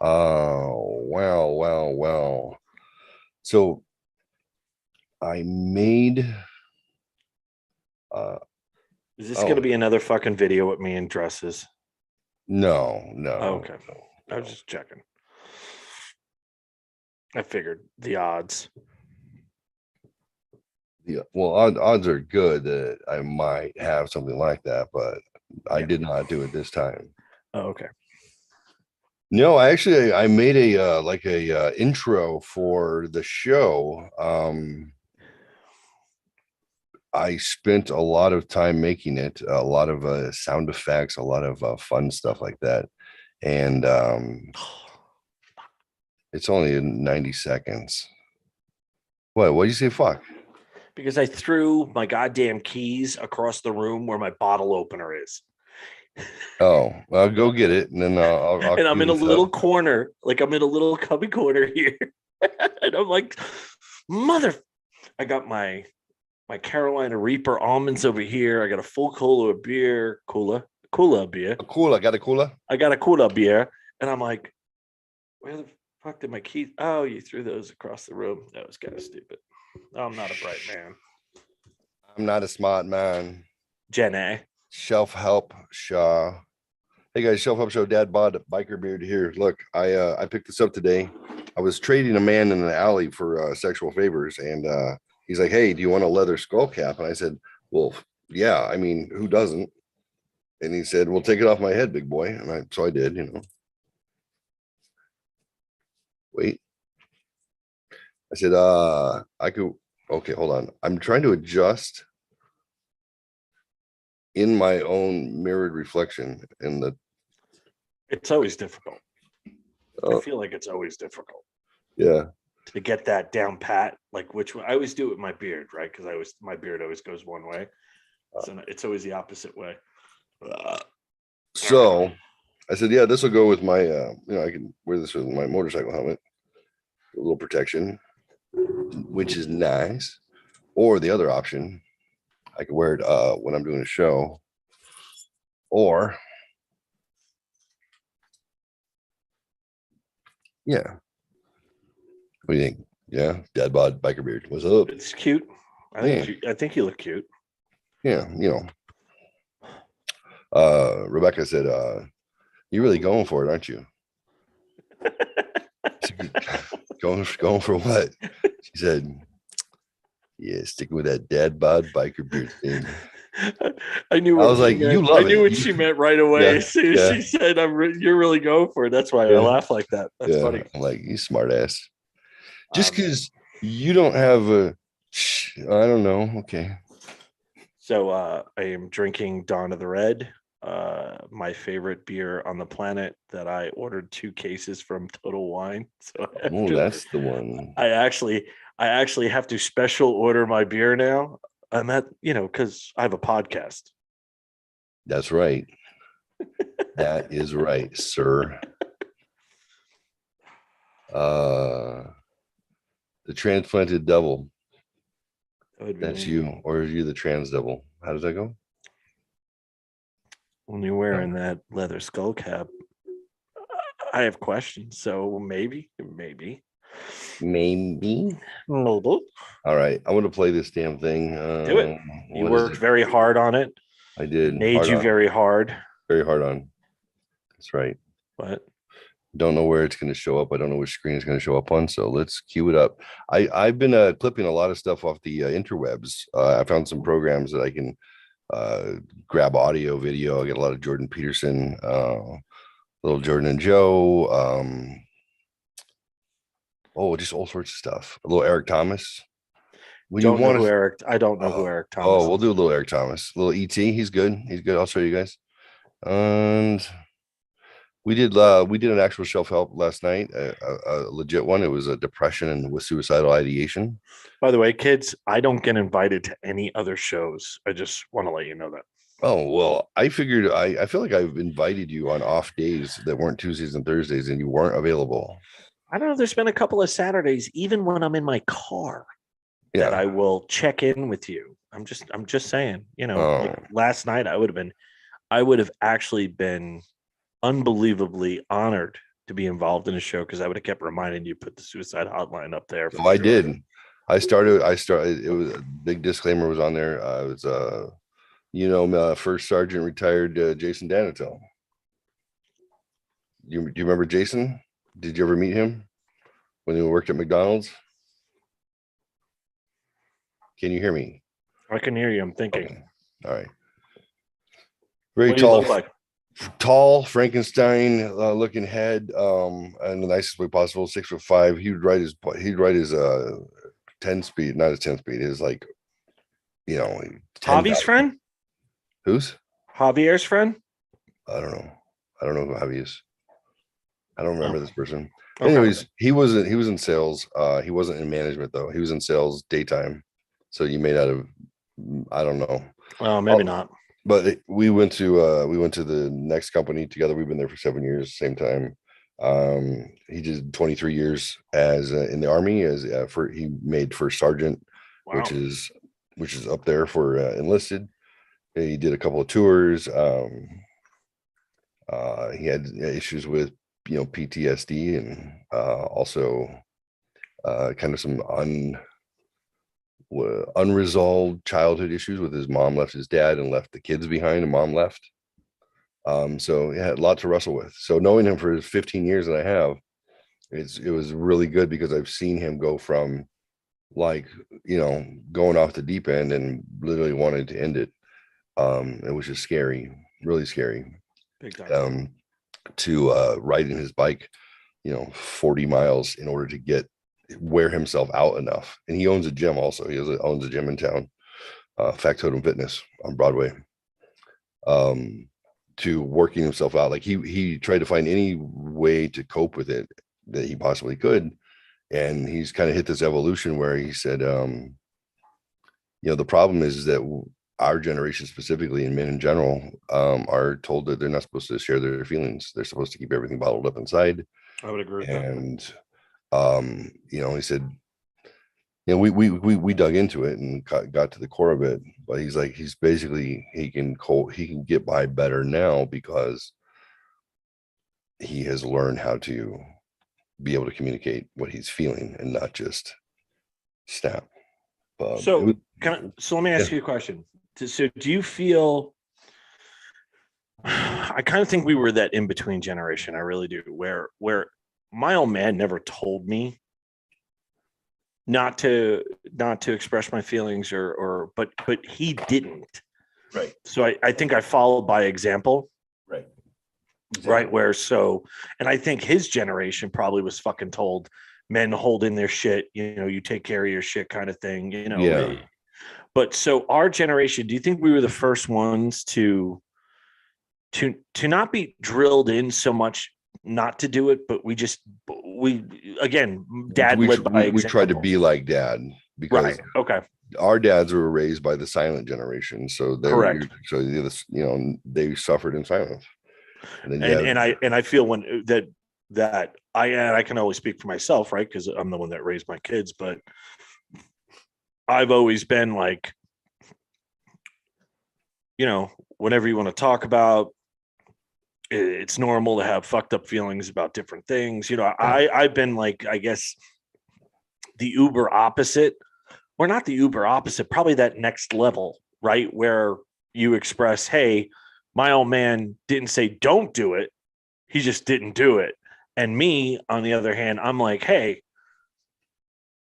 Oh, well. So I made uh Is this going to oh be another fucking video with me in dresses? no, Oh, no, okay. no, I was no. just checking. I figured the odds. Yeah, well, odds are good that I might have something like that, but I Yeah. did not do it this time. Oh, okay. No, I made a like a intro for the show. I spent a lot of time making it, a lot of sound effects, a lot of fun stuff like that. And it's only in 90 seconds. What do you say? Fuck. Because I threw my goddamn keys across the room where my bottle opener is. Oh, I'll go get it and then I'll And I'm cue in a this up. little corner, like I'm in a little cubby corner here. And I'm like, mother, I got my Carolina Reaper almonds over here. I got a full cola of beer, cola beer. Cool. I got a cooler. I got a cola beer. And I'm like, where the fuck did my keys? Oh, you threw those across the room. That was kind of stupid. I'm not a bright man. I'm not a smart man. Jen A. Shelf help, Shaw. Hey guys, Shelf Help Show, Dadbod, Biker Beard here. Look, I picked this up today. I was trading a man in an alley for sexual favors, and he's like, "Hey, do you want a leather skull cap?" And I said, "Well, yeah. I mean, who doesn't?" And he said, "Well, take it off my head, big boy." And so I did. Wait, I said, I could. Okay, hold on. I'm trying to adjust in my own mirrored reflection in the. It's always difficult. I Uh, feel like it's always difficult yeah. to get that down pat. Like which one? I always do it with my beard, right? Because my beard always goes one way. So it's always the opposite way. So I said, yeah, this will go with my, I can wear this with my motorcycle helmet, a little protection, which is nice. Or the other option, I could wear it when I'm doing a show. Or, yeah, what do you think? Yeah, dad bod, biker beard. What's up? It's cute. Yeah, I think you look cute. yeah, Rebecca said, you're really going for it, aren't you? Going for what? She said, yeah, sticking with that dad bod biker beard thing. I knew I what was she like, you meant. I love knew it. what she meant right away. Yeah, As soon as yeah, she said, "You're really going for it." That's why I yeah, laugh like that. That's yeah. funny. I'm like, you smart ass. Just Um, because you don't have I don't know. Okay. so I am drinking Dawn of the Red, my favorite beer on the planet. That I ordered 2 cases from Total Wine. So I have Oh, to. that's the one. I actually, I actually have to special order my beer now. I'm at, because I have a podcast. That's right. That is right, sir. Uh the transplanted devil. That would be That's me. you, or are you the trans devil? How does that go? When you're No. wearing that leather skull cap, I have questions. So maybe. Maybe. Maybe. All right. I want to play this damn thing. Do it. You What is worked it? very hard on it. I It did made hard you on, very hard, very hard on. That's right. but Don't know where it's going to show up. I don't know which screen it's going to show up on. So let's cue it up. I've been clipping a lot of stuff off the interwebs. I found some programs that I can uh, grab audio, video. I get a lot of Jordan Peterson, little Jordan and Joe. Just all sorts of stuff. A little Eric Thomas. When you don't know want who to, Eric. I don't know who Eric oh, Thomas we'll is. do a little Eric Thomas, a little ET. He's good. He's good. I'll show you guys. And we did an actual shelf help last night, a legit one. It was a depression and with suicidal ideation. By the way, kids, I don't get invited to any other shows. I just want to let you know that. Oh well, I figured I feel like I've invited you on off days that weren't Tuesdays and Thursdays, and you weren't available. I don't know. There's been a couple of Saturdays, even when I'm in my car, that I Yeah. will check in with you. I'm just saying, Oh, like last night, I would have actually been unbelievably honored to be involved in the show, because I would have kept reminding you put the suicide hotline up there. So I did. I started. It was a big disclaimer was on there. It was First Sergeant retired Jason Danatel. Do you remember Jason? Did you ever meet him when he worked at McDonald's? Can you hear me? I can hear you. I'm thinking. Okay. All right. Very What do you tall, look like? tall Frankenstein looking head, in the nicest way possible. 6'5". He'd ride his 10 speed, not his 10 speed. His 10. Javi's friend? Who's? Javier's friend? I don't know. I don't know who Javi is. I don't remember this person. Okay. Anyways, he was in sales. He wasn't in management though. He was in sales daytime. So you may not have, I don't know. Well, maybe not. But we went to the next company together. We've been there for 7 years, same time. He did 23 years as in the Army he made first sergeant, Wow. which is up there for enlisted. He did a couple of tours. He had issues with PTSD and also kind of some unresolved childhood issues with his mom. Left his dad and left the kids behind, and mom left. So he had a lot to wrestle with. So knowing him for his 15 years that I have, it was really good because I've seen him go from going off the deep end and literally wanted to end it. It was just scary, really scary. Big time. To riding his bike, 40 miles in order to wear himself out enough. And he owns a gym also. He owns a gym in town, Factotum Fitness on Broadway. To working himself out. Like he tried to find any way to cope with it that he possibly could. And he's kind of hit this evolution where he said, the problem is that our generation specifically, and men in general, are told that they're not supposed to share their feelings. They're supposed to keep everything bottled up inside. I would agree with that. And he said, we dug into it and got to the core of it. But he's like, he can get by better now because he has learned how to be able to communicate what he's feeling and not snap. So let me ask you a question. So do you feel, I kind of think we were that in-between generation. I really do, where my old man never told me not to express my feelings but he didn't. Right. So I think I followed by example. Right. Exactly. Right. And I think his generation probably was fucking told men hold in their shit, you take care of your shit kind of thing, Yeah. But so our generation, do you think we were the first ones to not be drilled in so much not to do it, but dad led by example. We tried to be like dad because right. Okay. Our dads were raised by the silent generation, so correct. They suffered in silence. And I feel that I can always speak for myself, right? Because I'm the one that raised my kids, but I've always been like, whenever you want to talk about, it's normal to have fucked up feelings about different things. I've been like, I guess the uber opposite, or not the uber opposite, probably that next level, right? Where you express, hey, my old man didn't say don't do it. He just didn't do it. And me, on the other hand, I'm like, hey,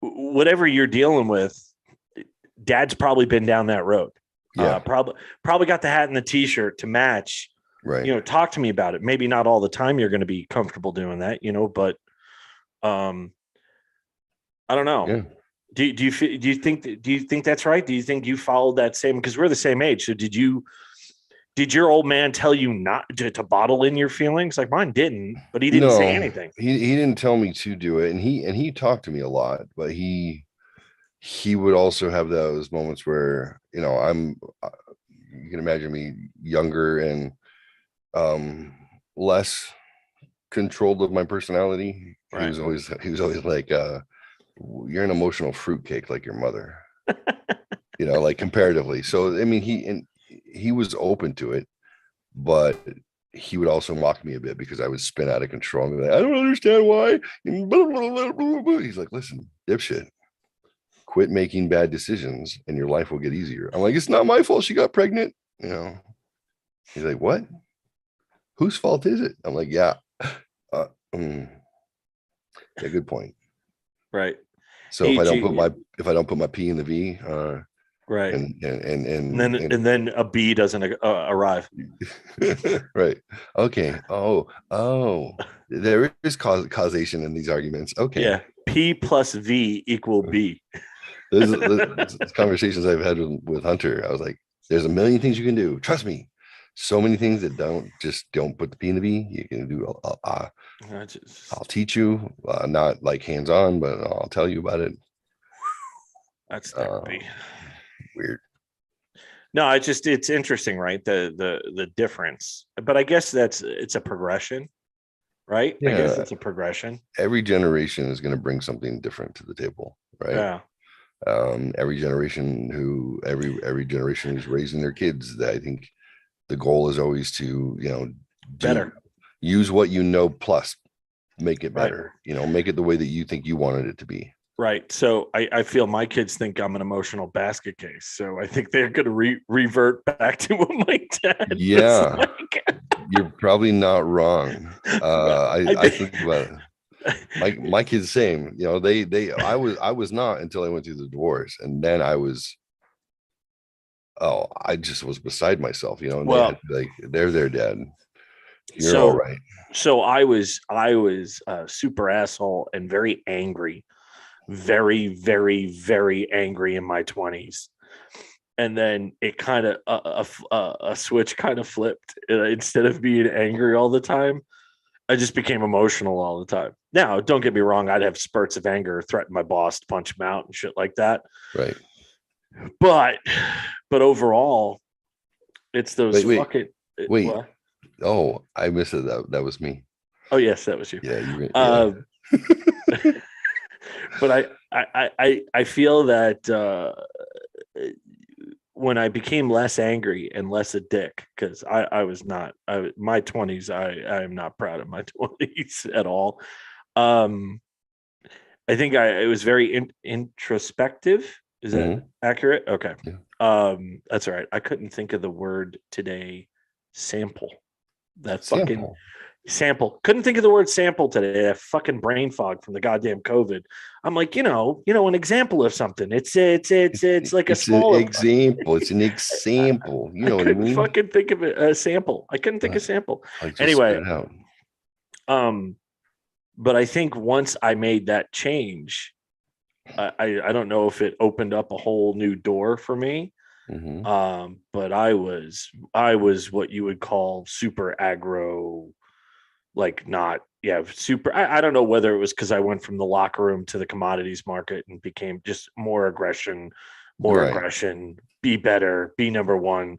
whatever you're dealing with, dad's probably been down that road. Yeah. Probably got the hat and the t-shirt to match. Right. Talk to me about it. Maybe not all the time you're going to be comfortable doing that, but I don't know. Yeah. Do you think that's right? Do you think you followed that same, because we're the same age. So did your old man tell you not to bottle in your feelings? Like mine didn't, but he didn't say anything. He didn't tell me to do it. And he talked to me a lot, but he would also have those moments where, you can imagine me younger and less controlled of my personality. Right. He was always like, you're an emotional fruitcake like your mother, like comparatively. So, I mean, he was open to it, but he would also mock me a bit because I would spin out of control and be like, I don't understand why. And blah, blah, blah, blah, blah. He's like, listen, dipshit, quit making bad decisions and your life will get easier. I'm like, it's not my fault she got pregnant. You know, he's like, what? Whose fault is it? I'm like, yeah. Yeah, good point. Right. So if I don't put my P in the V, right. And then a B doesn't arrive. Right. Okay. Oh, there is causation in these arguments. Okay. Yeah. P plus V equal B. There's conversations I've had with Hunter. I was like, there's a million things you can do. Trust me. So many things that don't put the P in the V. You can do. I'll teach you, not like hands-on, but I'll tell you about it. That's therapy. Weird. No, it's interesting, right? The difference, but I guess it's a progression, right? Yeah. I guess it's a progression. Every generation is going to bring something different to the table, right? Yeah. Every generation who's raising their kids, I think the goal is always to, better. Use what you know, plus make it better, right. Make it the way that you think you wanted it to be. Right. So I feel my kids think I'm an emotional basket case. So I think they're going to revert back to what my dad was like. You're probably not wrong. I think about it. My kids the same. I was not until I went through the divorce, and then I just was beside myself, and they had like, they're their dad. You're all right. So I was a super asshole and very angry, very, very, very angry in my 20s. And then it kind of a switch kind of flipped. Instead of being angry all the time, I just became emotional all the time. Now, don't get me wrong, I'd have spurts of anger, threaten my boss to punch him out and shit like that. Right. But overall, it's those fucking wait. What? Oh, I missed it. That was me. Oh yes, that was you. Yeah, you. But I feel that when I became less angry and less a dick, because I was not, my 20s, I am not proud of my 20s at all. I think it was very introspective. Is that accurate? Okay. Yeah. That's all right. I couldn't think of the word today. Sample. That fucking sample. Couldn't think of the word sample today. That fucking brain fog from the goddamn COVID. I'm like, an example of something. It's like a small example. It's an example. You know what I mean? Fucking think of it. A sample. I couldn't think of sample. Anyway. But I think once I made that change, I don't know if it opened up a whole new door for me. Mm-hmm. But I was what you would call super aggro, like not, super. I don't know whether it was because I went from the locker room to the commodities market and became just more aggression, be better, be number one.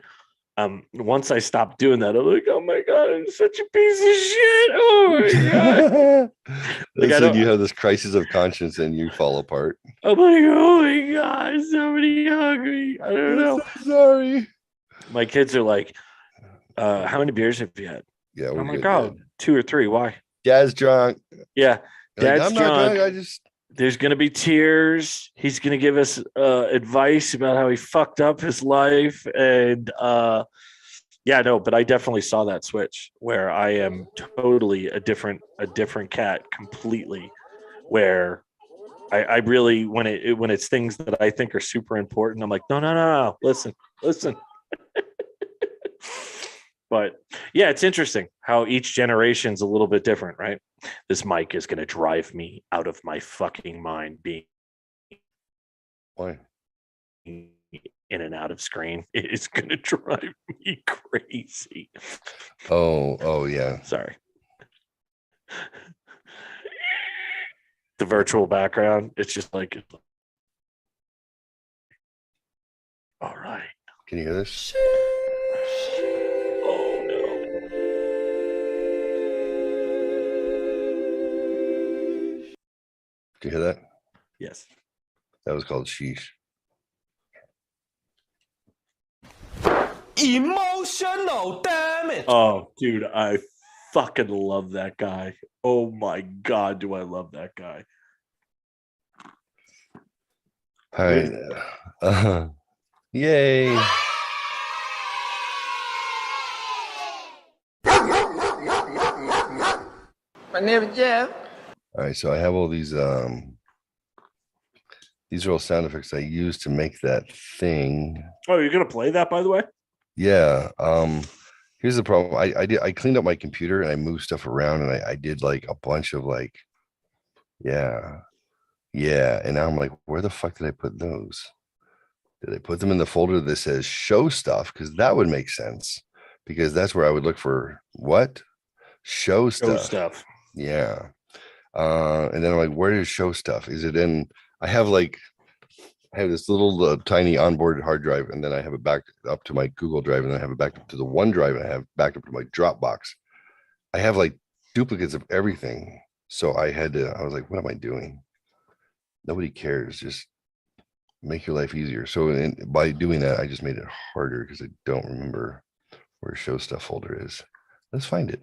Once I stopped doing that, I'm like, oh my God, I'm such a piece of shit. Oh my God. Like you have this crisis of conscience and you fall apart. I'm like, oh my God, somebody hug me. I don't know. So sorry. My kids are like, how many beers have you had? Yeah, I'm like, oh, 2 or 3. Why? Dad's drunk. Yeah, Dad's I'm drunk. Not drunk. There's going to be tears. He's going to give us advice about how he fucked up his life. And but I definitely saw that switch where I am totally a different cat completely, where I really, when it's things that I think are super important, I'm like, no, listen. But yeah, it's interesting how each generation's a little bit different, right? This mic is going to drive me out of my fucking mind being why in and out of screen. It is going to drive me crazy. Oh yeah. Sorry. The virtual background, it's just like, all right. Can you hear this? Oh no. Did you hear that? Yes. That was called sheesh. Emotional damage. Oh, dude, I fucking love that guy. Oh my god, do I love that guy. All right. Yay. My name is Jeff. All right, so I have all these are all sound effects I use to make that thing. Oh, you're gonna play that, by the way? Yeah. Here's the problem. I cleaned up my computer and I moved stuff around and I did like a bunch of like, yeah. And now I'm like, where the fuck did I put those? Did I put them in the folder that says show stuff? Because that would make sense. Because that's where I would look for what? Show stuff. Yeah. And then I'm like, where is show stuff? Is it in? I have this little tiny onboard hard drive, and then I have it backed up to my Google Drive, and then I have it backed up to the OneDrive, and I have backed up to my Dropbox. I have like duplicates of everything. So I was like, what am I doing? Nobody cares. Just make your life easier. So by doing that, I just made it harder because I don't remember where show stuff folder is. Let's find it.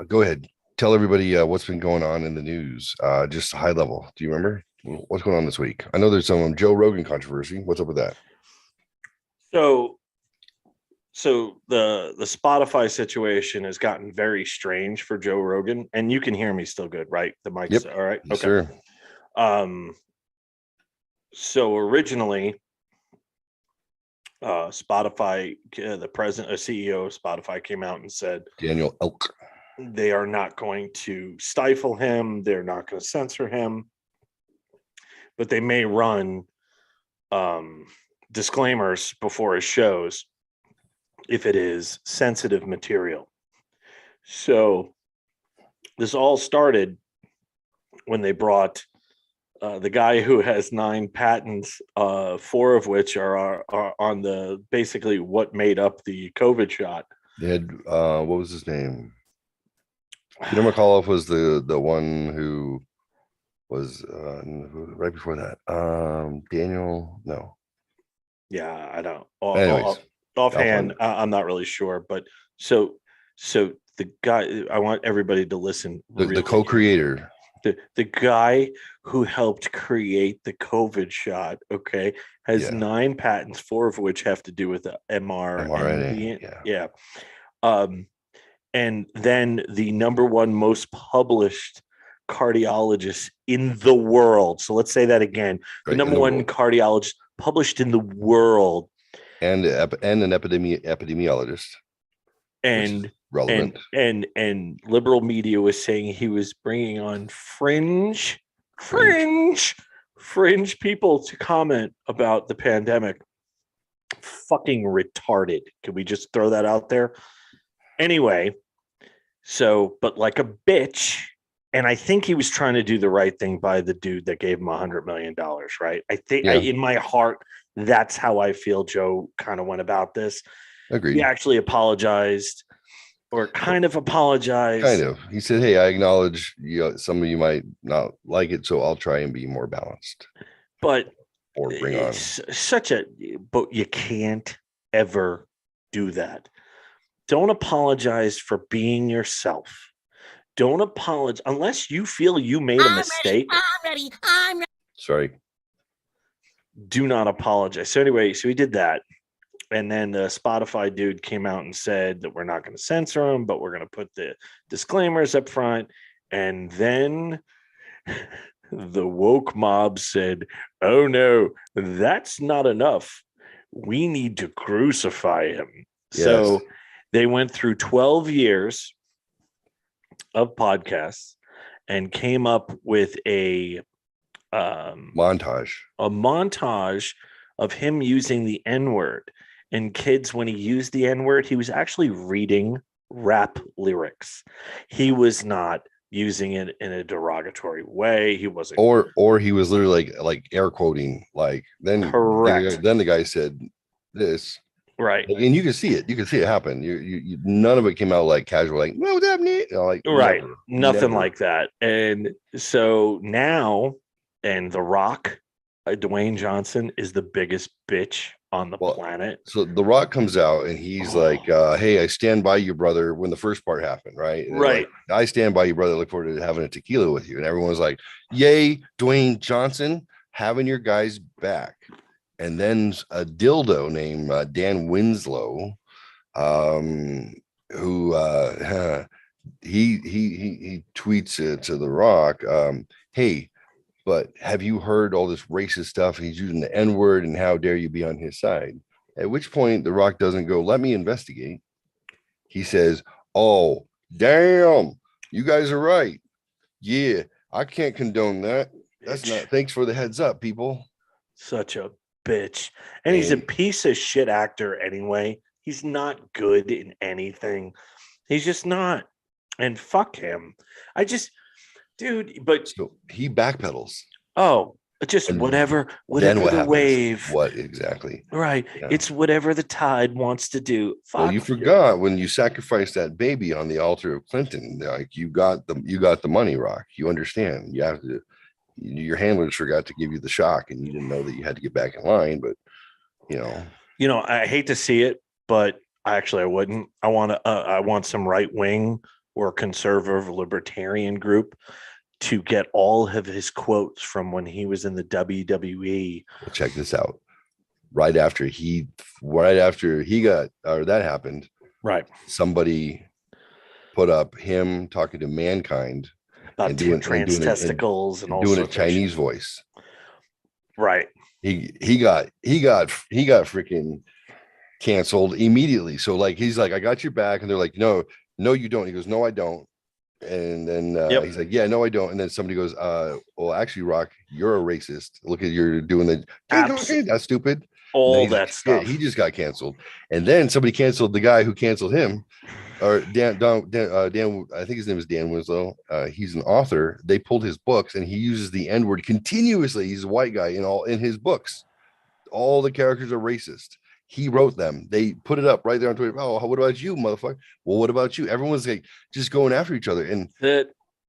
Go ahead. Tell everybody what's been going on in the news. Just high level. Do you remember what's going on this week? I know there's some Joe Rogan controversy. What's up with that? So the Spotify situation has gotten very strange for Joe Rogan, and you can hear me still good, right? The mic's all right. Yes, okay. Sir. So originally, Spotify, the president, CEO of Spotify, came out and said Daniel Elk. They are not going to stifle him. They're not going to censor him, but they may run disclaimers before his shows if it is sensitive material. So this all started when they brought the guy who has 9 patents, 4 of which are on the basically what made up the COVID shot. They had what was his name? Peter McAuliffe was the one who was right before that. Daniel, no. Yeah, I don't. Anyways, Offhand, I'm not really sure, but so the guy, I want everybody to listen. The co-creator, the guy who helped create the COVID shot, okay, has 9 patents, 4 of which have to do with the mRNA. Yeah. And then the number 1 most published cardiologist in the world. So let's say that again. The number 1 cardiologist published in the world. And an epidemiologist. And relevant. And liberal media was saying he was bringing on fringe people to comment about the pandemic. Fucking retarded. Can we just throw that out there? Anyway, so, but like a bitch, and I think he was trying to do the right thing by the dude that gave him $100 million, right? I think in my heart, that's how I feel Joe kind of went about this. Agreed. He actually apologized, or kind of apologized. Kind of. He said, hey, I acknowledge some of you might not like it, so I'll try and be more balanced. But or bring on but you can't ever do that. Don't apologize for being yourself. Don't apologize unless you feel you made a mistake. I'm ready. Sorry. Do not apologize. So anyway, so he did that. And then the Spotify dude came out and said that we're not going to censor him, but we're going to put the disclaimers up front. And then the woke mob said, oh no, that's not enough. We need to crucify him. Yes. So they went through 12 years of podcasts and came up with a montage of him using the N-word. And kids, when he used the N-word, he was actually reading rap lyrics. He was not using it in a derogatory way. He wasn't, or he was literally like air quoting. Like then, correct. Then the guy said this, right? And you can see it. You can see it happen. You none of it came out like casual, like what's happening? Like right, nothing like that. And so now, and The Rock Dwayne Johnson is the biggest bitch on the Well, planet. So The Rock comes out and he's like, hey, I stand by you, brother, when the first part happened, right? And then, Right. like, I stand by you, brother. Look forward to having a tequila with you. And everyone's like, yay, Dwayne Johnson, having your guys back. And then a dildo named Dan Winslow, who he tweets to The Rock, hey, but have you heard all this racist stuff? He's using the N word, and how dare you be on his side? At which point, The Rock doesn't go, let me investigate. He says, oh, damn, you guys are right. Yeah, I can't condone that. That's not, thanks for the heads up, people. Such a bitch. And he's a piece of shit actor anyway. He's not good in anything. He's just not. And fuck him. Dude, but So he backpedals. Just And whatever then what the happens? wave. What exactly? Right. Yeah. It's whatever the tide wants to do. Well, Fuck you forgot when you sacrificed that baby on the altar of Clinton. Like you got the money, Rock. You understand. You have to. Your handlers forgot to give you the shock, and you didn't know that you had to get back in line. But I hate to see it, but I wouldn't. I want some right wing or conservative libertarian group to get all of his quotes from when he was in the WWE. Well, check this out. Right after he got, or that happened, right? Somebody put up him talking to Mankind about and doing testicles and all doing a sorts Chinese voice. Right. He got freaking canceled immediately. So like he's like, I got your back, and they're like, no, you don't. He goes, no, I don't. And then he's like, yeah, no, I don't. And then somebody goes, well, actually, Rock, you're a racist. Look at you're doing the that's stupid. All that stuff. He just got canceled. And then somebody canceled the guy who canceled him, or Dan. I think his name is Dan Winslow. He's an author. They pulled his books, and he uses the N word continuously. He's a white guy in his books. All the characters are racist. He wrote them. They put it up right there on Twitter. Oh, what about you, motherfucker? Well, what about you? Everyone's like just going after each other. And the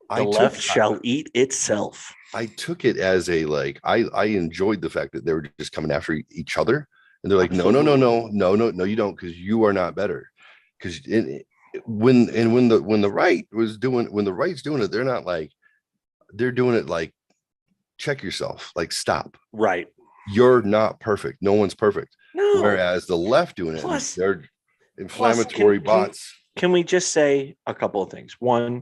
left shall eat itself. I took it as a like I enjoyed the fact that they were just coming after each other. And they're like, no, you don't, because you are not better. Because when the right's doing it, they're not like, they're doing it like, check yourself, like stop. Right. You're not perfect. No one's perfect. No. Whereas the left doing it, they're inflammatory bots. Can we just say a couple of things? One,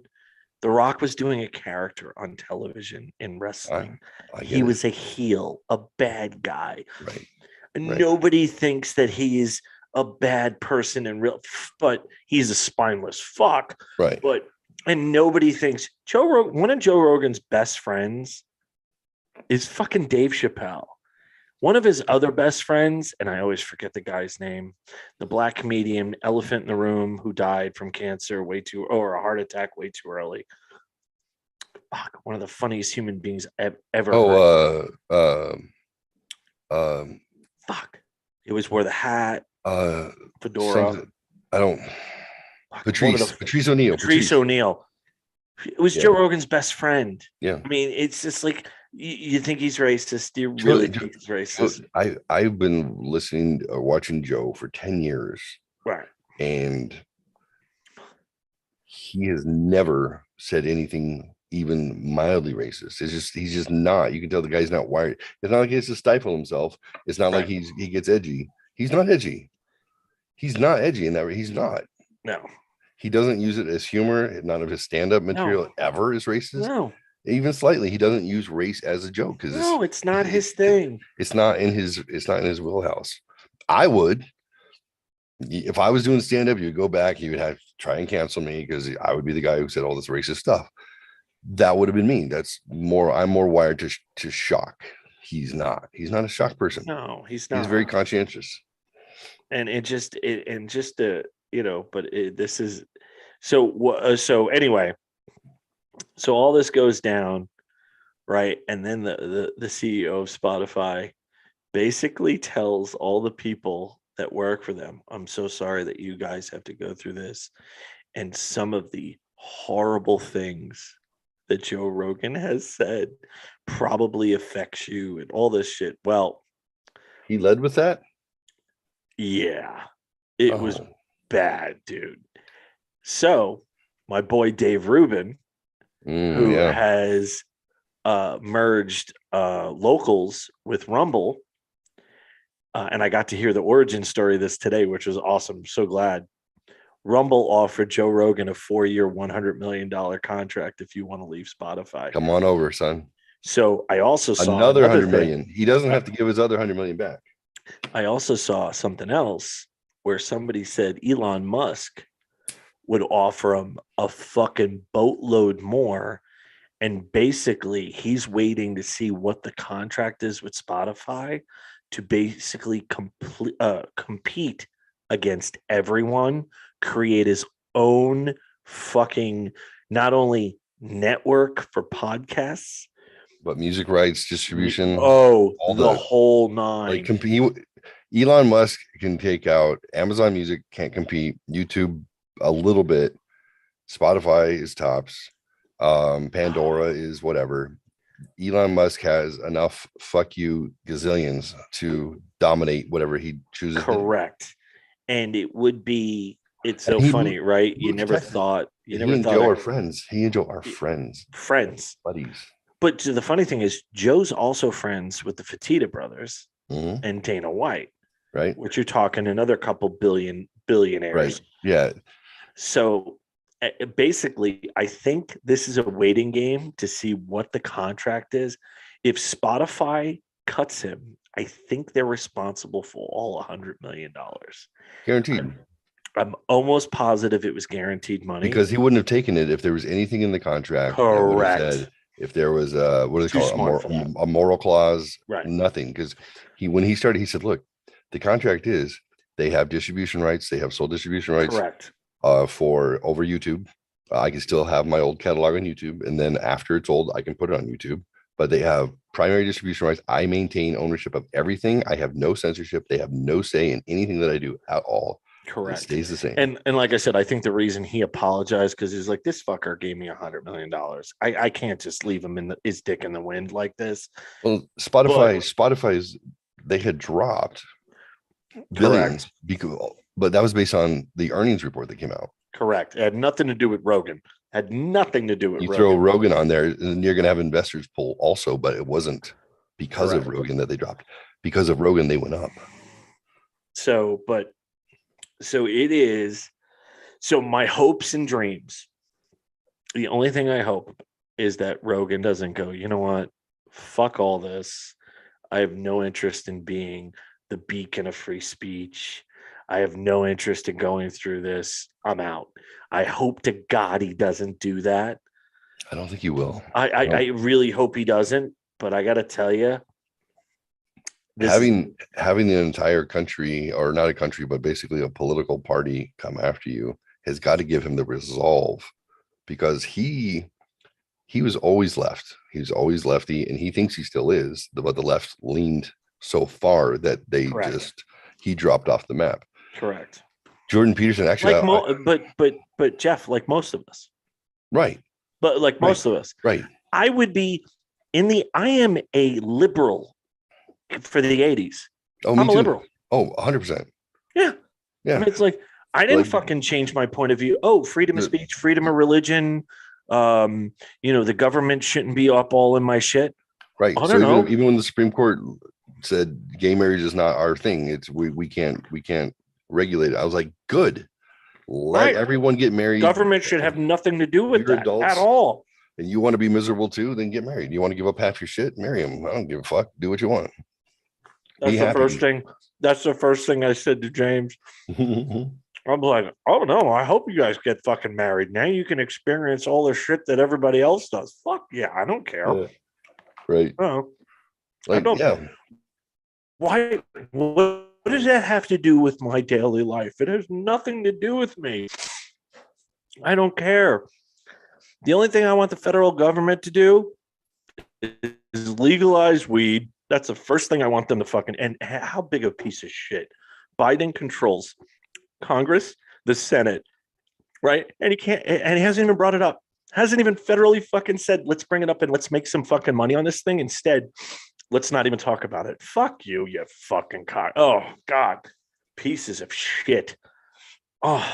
The Rock was doing a character on television in wrestling. He was a heel, a bad guy. Right. Nobody thinks that he is a bad person in real, but he's a spineless fuck. Right. And nobody thinks one of Joe Rogan's best friends is fucking Dave Chappelle. One of his other best friends, and I always forget the guy's name, the black comedian, elephant in the room, who died from cancer or a heart attack way too early. Fuck, one of the funniest human beings ever. Fuck. It was wore the hat, fedora. I don't. Patrice O'Neal. Patrice O'Neal. It was Joe Rogan's best friend. Yeah. I mean, it's just like, you think he's racist? Do you really think he's racist? I've been listening or watching Joe for 10 years. Right. And he has never said anything even mildly racist. He's just not. You can tell the guy's not wired. It's not like he has to stifle himself. It's not like he gets edgy. He's not edgy. He's not edgy in that way. He's not. No. He doesn't use it as humor. None of his stand-up material ever is racist. No. Even slightly. He doesn't use race as a joke because it's not his thing. It's not in his wheelhouse. I would, if I was doing stand-up, you'd go back, you would have to try and cancel me because I would be the guy who said all this racist stuff. That would have been me. I'm more wired to shock. He's not a shock person. No, he's not. He's very conscientious. And this is so anyway. So all this goes down, right? And then the CEO of Spotify basically tells all the people that work for them, I'm so sorry that you guys have to go through this. And some of the horrible things that Joe Rogan has said probably affects you and all this shit. Well, He led with that. yeah, it was Oh. bad, dude. So my boy Dave Rubin, who Yeah. has merged locals with Rumble, and I got to hear the origin story of this today, which was awesome. So glad. Rumble offered Joe Rogan a 4-year, $100 million contract if you want to leave Spotify. Come on over, son. So I also saw Another another 100 million. thing. He doesn't have to give his other 100 million back. I also saw something else where somebody said Elon Musk would offer him a fucking boatload more. And basically, he's waiting to see what the contract is with Spotify to basically compete against everyone, create his own fucking not only network for podcasts, But music rights, distribution, all the the whole nine. like compete. Elon Musk can take out Amazon Music, can't compete. YouTube a little bit. Spotify is tops. Pandora is whatever. Elon Musk has enough fuck you gazillions to dominate whatever he chooses. Correct. And it would be, it's so And he funny, right? You moves never Texas. thought, He and Joe are friends. He and Joe are friends, buddies. But the funny thing is, Joe's also friends with the Fertitta brothers Mhm. and Dana White, Right? which you're talking another couple billionaires. Right. Yeah. So basically, I think this is a waiting game to see what the contract is. If Spotify cuts him, I think they're responsible for all $100 million. Guaranteed. I'm almost positive it was guaranteed money. Because he wouldn't have taken it if there was anything in the contract. That would have Correct. said, if there was what do they Too call smart for it? that. A moral clause, Right. nothing. Because when he started, he said, look, the contract is they have distribution rights, they have sole distribution rights. Correct. For over YouTube. I can still have my old catalog on YouTube, and then after it's old, I can put it on YouTube. But they have primary distribution rights. I maintain ownership of everything. I have no censorship. They have no say in anything that I do at all. Correct. It stays the same. And like I said, I think the reason he apologized because he's like, this fucker gave me $100 million. I can't just leave him in his dick in the wind like this. Well, Spotify's they had dropped billions but that was based on the earnings report that came out. Correct. It had nothing to do with Rogan. Had nothing to do with You Rogan. throw Rogan on there, and you're going to have investors pull also, but it wasn't because of Correct. Rogan that they dropped. Because of Rogan, they went up. So it is. So my hopes and dreams, the only thing I hope is that Rogan doesn't go, you know what? Fuck all this. I have no interest in being the beacon of free speech. I have no interest in going through this. I'm out. I hope to God he doesn't do that. I don't think he will. I really hope he doesn't, but I got to tell you, having the entire country, or not a country, but basically a political party come after you has got to give him the resolve, because he was always left. He was always lefty, and he thinks he still is, but the left leaned so far that he dropped off the map. Correct. Jordan Peterson actually, but Jeff, like most of us, right? But like most of us, right? I would be I am a liberal for the 80s. Oh, I'm a liberal. Oh, 100%. Yeah. Yeah. I mean, it's like, I didn't fucking change my point of view. Oh, freedom of speech, freedom of religion. The government shouldn't be up all in my shit. Right. I don't know. Even when the Supreme Court said gay marriage is not our thing, it's we can't regulate it. I was like, good. Let everyone get married. Government should have nothing to do with that adults, at all. And you want to be miserable too, then get married. You want to give up half your shit, marry him. I don't give a fuck. Do what you want. That's the first thing. That's the first thing I said to James. I'm like, oh no, I hope you guys get fucking married. Now you can experience all the shit that everybody else does. Fuck yeah, I don't care. Yeah. Right. Oh, like, I don't. Yeah. Why? What does that have to do with my daily life? It has nothing to do with me. I don't care. The only thing I want the federal government to do is legalize weed. That's the first thing I want them to fucking. And how big a piece of shit Biden controls Congress, the Senate, right? And he can't. And he hasn't even brought it up. Hasn't even federally fucking said, let's bring it up and let's make some fucking money on this thing. Instead, let's not even talk about it. Fuck you, you fucking cock. Oh, God. Pieces of shit. Oh,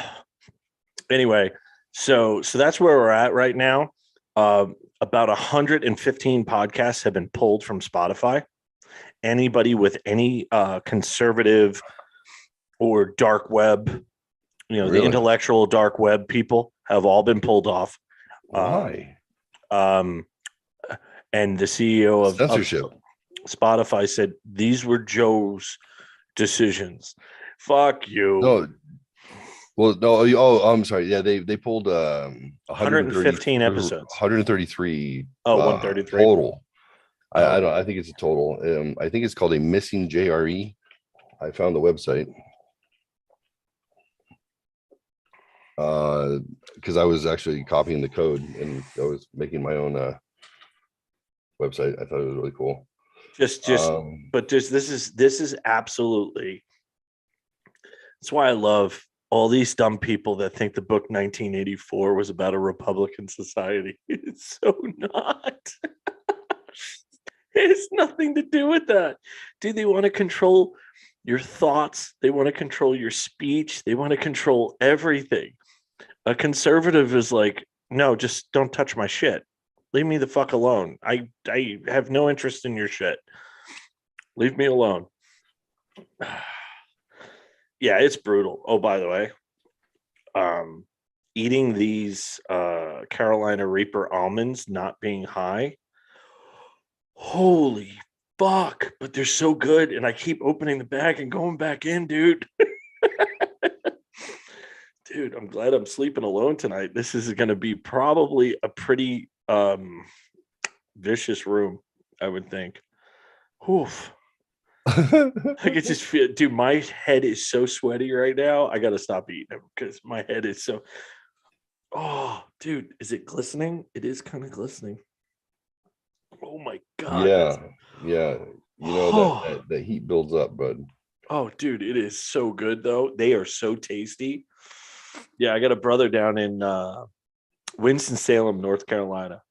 anyway, so that's where we're at right now. About 115 podcasts have been pulled from Spotify. Anybody with any conservative or dark web, the intellectual dark web people have all been pulled off. Why? And the CEO of Censorship. Spotify said these were Joe's decisions. Fuck you. No. Well, no. Oh, I'm sorry. Yeah, they pulled 115 episodes. 133. 133 total. I think it's a total. I think it's called a missing JRE. I found the website. Because I was actually copying the code and I was making my own website. I thought it was really cool. This is absolutely. That's why I love all these dumb people that think the book 1984 was about a Republican society. It's so not. It has nothing to do with that. Do they want to control your thoughts? They want to control your speech. They want to control everything. A conservative is like, no, just don't touch my shit. Leave me the fuck alone. I have no interest in your shit. Leave me alone. Yeah, it's brutal. Oh, by the way, eating these Carolina Reaper almonds, not being high. Holy fuck, but they're so good. And I keep opening the bag and going back in, dude. Dude, I'm glad I'm sleeping alone tonight. This is going to be probably a pretty vicious room, I would think. Oof. I can just feel, dude, my head is so sweaty right now. I got to stop eating because my head is so. Oh, dude, is it glistening? It is kind of glistening. Oh my God. Yeah. That heat builds up, bud. Oh, dude, it is so good though. They are so tasty. Yeah, I got a brother down in Winston-Salem, North Carolina.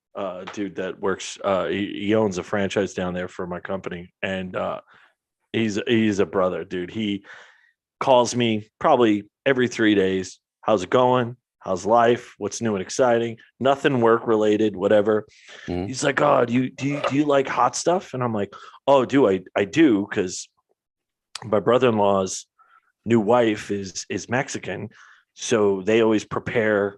Dude that works. He owns a franchise down there for my company, and he's a brother, dude. He calls me probably every 3 days. How's it going? How's life? What's new and exciting? Nothing work related, whatever. Mm-hmm. He's like, oh, do you like hot stuff? And I'm like, oh, I do, because my brother-in-law's new wife is Mexican, so they always prepare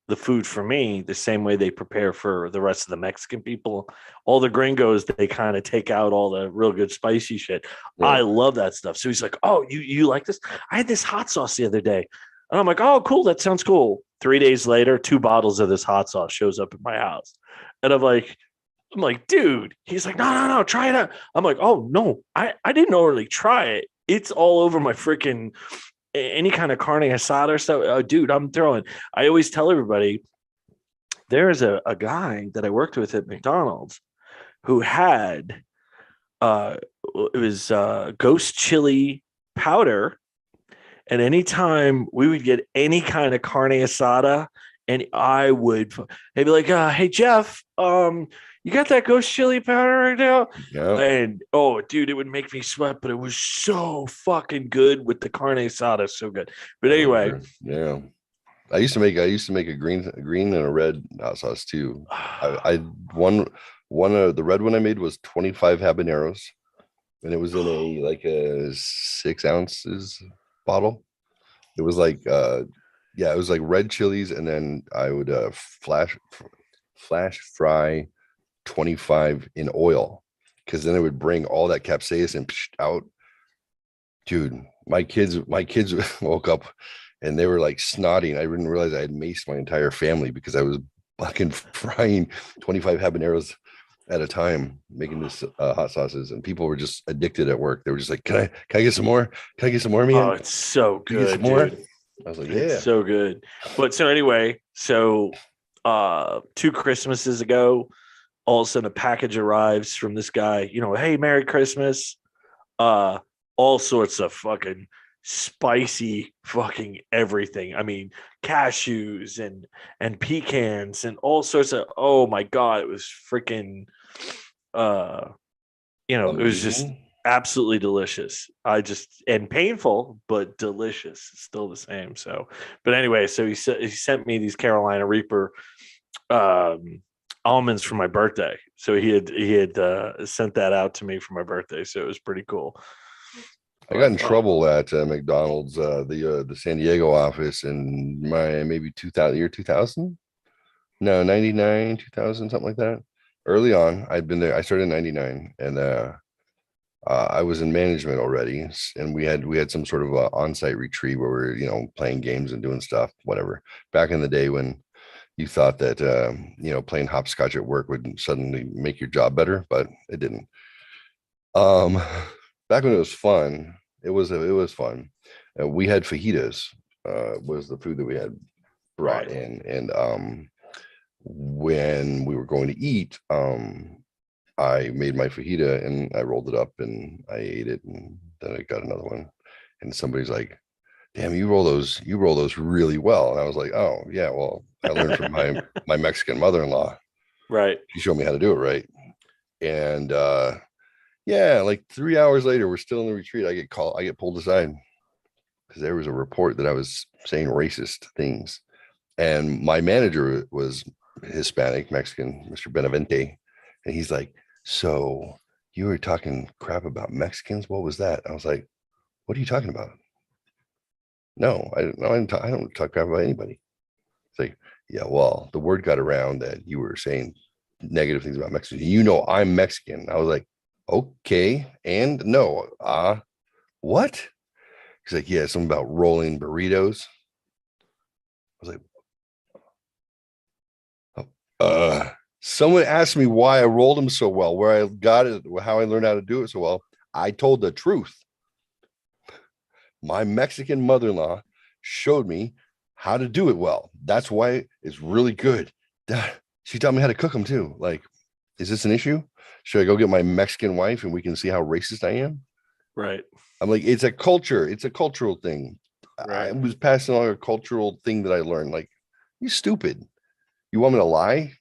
the food for me the same way they prepare for the rest of the Mexican people. All the gringos, they kind of take out all the real good spicy shit. Yeah. I love that stuff. So he's like, oh, you like this? I had this hot sauce the other day. And I'm like, oh, cool. That sounds cool. 3 days later, 2 bottles of this hot sauce shows up at my house. And I'm like, dude. He's like, no, try it out. I'm like, oh, no, I didn't already try it. It's all over my freaking any kind of carne asada or stuff. Oh, dude, I always tell everybody, there's a guy that I worked with at McDonald's who had it was ghost chili powder. And anytime we would get any kind of carne asada, and they'd be like, hey, Jeff, you got that ghost chili powder right now? Yeah. And oh, dude, it would make me sweat, but it was so fucking good with the carne asada. So good. But anyway. Yeah. I used to make a green and a red hot sauce too. One of the red one I made was 25 habaneros, and it was in a 6 ounces bottle. It was like it was like red chilies, and then I would flash fry 25 in oil, because then it would bring all that capsaicin out. Dude, my kids woke up and they were like snotting. I didn't realize I had maced my entire family because I was fucking frying 25 habaneros at a time, making this hot sauces, and people were just addicted at work. They were just like, can I get some more? Can I get some more, man? Oh, it's so good, dude. I was like, yeah, it's so good. But so anyway, 2 Christmases ago, all of a sudden a package arrives from this guy, hey, Merry Christmas. All sorts of fucking spicy fucking everything. I mean, cashews and pecans and all sorts of, oh my God, it was freaking it was just Amazing. absolutely delicious. And painful, but delicious. It's still the same. So, but anyway, so he sent me these Carolina Reaper almonds for my birthday. So he had sent that out to me for my birthday. So it was pretty cool. I got in trouble at McDonald's, the San Diego office in my maybe 2000, no, 99, 2000, something like that. Early on, I'd been there. I started in 99, and I was in management already, and we had some sort of on-site retreat where we were, playing games and doing stuff, whatever. Back in the day when you thought that playing hopscotch at work would suddenly make your job better, but it didn't. Back when it was fun, it was fun. We had fajitas, was the food that we had brought in, and when we were going to eat, I made my fajita and I rolled it up and I ate it, and then I got another one, and somebody's like, damn, you roll those really well. And I was like, oh yeah, well, I learned from my Mexican mother-in-law. Right. She showed me how to do it right. And yeah, like 3 hours later, we're still in the retreat. I get pulled aside because there was a report that I was saying racist things. And my manager was Hispanic, Mexican, Mr. Benavente. And he's like, so you were talking crap about Mexicans? What was that? I was like, what are you talking about? No, I don't talk crap about anybody. It's like, yeah, well, the word got around that you were saying negative things about Mexicans. I'm Mexican. I was like, okay, and no, what? He's like, yeah, something about rolling burritos. I was like, someone asked me why I rolled them so well, where I got it, how I learned how to do it so well. I told the truth. My Mexican mother-in-law showed me how to do it well. That's why it's really good. She taught me how to cook them too. Like, is this an issue? Should I go get my Mexican wife and we can see how racist I am? Right. I'm like, it's a culture. It's a cultural thing. Right. I was passing along a cultural thing that I learned. Like, you stupid. You want me to lie?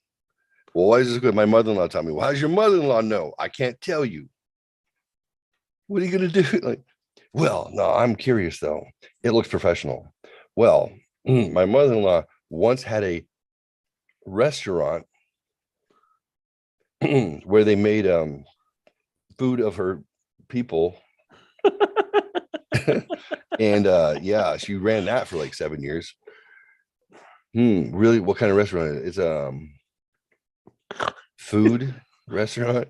Well, why is this good? My mother-in-law taught me. Well, how does your mother-in-law know? I can't tell you. What are you going to do? Like, well, no, I'm curious though. It looks professional. Well, my mother-in-law once had a restaurant where they made food of her people. And yeah, she ran that for like 7 years. Really? What kind of restaurant? It's food restaurant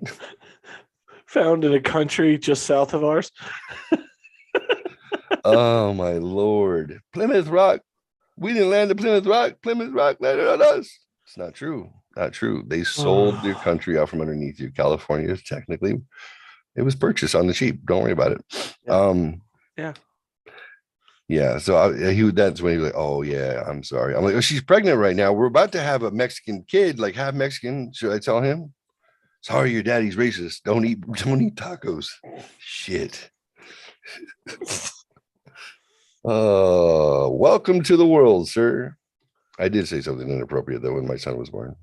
found in a country just south of ours. Oh my Lord. Plymouth Rock. We didn't land at Plymouth Rock. Plymouth Rock landed on us. It's not true. Not true. They sold their country out from underneath you. California is technically, it was purchased on the cheap. Don't worry about it. Yeah. Yeah. So that's when he was like, oh yeah, I'm sorry. I'm like, oh, she's pregnant right now. We're about to have a Mexican kid, like half Mexican. Should I tell him? Sorry, your daddy's racist. Don't eat tacos. Shit. Welcome to the world, sir. I did say something inappropriate though when my son was born.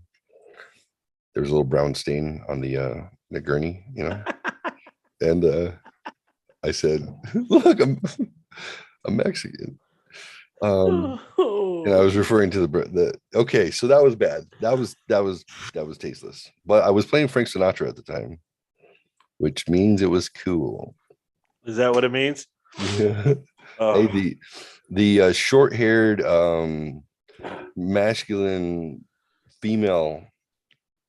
There was a little brown stain on the gurney, and I said, "Look, I'm Mexican." And I was referring to the. Okay, so that was bad. That was tasteless. But I was playing Frank Sinatra at the time, which means it was cool. Is that what it means? Yeah. Hey, the short-haired masculine female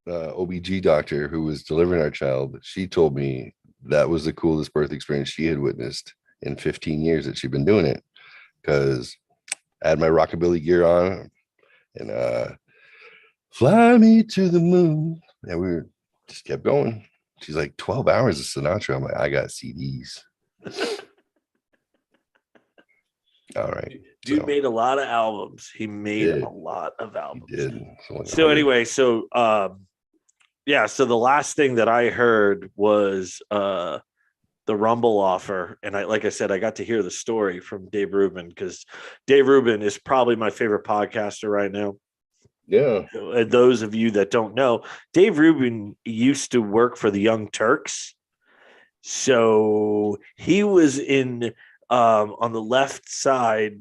OBG doctor who was delivering our child, she told me that was the coolest birth experience she had witnessed in 15 years that she'd been doing it, because I had my rockabilly gear on and fly me to the moon, and we just kept going. She's like, 12 hours of Sinatra. I'm like, I got CDs. All right. Dude made a lot of albums. He made a lot of albums. He did. So anyway, so the last thing that I heard was the the Rumble offer, and like I said, I got to hear the story from Dave Rubin, because Dave Rubin is probably my favorite podcaster right now. Yeah. And those of you that don't know, Dave Rubin used to work for the Young Turks. So he was in on the left side,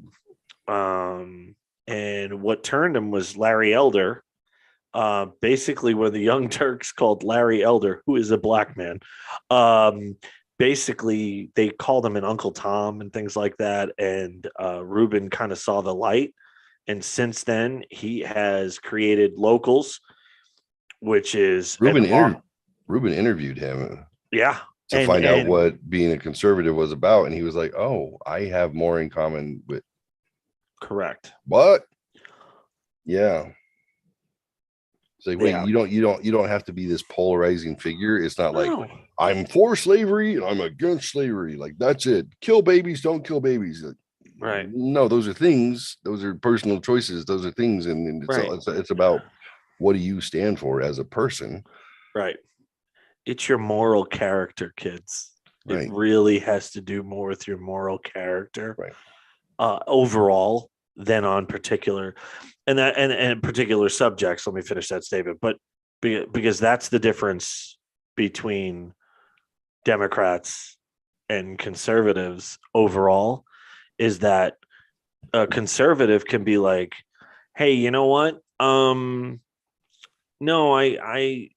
and what turned him was Larry Elder. Basically, when the Young Turks called Larry Elder, who is a black man, basically they called him an Uncle Tom and things like that. And Rubin kind of saw the light. And since then, he has created Locals, which is Ruben interviewed him yeah, to find out what being a conservative was about, and he was like, "Oh, I have more in common with." Correct. What? Yeah. It's like, wait, Yeah. you don't have to be this polarizing figure. It's not like No. I'm for slavery and I'm against slavery. Like, that's it. Kill babies, don't kill babies. Like, Right. no, those are things. Those are personal choices. Those are things, and it's, Right. it's about what do you stand for as a person. Right. It's your moral character, kids. Right. It really has to do more with your moral character, Right. Overall, than on particular and particular subjects. Let me finish that statement. But because that's the difference between Democrats and conservatives overall, is that a conservative can be like, hey, you know what? No, I'm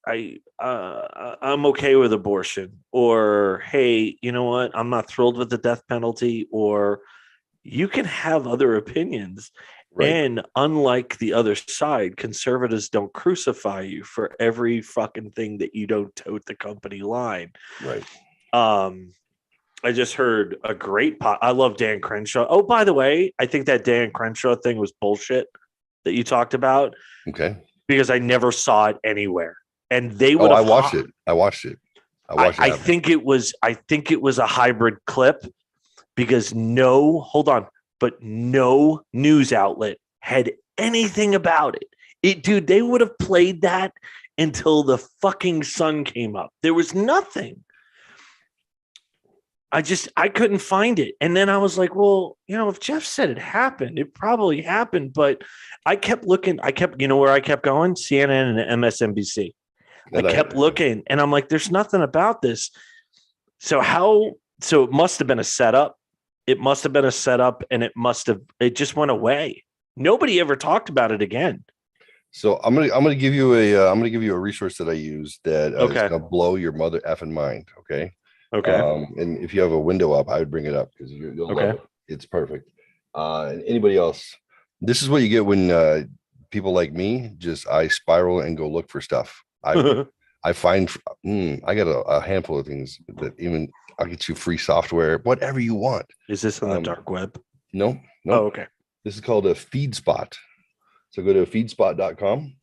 okay with abortion, or hey, you know what? I'm not thrilled with the death penalty, or you can have other opinions. Right. And unlike the other side, conservatives don't crucify you for every fucking thing that you don't tote the company line. Right. I just heard a great I love Dan Crenshaw. Oh, by the way, I think that Dan Crenshaw thing was bullshit that you talked about. Okay. Because I never saw it anywhere. And they would I watched it. I think it was a hybrid clip, because no news outlet had anything about it. Dude, they would have played that until the fucking sun came up. There was nothing. I couldn't find it. And then I was like, well, if Jeff said it happened, it probably happened. But I kept looking. Where I kept going? CNN and MSNBC. I kept looking, and I'm like, there's nothing about this. So it must have been a setup. It must have been a setup, and it just went away. Nobody ever talked about it again. So I'm gonna give you a resource that I use that is gonna blow your mother effing mind. Okay. Okay. And if you have a window up, I would bring it up because you'll love it. It's perfect. And anybody else, this is what you get when people like me I spiral and go look for stuff. I find I got a handful of things that even I'll get you free software, whatever you want. Is this on the dark web? No. Oh, okay. This is called a FeedSpot. So go to feedspot.com,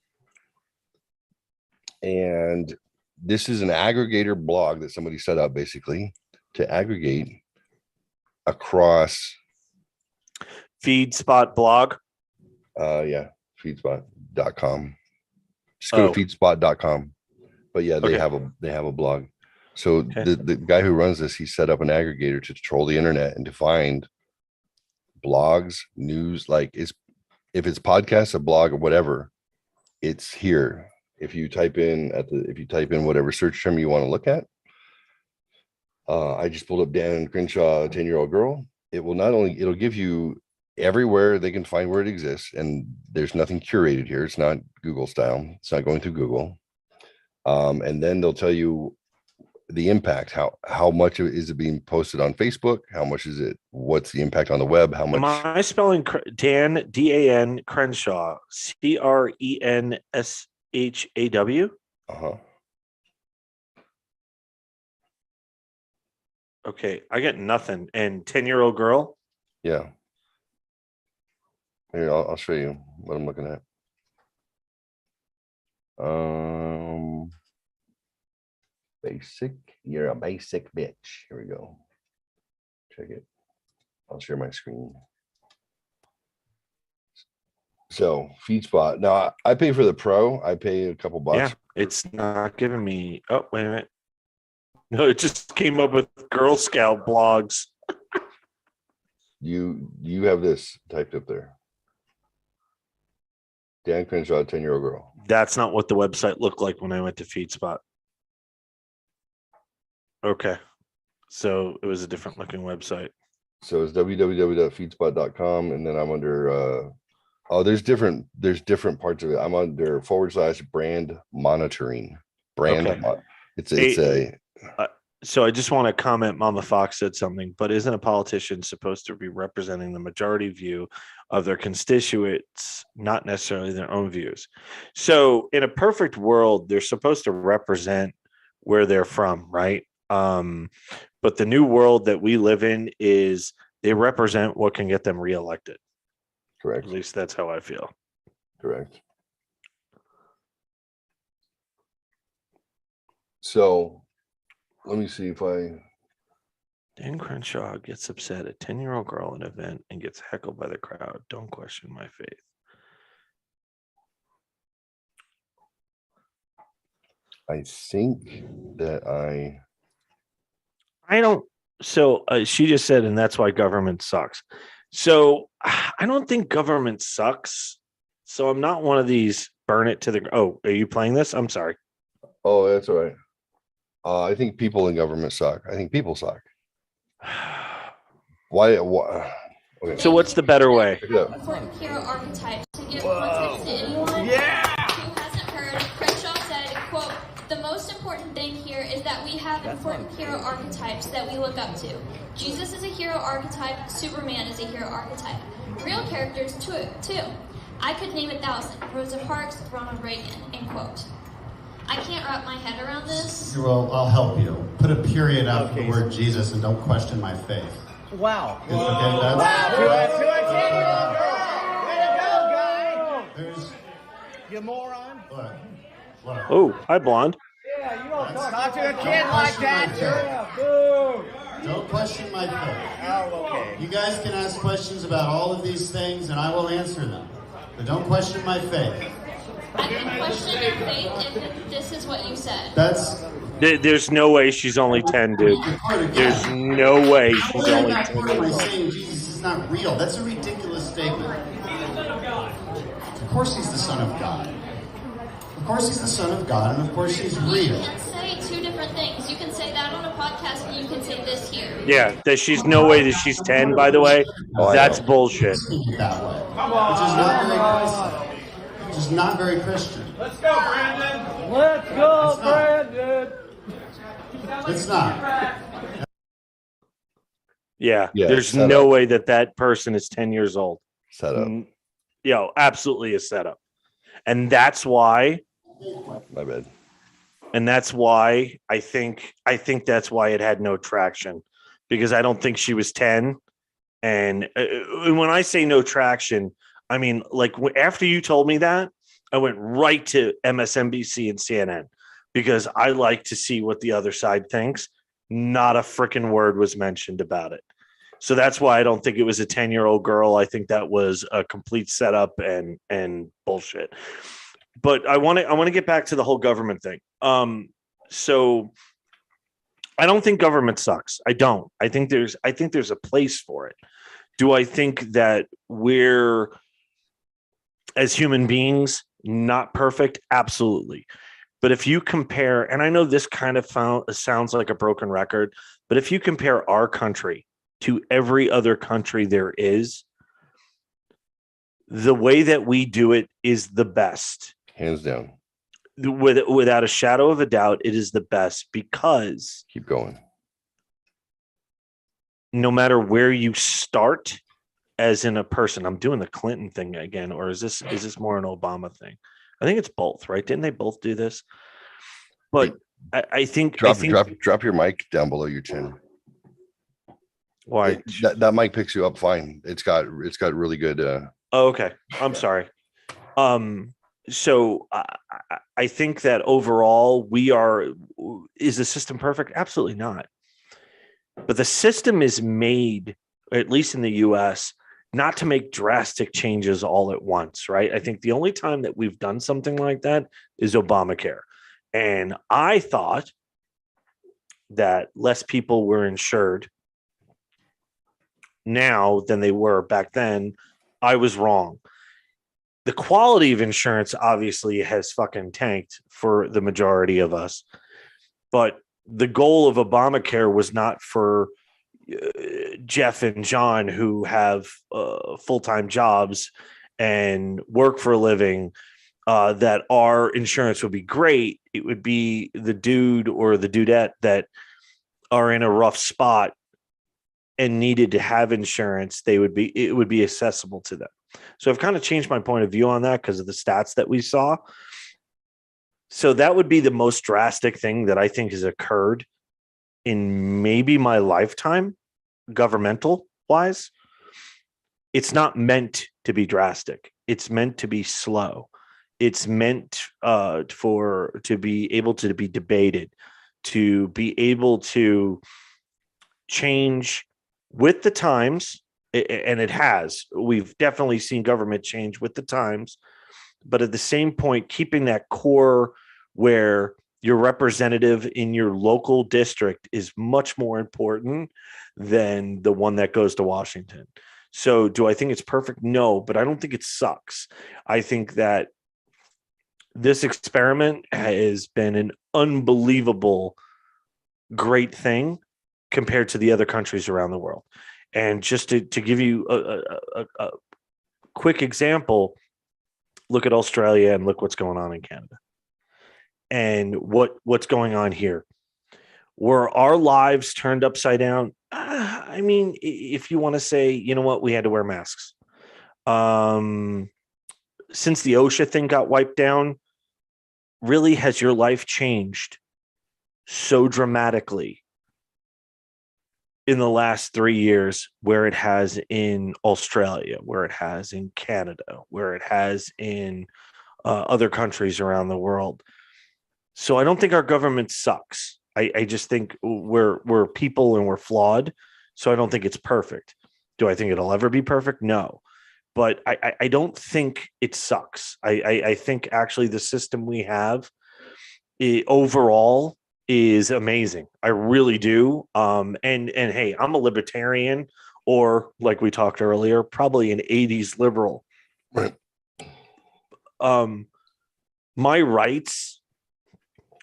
and this is an aggregator blog that somebody set up basically to aggregate across FeedSpot blog. Yeah, feedspot.com. Just go to feedspot.com. But yeah, they have a blog. So the guy who runs this, he set up an aggregator to control the internet and to find blogs, news, like if it's podcasts, a blog, or whatever, it's here. If you type in whatever search term you want to look at, I just pulled up Dan Crenshaw, 10-year-old girl. It'll give you everywhere they can find where it exists, and there's nothing curated here. It's not Google style. It's not going through Google. And then they'll tell you the impact. How much is it being posted on Facebook? How much is it? What's the impact on the web? How much? Am I spelling Dan Dan Crenshaw CRENSHAW? Okay, I get nothing. And 10-year-old girl? Yeah. Here, I'll show you what I'm looking at. Basic. You're a basic bitch. Here we go. Check it. I'll share my screen. So FeedSpot. Now I pay for the pro. I pay a couple bucks. Yeah, it's not giving me. Oh, wait a minute. No, it just came up with Girl Scout blogs. You have this typed up there. Dan Crenshaw, 10-year-old girl. That's not what the website looked like when I went to FeedSpot. Okay. So it was a different looking website. So it's www.feedspot.com, and then I'm under there's different parts of it. I'm under /brand monitoring. Okay. So I just want to comment, Mama Fox said something, but isn't a politician supposed to be representing the majority view of their constituents, not necessarily their own views? So in a perfect world, they're supposed to represent where they're from, right? But the new world that we live in is they represent what can get them reelected. Correct. At least that's how I feel. Correct. So let me see if Dan Crenshaw gets upset at 10-year-old girl at an event and gets heckled by the crowd. Don't question my faith. I think that I don't. So she just said, and that's why government sucks. So I don't think government sucks. So I'm not one of these burn it to the. Oh, are you playing this? I'm sorry. Oh, that's all right. I think people in government suck. I think people suck. Why? Okay. So what's the better way? Important hero archetype to give context to anyone who hasn't heard. Crenshaw said, quote, "The most important thing here is that we have important hero archetypes that we look up to. Jesus is a hero archetype. Superman is a hero archetype. Real characters too. I could name 1,000. Rosa Parks, Ronald Reagan." End quote. I can't wrap my head around this. Well, I'll help you. Put a period after the word Jesus and don't question my faith. Wow. Okay, that's Wow. To a 10-year-old girl. Way to go, guy. There's You moron. what? Oh, hi, blonde. Yeah, you don't talk to a kid like that. Yeah, boo. Don't question my faith. Oh, okay. You guys can ask questions about all of these things and I will answer them. But don't question my faith. I can question your faith if this is what you said. There's no way she's only 10, dude. There's no way she's only 10 Am I years old. saying Jesus is not real? That's a ridiculous statement. Of course he's the Son of God. Of course he's the Son of God, and of course he's You real. can say two different things. You can say that on a podcast, and you can say this here. Yeah, that she's no way that she's 10, by the way. That's bullshit. Speak it that way. Which is not very Christian. Which is not very Christian. Let's go, Brandon. Let's go, Brandon. It's not. Yeah, Yeah, there's set no up. way that person is 10 years old. set up. Absolutely a setup. And that's why, My bad. and that's why I think that's why it had no traction, because I don't think she was 10. And when I say no traction, I mean, like after you told me that, I went right to MSNBC and CNN because I like to see what the other side thinks. Not a freaking word was mentioned about it. So that's why I don't think it was a 10-year-old girl. I think that was a complete setup and bullshit. But I want to get back to the whole government thing. So I don't think government sucks. I don't. I think there's a place for it. Do I think that we're, as human beings, not perfect? Absolutely. But if you compare, and I know this kind of sounds like a broken record, but if you compare our country to every other country there is, the way that we do it is the best. Hands down. Without a shadow of a doubt, it is the best because Keep going. no matter where you start as in a person, I'm doing the Clinton thing again, or is this more an Obama thing? I think it's both, right? Didn't they both do this? But I think Drop your mic down below your chin. Why? That mic picks you up fine. It's got really good. Oh, okay. I'm sorry. So I think that overall is the system perfect? Absolutely not. But the system is made, at least in the US, not to make drastic changes all at once, right? I think the only time that we've done something like that is Obamacare. And I thought that less people were insured now than they were back then, I was wrong. The quality of insurance obviously has fucking tanked for the majority of us, but the goal of Obamacare was not for Jeff and John who have full-time jobs and work for a living, that our insurance would be great. It would be the dude or the dudette that are in a rough spot and needed to have insurance. It would be accessible to them. So I've kind of changed my point of view on that because of the stats that we saw. So that would be the most drastic thing that I think has occurred in maybe my lifetime, governmental wise. It's not meant to be drastic. It's meant to be slow. It's meant to be able to be debated, to be able to change with the times. And it has. We've definitely seen government change with the times. But at the same point, keeping that core where your representative in your local district is much more important than the one that goes to Washington. So do I think it's perfect? No, but I don't think it sucks. I think that this experiment has been an unbelievable great thing compared to the other countries around the world. And just to give you a quick example, look at Australia and look what's going on in Canada. And what's going on here. Were our lives turned upside down? I mean, if you want to say, you know what, we had to wear masks. Since the OSHA thing got wiped down, really has your life changed so dramatically in the last 3 years where it has in Australia, where it has in Canada, where it has in other countries around the world? So I don't think our government sucks. I just think we're people and we're flawed. So I don't think it's perfect. Do I think it'll ever be perfect? No. But I don't think it sucks. I think actually the system we have overall is amazing. I really do. And hey, I'm a libertarian, or like we talked earlier, probably an 80s liberal. Right. My rights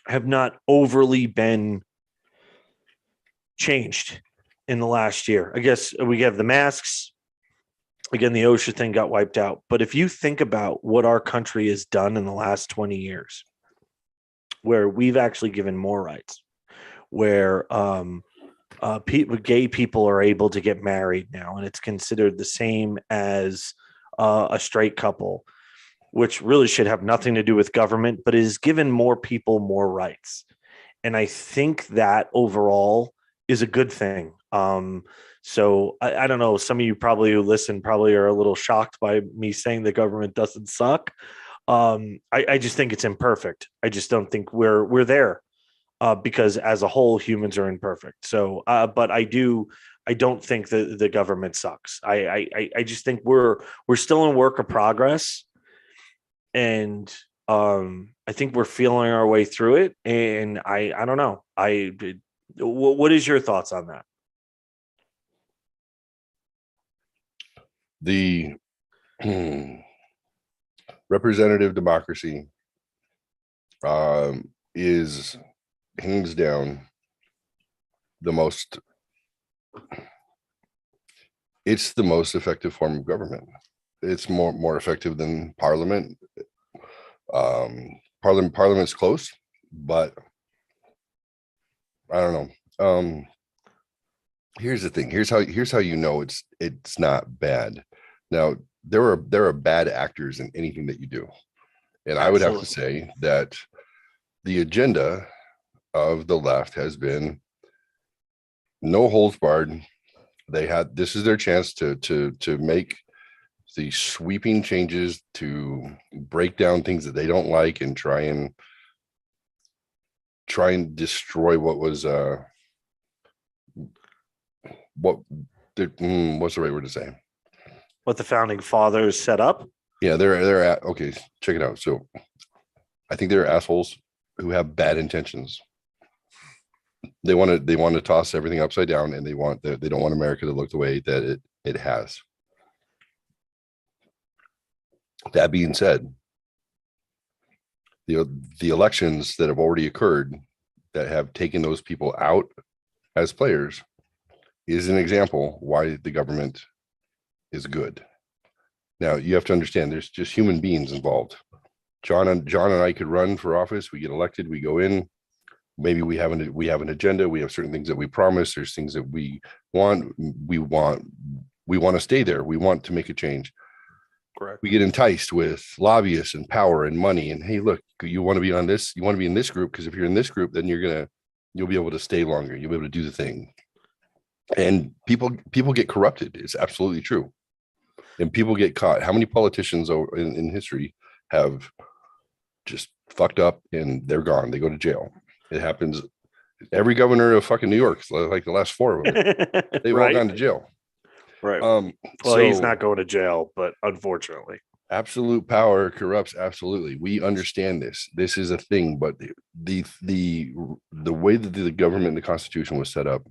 have not overly been changed in the last year. I guess we have the masks. Again, the OSHA thing got wiped out. But if you think about what our country has done in the last 20 years, where we've actually given more rights, where gay people are able to get married now, and it's considered the same as a straight couple, which really should have nothing to do with government, but it has given more people more rights. And I think that overall is a good thing. So I don't know, some of you probably who listen probably are a little shocked by me saying the government doesn't suck. I just think it's imperfect. I just don't think we're there because as a whole, humans are imperfect. So, but I don't think that the government sucks. I just think we're still in work of progress. And I think we're feeling our way through it. And I don't know. What is your thoughts on that? The representative democracy is hands down it's the most effective form of government. It's more effective than parliament. Parliament's close, but I don't know. Here's the thing. Here's how you know it's not bad. Now there are bad actors in anything that you do, and I would have to say that the agenda of the left has been no holds barred. This is their chance to make the sweeping changes, to break down things that they don't like and try and destroy what was what's the right word to say? What the founding fathers set up? Yeah, they're at, okay, check it out. So I think they're assholes who have bad intentions. They want to toss everything upside down, and they don't want America to look the way that it has. That being said, the elections that have already occurred that have taken those people out as players is an example why the government is good. Now you have to understand there's just human beings involved. John and I could run for office. We get elected. We go in. Maybe we have an agenda. We have certain things that we promise. There's things that we want. We want to stay there. We want to make a change. Correct. We get enticed with lobbyists and power and money. And hey, look, you want to be on this. You want to be in this group because if you're in this group, then you'll be able to stay longer. You'll be able to do the thing. And people get corrupted. It's absolutely true. And people get caught. How many politicians in history have just fucked up and they're gone? They go to jail. It happens. Every governor of fucking New York, like the last 4 of them, they've all gone to jail. Right. Well, he's not going to jail, but unfortunately, absolute power corrupts. Absolutely, we understand this. This is a thing, but the way that the government and the Constitution was set up,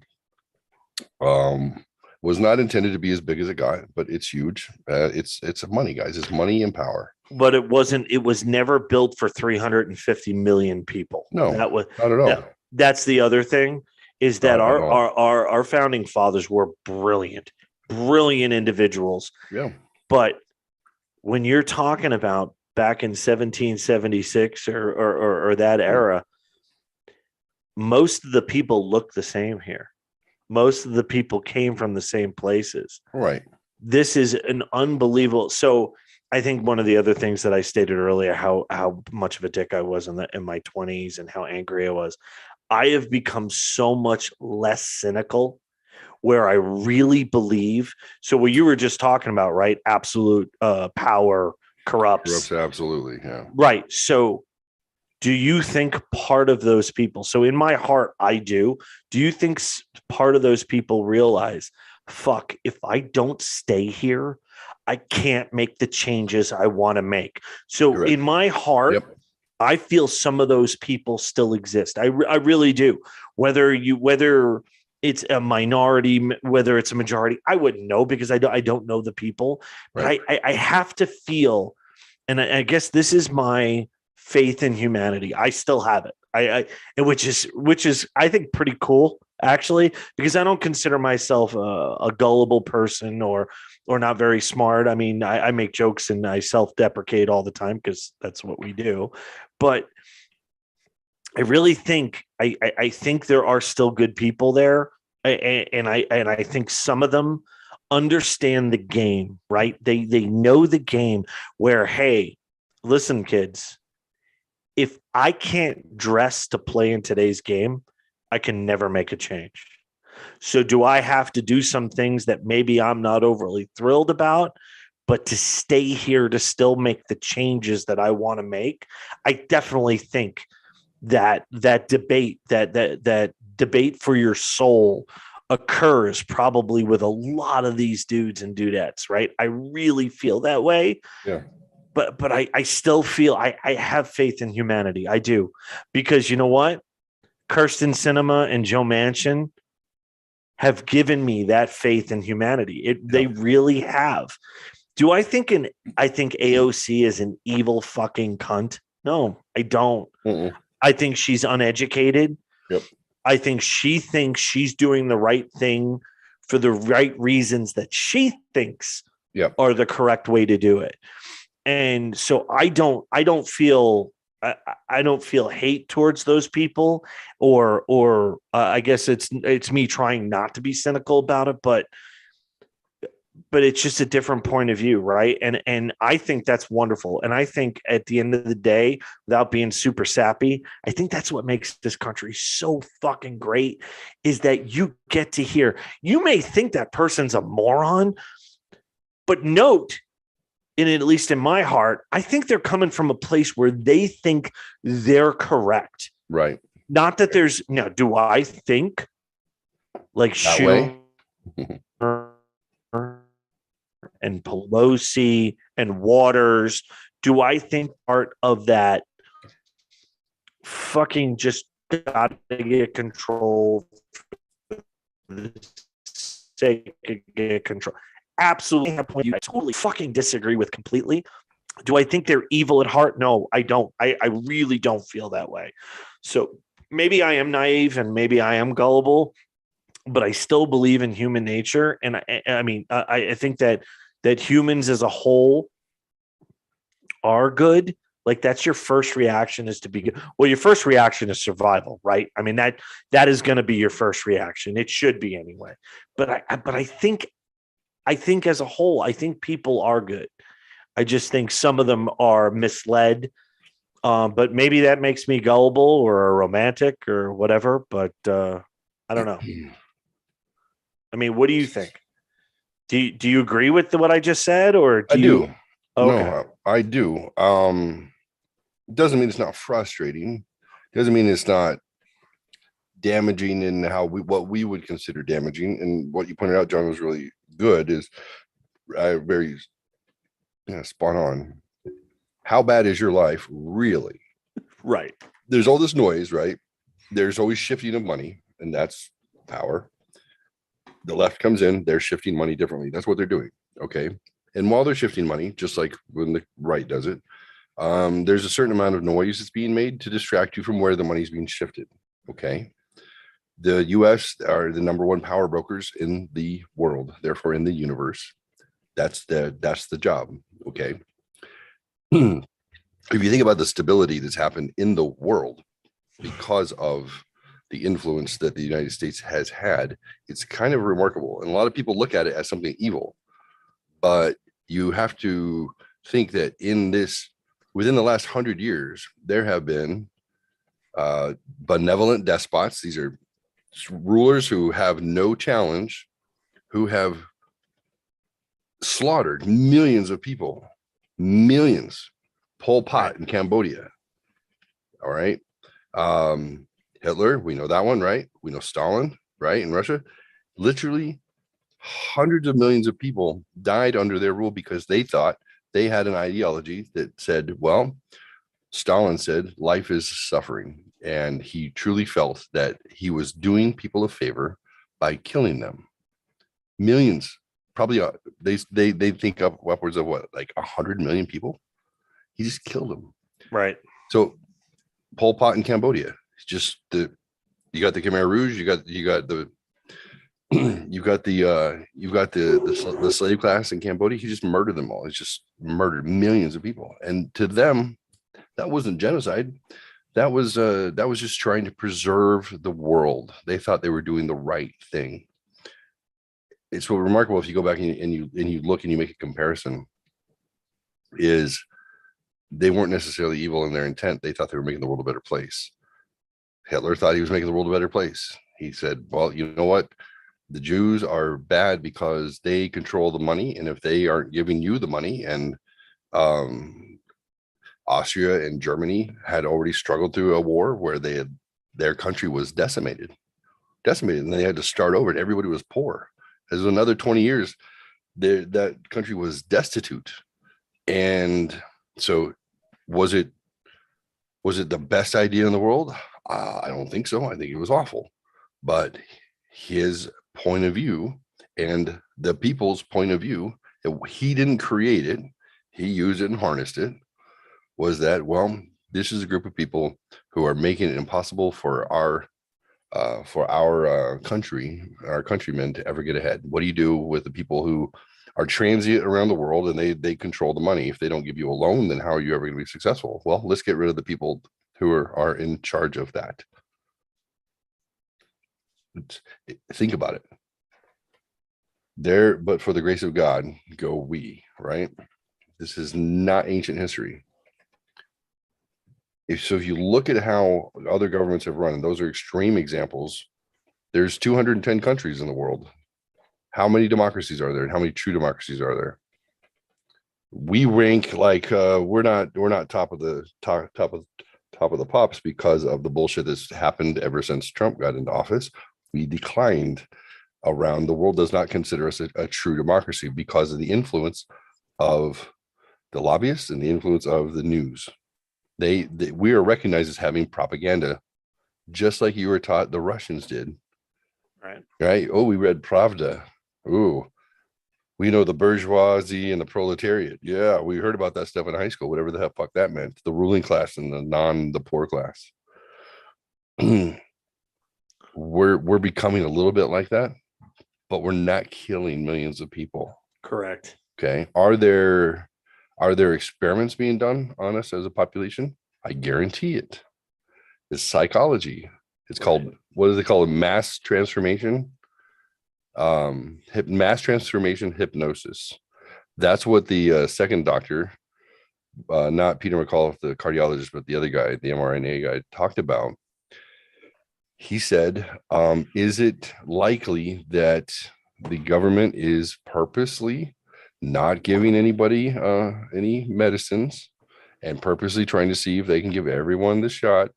was not intended to be as big as it got, but it's huge. It's money, guys. It's money and power. But it wasn't. It was never built for 350 million people. No, that was not at all. That's the other thing is that our founding fathers were brilliant individuals. Yeah. But when you're talking about back in 1776 or that era, most of the people look the same here. Most of the people came from the same places. Right. This is an unbelievable. So I think one of the other things that I stated earlier, how much of a dick I was in my 20s and how angry I was. I have become so much less cynical where I really believe. So what you were just talking about, right? Absolute power corrupts. Absolutely. Yeah. Right. So do you think part of those people, so in my heart, I do you think part of those people realize, fuck, if I don't stay here, I can't make the changes I want to make. So Correct. In my heart, Yep. I feel some of those people still exist. I really do. Whether it's a minority, whether it's a majority, I wouldn't know because I don't know the people. Right. But I have to feel, and I guess this is my faith in humanity. I still have it. Which is I think pretty cool actually, because I don't consider myself a gullible person or not very smart. I mean, I make jokes and I self-deprecate all the time because that's what we do. But I really think I think there are still good people there, and I think some of them understand the game, right? They know the game. Where, hey, listen, kids, if I can't dress to play in today's game, I can never make a change. So do I have to do some things that maybe I'm not overly thrilled about, but to stay here to still make the changes that I want to make? I definitely think that debate, that debate for your soul occurs probably with a lot of these dudes and dudettes, right? I really feel that way. Yeah. But I still feel I have faith in humanity. I do. Because you know what? Kirsten Sinema and Joe Manchin have given me that faith in humanity. They really have. Do I think AOC is an evil fucking cunt? No, I don't. Mm-mm. I think she's uneducated. Yep. I think she thinks she's doing the right thing for the right reasons that she thinks are the correct way to do it. And so I don't feel hate towards those people, or I guess it's me trying not to be cynical about it, but it's just a different point of view, right? And I think that's wonderful. And I think at the end of the day, without being super sappy, I think that's what makes this country so fucking great, is that you get to hear. You may think that person's a moron, but note, and at least in my heart, I think they're coming from a place where they think they're correct. Right. Not that there's now. Do I think like Schumer and Pelosi and Waters? Do I think part of that fucking just got to get control for the sake of get control. Absolutely, I totally fucking disagree with completely. Do I think they're evil at heart? No, I don't. I really don't feel that way. So maybe I am naive and maybe I am gullible, but I still believe in human nature. And I think that humans as a whole are good. Like that's your first reaction is to be good. Well, your first reaction is survival, right? I mean, that is going to be your first reaction. It should be anyway. But I think as a whole, I think people are good. I just think some of them are misled. But maybe that makes me gullible or a romantic or whatever. But I don't know. I mean, what do you think? Do you agree with what I just said, or I do. Okay. No, I do. Doesn't mean it's not frustrating. Doesn't mean it's not damaging in what we would consider damaging. And what you pointed out, John, was really good. Is very spot on. How bad is your life really? Right. There's all this noise, right? There's always shifting of money, and that's power. The left comes in, they're shifting money differently. That's what they're doing. Okay. And while they're shifting money, just like when the right does it, there's a certain amount of noise that's being made to distract you from where the money's being shifted. Okay. The US are the number one power brokers in the world, therefore in the universe. That's the job. Okay. If you think about the stability that's happened in the world because of the influence that the United States has had, it's kind of remarkable. And a lot of people look at it as something evil, but you have to think that within the last 100 years, there have been benevolent despots. These are rulers who have no challenge, who have slaughtered millions of people, millions. Pol Pot in Cambodia. All right. Hitler, we know that one, right? We know Stalin, right? In Russia, literally hundreds of millions of people died under their rule because they thought they had an ideology that said, well, Stalin said life is suffering. And he truly felt that he was doing people a favor by killing them. Millions, probably they think of upwards of what, like 100 million people. He just killed them. Right. So Pol Pot in Cambodia, it's just you got the Khmer Rouge, you got the the slave class in Cambodia. He just murdered them all. He's just murdered millions of people. And to them, that wasn't genocide. That was just trying to preserve the world. They thought they were doing the right thing. It's so remarkable if you go back and you look and you make a comparison, is they weren't necessarily evil in their intent. They thought they were making the world a better place. Hitler thought he was making the world a better place. He said, well, you know what? The Jews are bad because they control the money. And if they aren't giving you the money, and Austria and Germany had already struggled through a war where their country was decimated, and they had to start over and everybody was poor. As another 20 years, that country was destitute. And so was it the best idea in the world? I don't think so. I think it was awful. But his point of view and the people's point of view, he didn't create it, he used it and harnessed it, was that, well, this is a group of people who are making it impossible for our countrymen to ever get ahead. What do you do with the people who are transient around the world and they control the money? If they don't give you a loan, then how are you ever going to be successful? Well, let's get rid of the people who are in charge of that. Think about it. There, but for the grace of God, go we, right? This is not ancient history. If you look at how other governments have run, and those are extreme examples, there's 210 countries in the world. How many democracies are there, and how many true democracies are there? We rank like we're not top of the pops because of the bullshit that's happened ever since Trump got into office. We declined around the world. Does not consider us a true democracy because of the influence of the lobbyists and the influence of the news. We are recognized as having propaganda just like you were taught the Russians did. Right. Right. Oh, we read Pravda. Ooh, we know the bourgeoisie and the proletariat. Yeah, we heard about that stuff in high school, whatever the hell fuck that meant. The ruling class and the poor class. we're becoming a little bit like that, but we're not killing millions of people. Correct. Okay. Are there experiments being done on us as a population? I guarantee it. It's psychology. It's called, what is it called? Mass transformation. Mass transformation hypnosis. That's what the second doctor, not Peter McCullough, the cardiologist, but the other guy, the mRNA guy, talked about. He said, is it likely that the government is purposely not giving anybody any medicines and purposely trying to see if they can give everyone the shot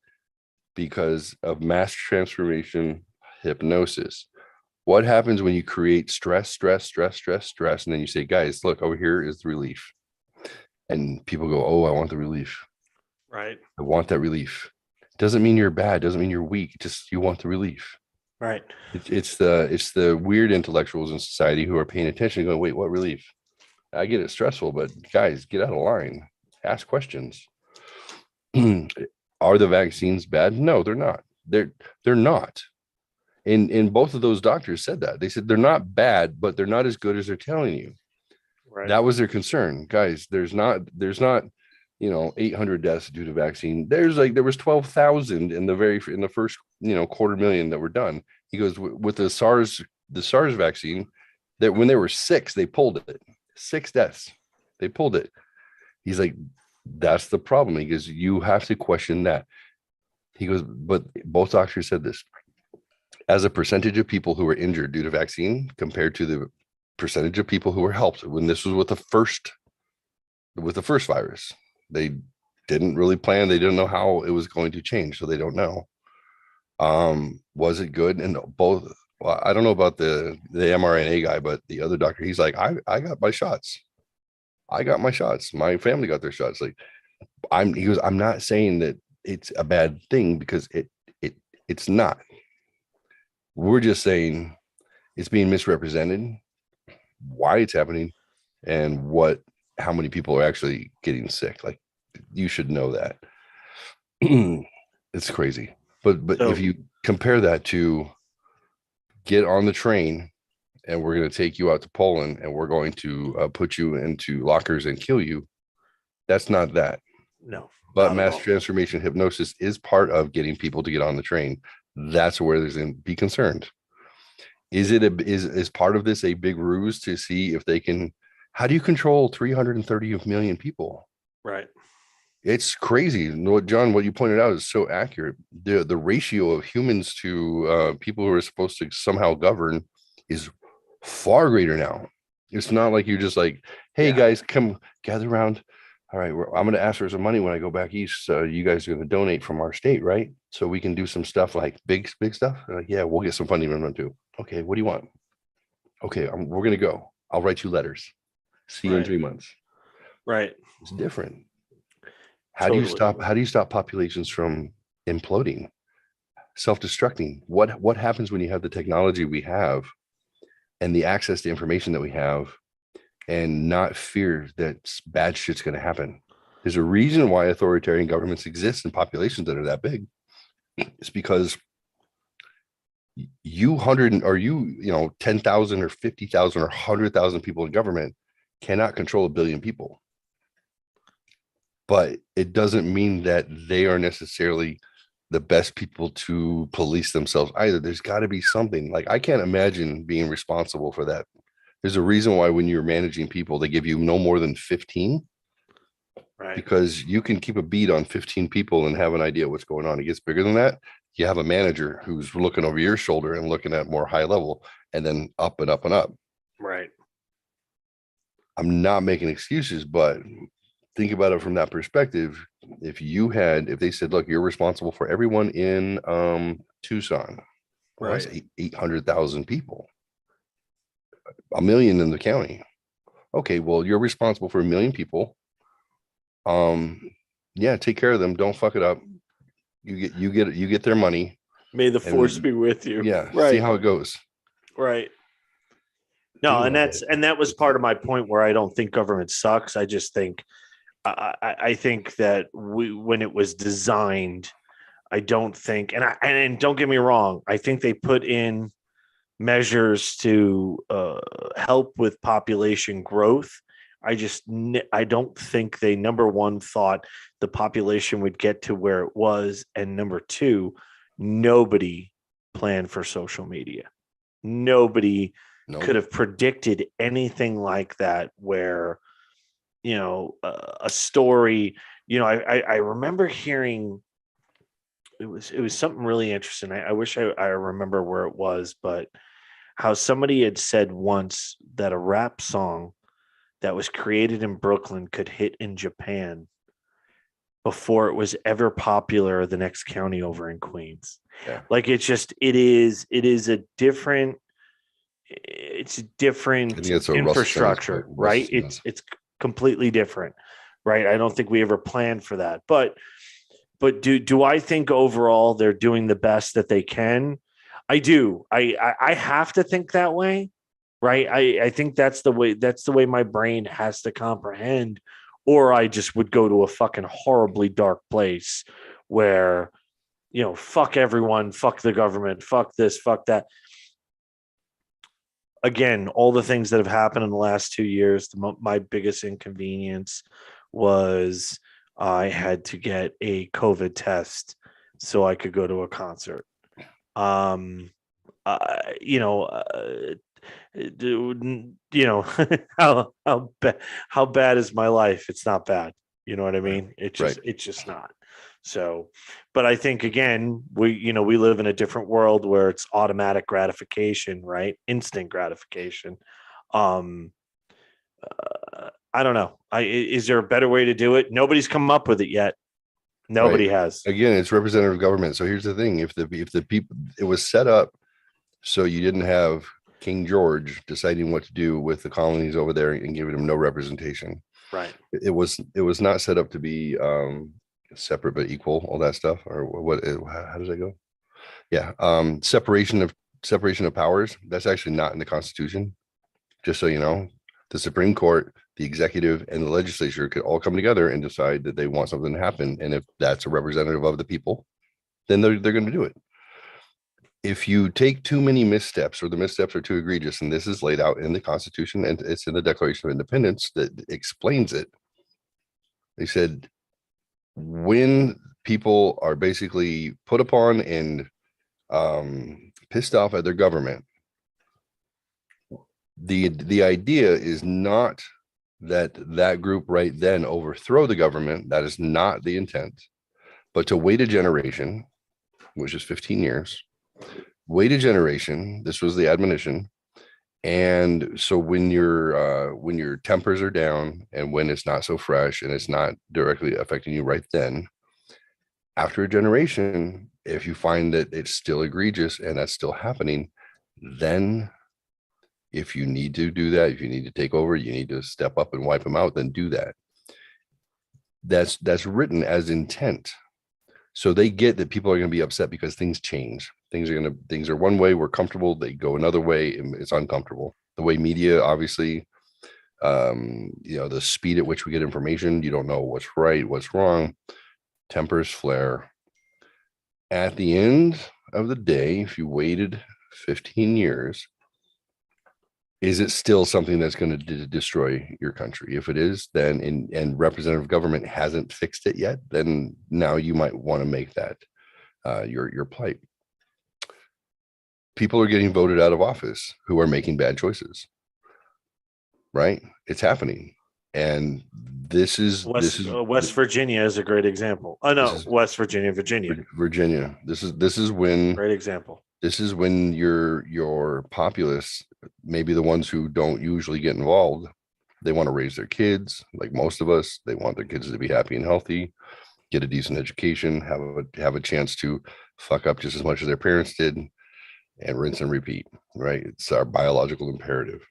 because of mass transformation hypnosis? What happens when you create stress, and then you say, guys, look, over here is the relief. And people go, oh, I want the relief. Right. I want that relief. Doesn't mean you're bad. Doesn't mean you're weak. Just you want the relief. Right. It's the weird intellectuals in society who are paying attention going, wait, what relief? I get it stressful, but guys, get out of line. Ask questions. Are the vaccines bad? No, they're not. They're not. And both of those doctors said that. They said they're not bad, but they're not as good as they're telling you. Right. That was their concern. Guys, there's not 800 deaths due to vaccine. There was 12,000 in the first, 250,000 that were done. He goes, with the SARS vaccine, that when there were 6, they pulled it. 6 deaths. They pulled it. He's like, that's the problem. He goes, you have to question that. He goes, but both doctors said this. As a percentage of people who were injured due to vaccine compared to the percentage of people who were helped when this was with the first virus, they didn't really plan. They didn't know how it was going to change, so they don't know. Was it good? And both, well, I don't know about the mRNA guy, but the other doctor, he's like, I got my shots. My family got their shots. Like, he goes, I'm not saying that it's a bad thing because it's not. We're just saying it's being misrepresented, why it's happening, and how many people are actually getting sick. Like, you should know that. It's crazy. But if you compare that to get on the train and we're going to take you out to Poland and we're going to put you into lockers and kill you, that's not that. No. But mass transformation hypnosis is part of getting people to get on the train. That's where there's going to be concerned. Is part of this a big ruse to see if they can? How do you control 330 million people? Right. It's crazy. John, what you pointed out is so accurate. The ratio of humans to people who are supposed to somehow govern is far greater now. It's not like you're just like, hey, guys, come gather around. All right, I'm going to ask for some money when I go back east. So you guys are going to donate from our state, right? So we can do some stuff like big stuff. Like, yeah, we'll get some funding from them too. Okay, what do you want? Okay, we're going to go. I'll write you letters. See you in 3 months. Right. It's different. How do you stop populations from imploding, self-destructing? What happens when you have the technology we have and the access to information that we have and not fear that bad shit's going to happen? There's a reason why authoritarian governments exist in populations that are that big. It's because 10,000 or 50,000 or 100,000 people in government cannot control 1 billion people. But it doesn't mean that they are necessarily the best people to police themselves either. There's got to be something. Like, I can't imagine being responsible for that. There's a reason why when you're managing people, they give you no more than 15. Right. Because you can keep a beat on 15 people and have an idea what's going on. It gets bigger than that. You have a manager who's looking over your shoulder and looking at more high level, and then up and up and up. Right. I'm not making excuses, but think about it from that perspective. If they said, look, you're responsible for everyone in Tucson, well, right, that's 800,000 people, 1 million in the county. Okay, well, you're responsible for 1 million people. Take care of them. Don't fuck it up. You get their money. May the And force be with you. Yeah, Right. see how it goes. Right. No, Deal and with it. that was part of my point where I don't think government sucks. I just think I think that when it was designed, I don't think, and don't get me wrong, I think they put in measures to help with population growth. I don't think they, number one, thought the population would get to where it was, and number two, nobody planned for social media. Nobody Nope. could have predicted anything like that, where a story, I remember hearing, it was something really interesting. I wish I remember where it was, but how somebody had said once that a rap song that was created in Brooklyn could hit in Japan before it was ever popular the next county over in Queens. Yeah. Like it is a different, I think it's a infrastructure, right? It's completely different, right? I don't think we ever planned for that, but do I think overall they're doing the best that they can? I do. I have to think that way, right? I think that's the way my brain has to comprehend, or I just would go to a fucking horribly dark place where, fuck everyone, fuck the government, fuck this, fuck that. Again, all the things that have happened in the last 2 years, my biggest inconvenience was I had to get a COVID test so I could go to a concert. How bad is my life? It's not bad. You know what I mean? It's just not. So, but I think again, we live in a different world where it's automatic gratification, right? Instant gratification. I don't know. Is there a better way to do it? Nobody's come up with it yet. Nobody has. Again, it's representative government. So here's the thing: if the people, it was set up so you didn't have King George deciding what to do with the colonies over there and giving them no representation. Right. It was not set up to be separate but equal, all that stuff, or what? How does that go? Yeah, separation of powers. That's actually not in the Constitution. Just so you know, the Supreme Court, the executive, and the legislature could all come together and decide that they want something to happen, and if that's a representative of the people, then they're going to do it. If you take too many missteps, or the missteps are too egregious, and this is laid out in the Constitution and it's in the Declaration of Independence that explains it. They said when people are basically put upon and pissed off at their government, the idea is not that group right then overthrow the government. That is not the intent, but to wait a generation, which is 15 years. Wait a generation. This was the admonition. And so when your tempers are down and when it's not so fresh and it's not directly affecting you right then, after a generation, if you find that it's still egregious and that's still happening, then if you need to do that, if you need to take over, you need to step up and wipe them out, then do that. That's written as intent. So they get that people are going to be upset because things change. Things are one way, we're comfortable, they go another way, and it's uncomfortable. The way media, obviously, the speed at which we get information, you don't know what's right, what's wrong, tempers flare. At the end of the day, if you waited 15 years, is it still something that's going to destroy your country? If it is, then and representative government hasn't fixed it yet, then now you might want to make that your plight. People are getting voted out of office who are making bad choices, right? It's happening. And this is West Virginia is a great example. Oh no, West Virginia. This is when great example. This is when your populace, maybe the ones who don't usually get involved, they want to raise their kids, like most of us. They want their kids to be happy and healthy, get a decent education, have a chance to fuck up just as much as their parents did, and rinse and repeat, right? It's our biological imperative.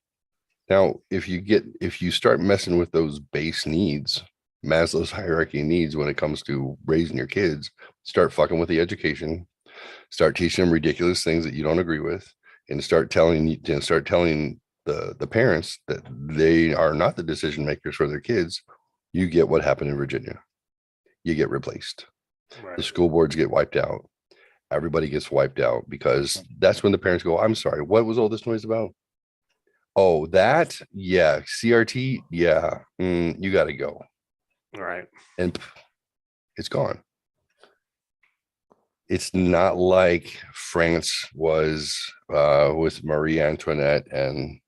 Now, if you start messing with those base needs, Maslow's hierarchy of needs when it comes to raising your kids, start fucking with the education, Start teaching them ridiculous things that you don't agree with, and start telling the parents that they are not the decision makers for their kids. You get what happened in Virginia. You get replaced. Right. The school boards get wiped out. Everybody gets wiped out, because that's when the parents go, I'm sorry, what was all this noise about? Oh, that? Yeah. CRT? Yeah. You got to go. Right. And it's gone. It's not like France was with Marie Antoinette and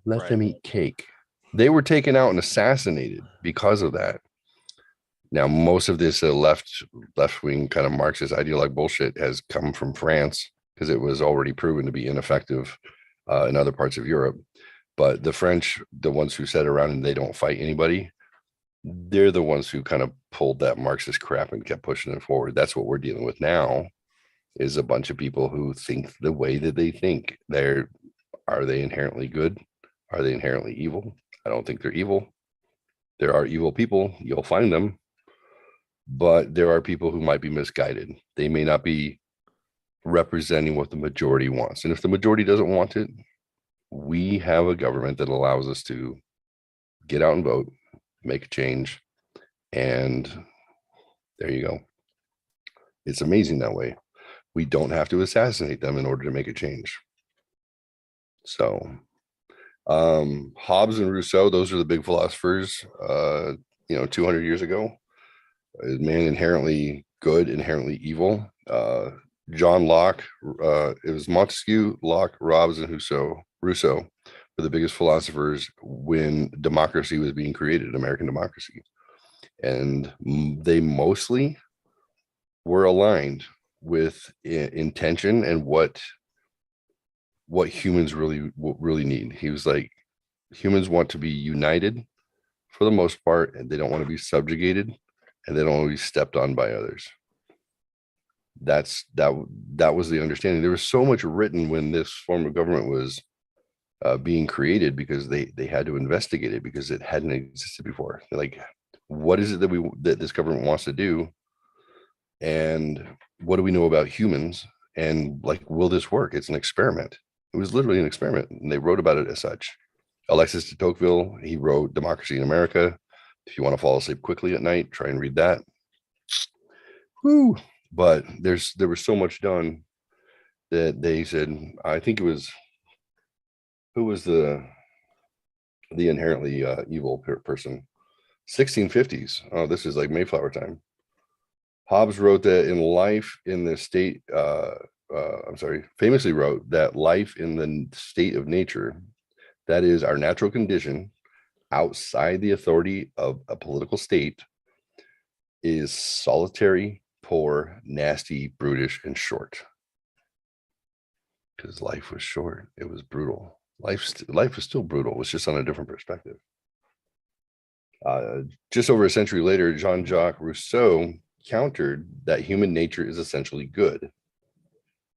let them eat cake. They were taken out and assassinated because of that. Now, most of this left-wing kind of Marxist ideologue bullshit has come from France, because it was already proven to be ineffective in other parts of Europe. But the French, the ones who sat around and they don't fight anybody, they're the ones who kind of pulled that Marxist crap and kept pushing it forward. That's what we're dealing with now, is a bunch of people who think the way that they think. Are they inherently good? Are they inherently evil? I don't think they're evil. There are evil people. You'll find them. But there are people who might be misguided. They may not be representing what the majority wants. And if the majority doesn't want it, we have a government that allows us to get out and vote, make a change, and there you go. It's amazing that way. We don't have to assassinate them in order to make a change. So Hobbes and Rousseau, those are the big philosophers 200 years ago. Is man inherently good, inherently evil? John Locke, it was Montesquieu, Locke, Hobbes, and Rousseau were the biggest philosophers when democracy was being created, American democracy. And they mostly were aligned with intention and what humans really need. He was like, humans want to be united for the most part, and they don't want to be subjugated, and they don't want to be stepped on by others. That was the understanding. There was so much written when this form of government was being created, because they had to investigate it, because it hadn't existed before. They're like, what is it that this government wants to do, and what do we know about humans, and like, will this work? It's an experiment. It was literally an experiment, and they wrote about it as such. Alexis de Tocqueville, he wrote Democracy in America. If you want to fall asleep quickly at night, try and read that. Whew. But there was so much done that they said, I think it was, who was the inherently evil person? 1650s. Oh, this is like Mayflower time. Hobbes wrote that in life in the state, famously wrote that life in the state of nature, that is our natural condition outside the authority of a political state, is solitary, poor, nasty, brutish, and short. Because life was short. It was brutal. Life was still brutal. It's just on a different perspective. Just over a century later, Jean-Jacques Rousseau countered that human nature is essentially good,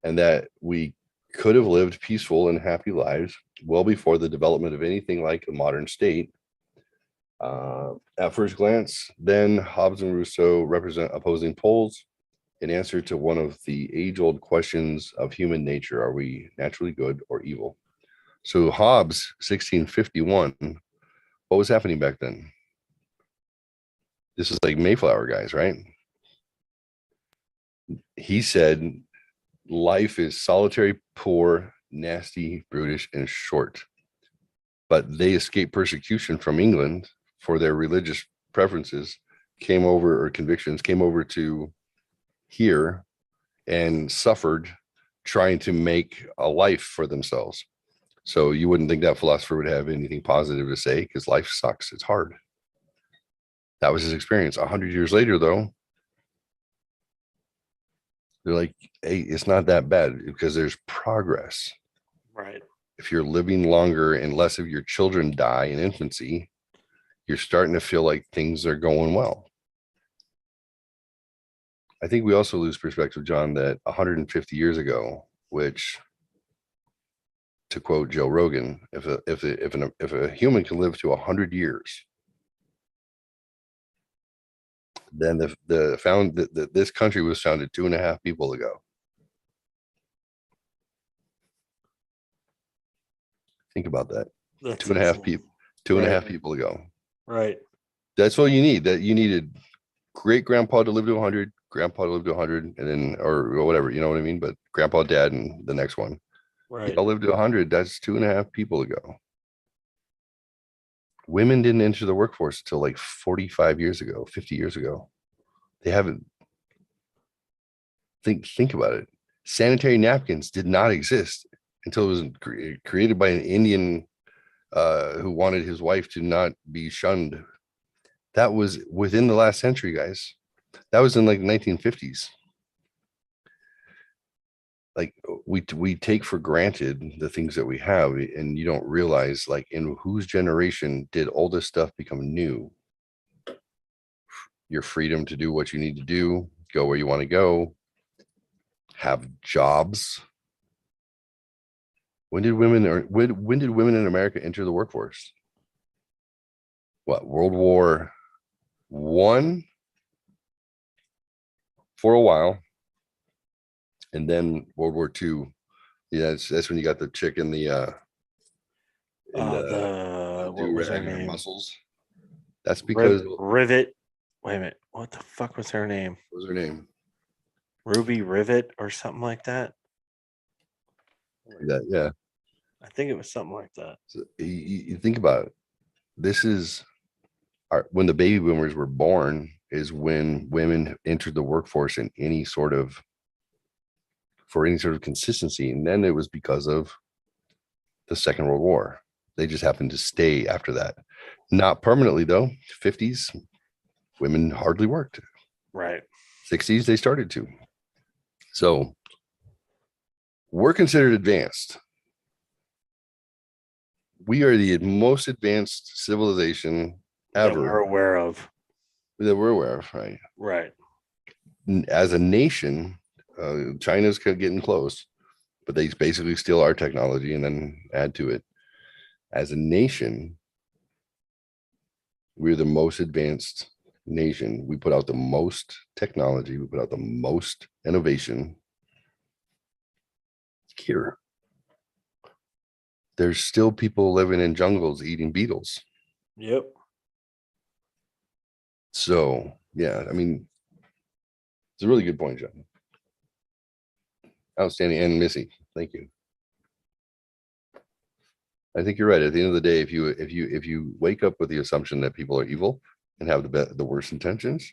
and that we could have lived peaceful and happy lives well before the development of anything like a modern state. At first glance, then Hobbes and Rousseau represent opposing poles in answer to one of the age-old questions of human nature: are we naturally good or evil? So Hobbes, 1651, what was happening back then? This is like Mayflower guys, right? He said life is solitary, poor, nasty, brutish, and short. But they escaped persecution from England for their religious preferences, convictions, came over to here and suffered trying to make a life for themselves. So you wouldn't think that philosopher would have anything positive to say, because life sucks. It's hard. That was his experience. 100 years later, though, they're like, hey, it's not that bad, because there's progress. Right. If you're living longer and less of your children die in infancy, you're starting to feel like things are going well. I think we also lose perspective, John, that 150 years ago, which, to quote Joe Rogan, if a human can live to 100 years, Then this country was founded 2.5 people ago. Think about that. That's 2.5 insane. people, 2.5 Right. people ago. Right. That's all you need. That you needed great grandpa to live to 100, grandpa to live to 100, and then, or whatever, you know what I mean? But grandpa, dad, and the next one. Right. Y'all lived to 100. That's 2.5 people ago. Women didn't enter the workforce until like 45 years ago, 50 years ago. They haven't. Think about it. Sanitary napkins did not exist until it was created by an Indian who wanted his wife to not be shunned. That was within the last century, guys. That was in like the 1950s. Like we take for granted the things that we have, and you don't realize, like, in whose generation did all this stuff become new? Your freedom to do what you need to do, go where you want to go, have jobs. When did women in America enter the workforce? What, World War I for a while, and then World War II. Yeah, that's when you got the chick in the what was her name? muscles. That's because Rivet. Wait a minute. What the fuck was her name? what was her name? Ruby Rivet or something like that. Like that, yeah. I think it was something like that. So you think about it. This is when the baby boomers were born, is when women entered the workforce in any sort of consistency. And then it was because of the Second World War. They just happened to stay after that. Not permanently, though. 50s, women hardly worked. Right. 60s, they started to. So we're considered advanced. We are the most advanced civilization That ever we're aware of. Right? Right. As a nation, China's getting close, but they basically steal our technology and then add to it. As a nation, we're the most advanced nation. We put out the most technology. We put out the most innovation. Here, there's still people living in jungles eating beetles. Yep. So yeah, I mean, it's a really good point, John. Outstanding. And Missy, thank you. I think you're right. At the end of the day, if you wake up with the assumption that people are evil and have the worst intentions,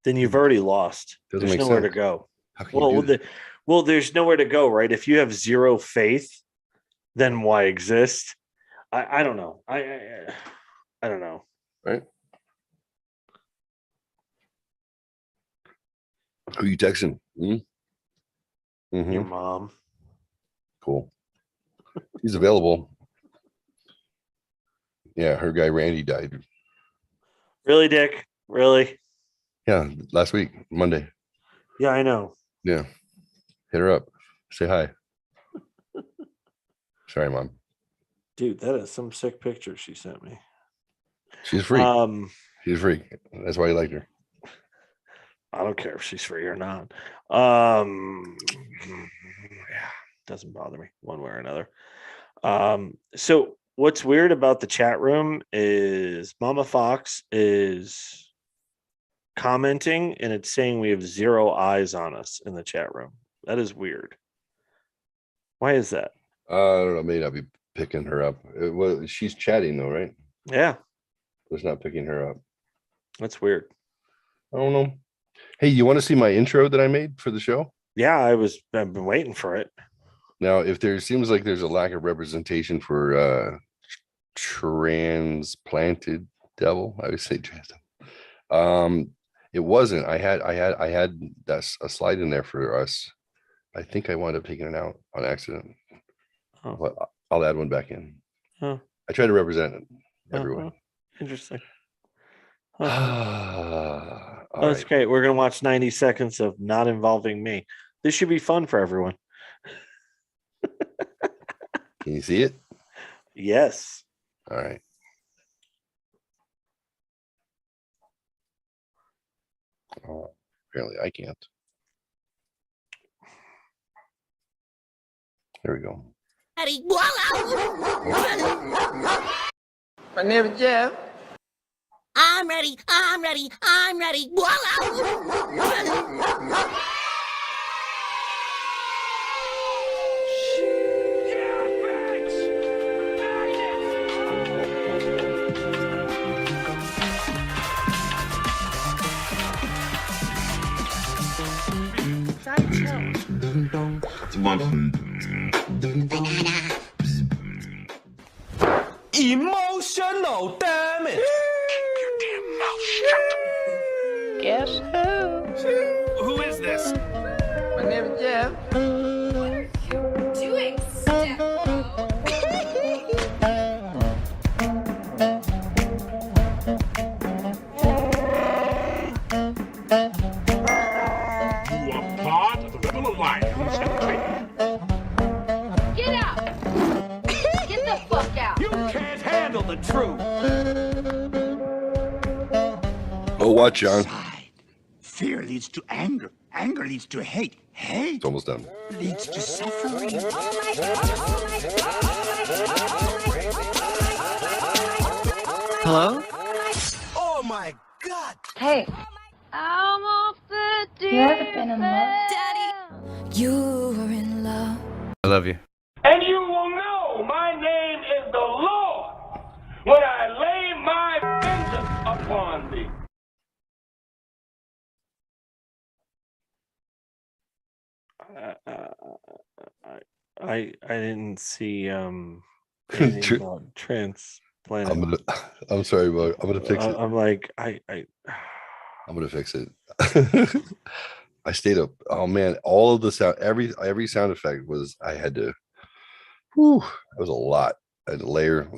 then you've already lost. Doesn't There's make nowhere sense. to go. how can you do that? Well, there's nowhere to go, right? If you have zero faith, then why exist? I don't know. I don't know. Right? Who you texting? Mm-hmm. Your mom. Cool. He's available. Yeah, her guy Randy died. Really, Dick? Really? Yeah, last week, Monday. Yeah, I know. Yeah. Hit her up. Say hi. Sorry, Mom. Dude, that is some sick picture she sent me. She's free. She's free. That's why you liked her. I don't care if she's free or not. Yeah, doesn't bother me one way or another. So what's weird about the chat room is Mama Fox is commenting and it's saying we have 0 eyes on us in the chat room. That is weird. Why is that? I don't know. May not be picking her up. Well, she's chatting though, right? Yeah, It's not picking her up. that's weird. I don't know. Hey, you want to see my intro that I made for the show? Yeah, I've been waiting for it. Now, if there seems like there's a lack of representation for transplanted devil, I would say trans devil. It wasn't. I had that's a slide in there for us. I think I wound up taking it out on accident. Oh. But I'll add one back in. Oh. I try to represent everyone. Interesting. All That's right. great. We're gonna watch 90 seconds of not involving me. This should be fun for everyone. Can you see it? Yes. All right. Apparently I can't. There we go. My name is Jeff. I'm ready. I'm ready. I'm ready. Emotional damage. Guess who? Who is this? My name is Jeff. Doing Steph. You are part of the Rebel Alliance, infiltrated. Get out! Get the fuck out! You can't handle the truth. Oh, watch, John. Fear leads to anger. Anger leads to hate. Hate It's almost done. leads to suffering. Hello? Oh my God! Hey, I'm off the deep you ever been in love? Daddy, you were in love. I love you. And you will know my name is the Lord when I lay my vengeance upon thee. I didn't see anything about transplant. I'm sorry, but I'm gonna fix it. I'm like I'm gonna fix it. I stayed up. Oh man, all of the sound, every sound effect was I had to. Whew, that was a lot. I had to layer.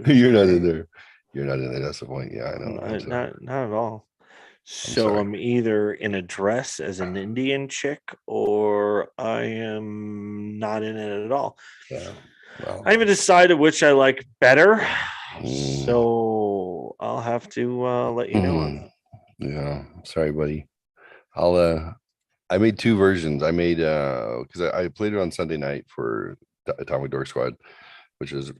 You're not in there. You're not in there. That's the point. Yeah, I know. I'm sorry. Not at all. So sorry. I'm either in a dress as an Indian chick or I am not in it at all. Yeah. Well, I haven't decided which I like better. Mm. So I'll have to let you know. mhm. Yeah. Sorry, buddy. I made two versions. I made because I played it on Sunday night for Atomic Dork Squad, which is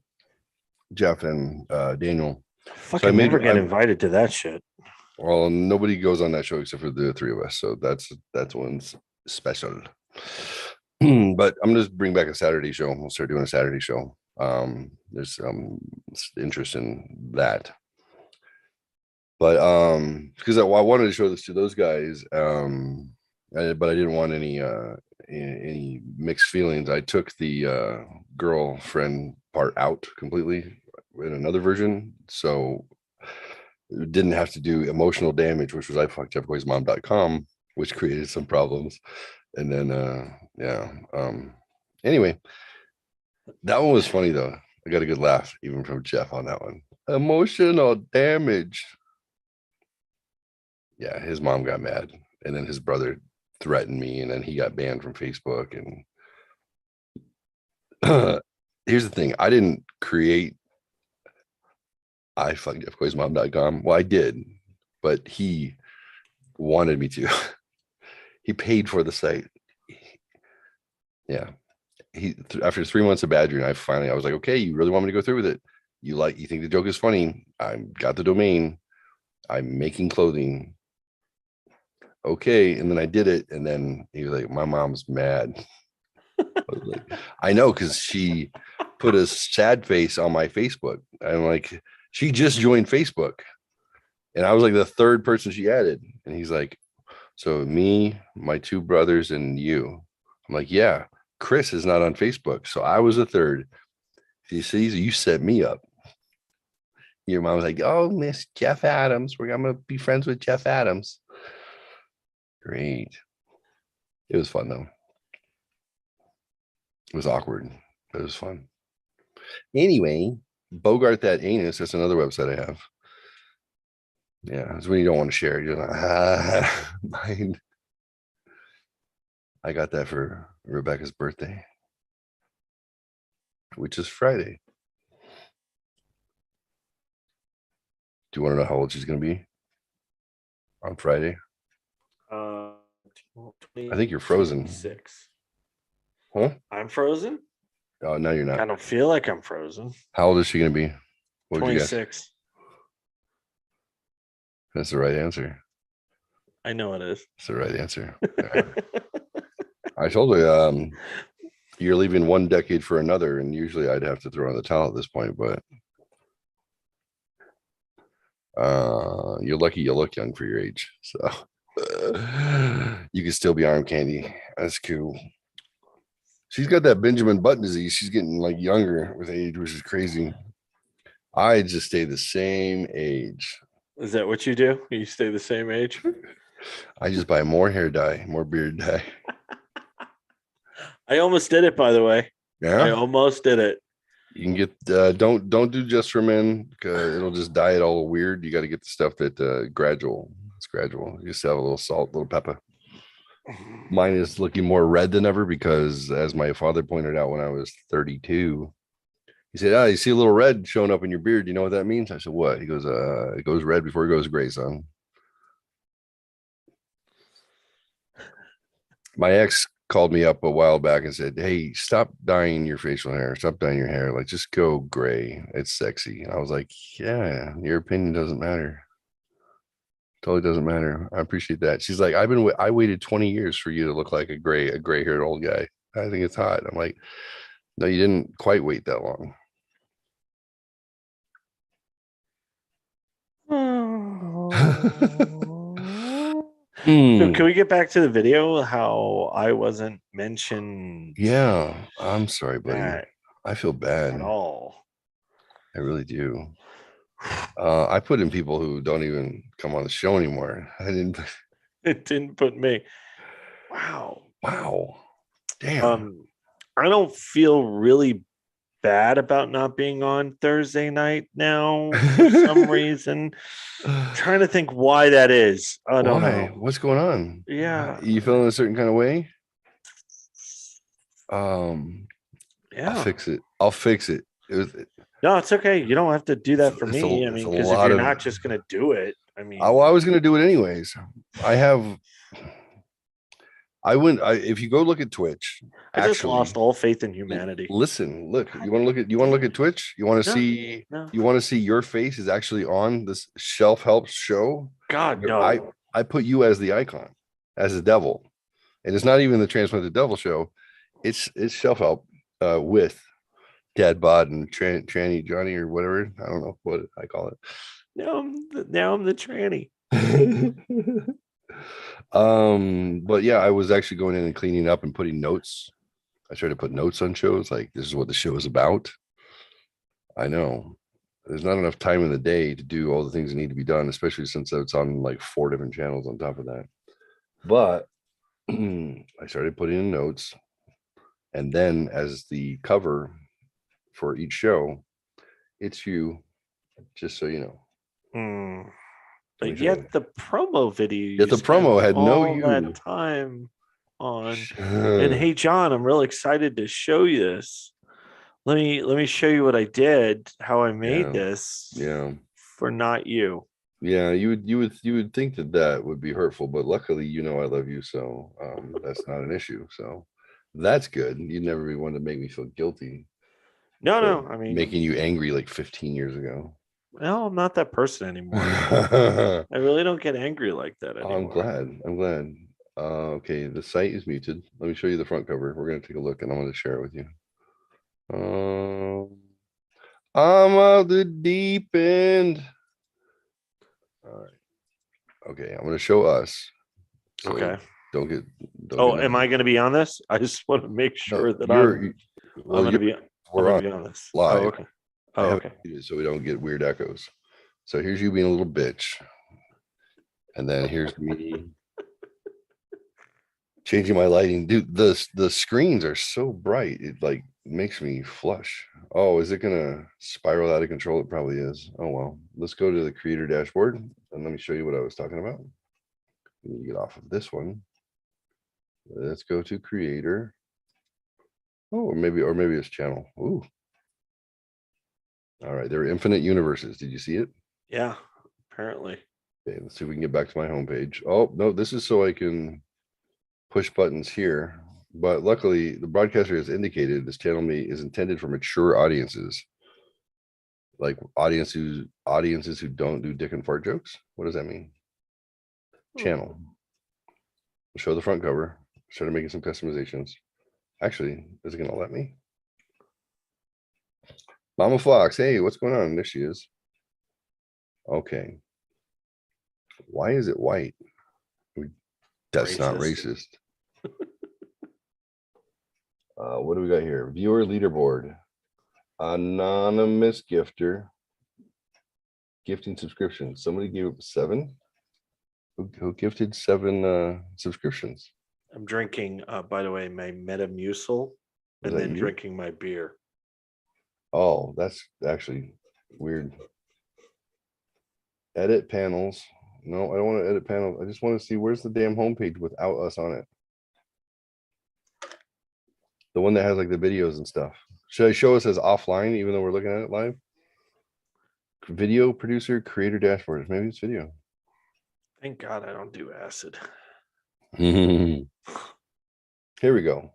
Jeff and Daniel. Fucking never get invited to that shit. Well, nobody goes on that show except for the three of us, so that's one's special. But I'm just bring back a Saturday show. We'll start doing a Saturday show. There's interest in that, but because I wanted to show this to those guys, but I didn't want any mixed feelings. I took the girlfriend part out completely in another version, so it didn't have to do emotional damage, which was I fucked jeffboysmom.com, which created some problems. And then anyway, that one was funny though. I got a good laugh even from Jeff on that one. Emotional damage. Yeah, his mom got mad, and then his brother threatened me, and then he got banned from Facebook. And here's the thing: I didn't create I fucked jeffboysmom.com. Well, I did, but he wanted me to. He paid for the site. Yeah. After 3 months of badgering, I was like, okay, you really want me to go through with it? You think the joke is funny? I got the domain. I'm making clothing. Okay. And then I did it. And then he was like, my mom's mad. I was like, I know, because she put a sad face on my Facebook. I'm like, she just joined Facebook. And I was like the third person she added. And he's like, so me, my two brothers, and you. I'm like, yeah, Chris is not on Facebook. So I was the third. You see, you set me up. Your mom was like, oh, Miss Jeff Adams. I'm going to be friends with Jeff Adams. Great. It was fun, though. It was awkward, but it was fun. Anyway, Bogart that anus. That's another website I have. Yeah, it's when you don't want to share. You're like, mine. I got that for Rebecca's birthday, which is Friday. Do you want to know how old she's going to be? on Friday? I think you're frozen. 6. Huh? I'm frozen? Oh, no, you're I not. don't feel like I'm frozen. How old is she going to be? What would you guess? 26. That's the right answer. I know it is. That's the right answer. Yeah. I told her you're leaving one decade for another, and usually I'd have to throw in the towel at this point, but you're lucky you look young for your age. So you can still be arm candy. That's cool. She's got that Benjamin Button disease. She's getting like younger with age, which is crazy. I just stay the same age. Is that what you do? You stay the same age? I just buy more hair dye, more beard dye. I almost did it, by the way. I Yeah, almost did it. you can get don't do just for men because it'll just dye it all weird. You got to get the stuff that gradual. It's gradual. You just have a little salt, a little pepper. Mine is looking more red than ever because, as my father pointed out when I was 32, he said, you see a little red showing up in your beard. You know what that means? I said, what? He goes, it goes red before it goes gray, son. My ex called me up a while back and said, hey, stop dyeing your facial hair. Stop dyeing your hair. Like, just go gray. It's sexy. And I was like, yeah, your opinion doesn't matter. Totally doesn't matter. I appreciate that. She's like, I waited 20 years for you to look like a gray-haired old guy. I think it's hot. I'm like, no, you didn't quite wait that long. So can we get back to the video? How I wasn't mentioned? Yeah, I'm sorry, buddy. I feel bad at all. I really do. I put in people who don't even come on the show anymore. It didn't put me. Wow. Damn. I don't feel really bad about not being on Thursday night now for some reason. I'm trying to think why that is. I don't know. What's going on? Yeah. You feeling a certain kind of way? Yeah. I'll fix it. No, it's okay. You don't have to do that for me. I mean, because if you're not just going to do it, I mean, I was going to do it anyways. If you go look at Twitch, I just lost all faith in humanity. Listen, look, you want to look at Twitch? You want to see, you want to see your face is actually on this shelf help show? God, no. I put you as the icon, as the devil. And it's not even the Transplanted Devil show. It's shelf help with Dadbod and Tranny Johnny or whatever. I don't know what I call it. Now I'm the tranny. But yeah, I was actually going in and cleaning up and putting notes. I tried to put notes on shows like this is what the show is about. I know there's not enough time in the day to do all the things that need to be done, especially since it's on like 4 different channels on top of that. But I started putting in notes, and then as the cover for each show, it's you, just so you know. But yet the promo video, the promo had no you. That time on. And hey, John, I'm real excited to show you this. Let me show you what I did, how I made this. Yeah. For not you. Yeah, you would think that would be hurtful, but luckily, I love you, so that's not an issue. So that's good. You'd never be one to make me feel guilty. No, I mean, making you angry like 15 years ago. No, I'm not that person anymore. I really don't get angry like that anymore. I'm glad. Okay, the site is muted. Let me show you the front cover. We're gonna take a look, and I'm gonna share it with you. I'm out the deep end. All right. Okay, I'm gonna show us. So okay. Don't get. Am I gonna be on this? I just want to make sure that I'm gonna be on this live. Oh, okay. Okay. So we don't get weird echoes. So here's you being a little bitch, and then here's me changing my lighting. Dude, the screens are so bright it like makes me flush. Oh, is it gonna spiral out of control? It probably is. Oh well, let's go to the creator dashboard and let me show you what I was talking about. We need to get off of this one. Let's go to creator. Oh, or maybe it's channel. Ooh. All right, there are infinite universes. Did you see it? Yeah, apparently. Okay, let's see if we can get back to my homepage. Oh, no, this is so I can push buttons here. But luckily, the broadcaster has indicated this channel is intended for mature audiences, like audiences who don't do dick and fart jokes. What does that mean? Channel. Show the front cover. Started making some customizations. Actually, is it going to let me? Mama Fox, hey, what's going on? There she is. Okay. Why is it white? That's not racist. What do we got here? Viewer leaderboard. Anonymous gifter. Gifting subscriptions. Somebody gave up 7. Who gifted 7 subscriptions? I'm drinking, by the way, my Metamucil and then drinking my beer. Oh, that's actually weird. Edit panels. No, I don't want to edit panels. I just want to see where's the damn homepage without us on it. The one that has like the videos and stuff. Should I show us as offline, even though we're looking at it live? Video producer, creator dashboard. Maybe it's video. Thank God I don't do acid. Here we go.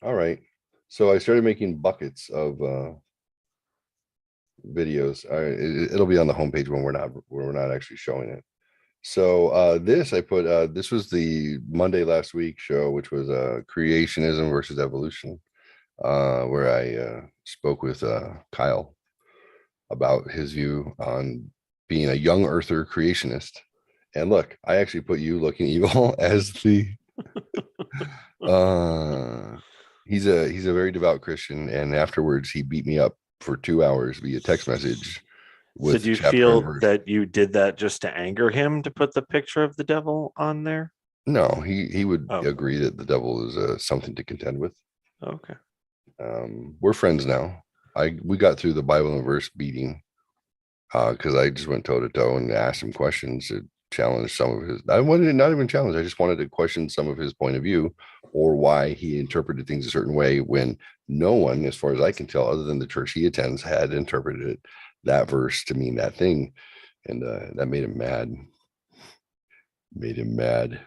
All right. So I started making buckets of videos. It'll be on the homepage when we're not actually showing it. So this I put this was the Monday last week show, which was creationism versus evolution, where I spoke with Kyle about his view on being a young earther creationist. And look, I actually put you looking evil as the he's a very devout Christian, and afterwards he beat me up for 2 hours via text message. So do you feel that you did that just to anger him to put the picture of the devil on there? No, he would agree that the devil is something to contend with. Okay. We're friends now. We got through the Bible and verse beating because I just went toe to toe and asked him questions to challenge some of his. I wanted to not even challenge. I just wanted to question some of his point of view or why he interpreted things a certain way when no one, as far as I can tell, other than the church he attends, had interpreted it, that verse to mean that thing. And that made him mad.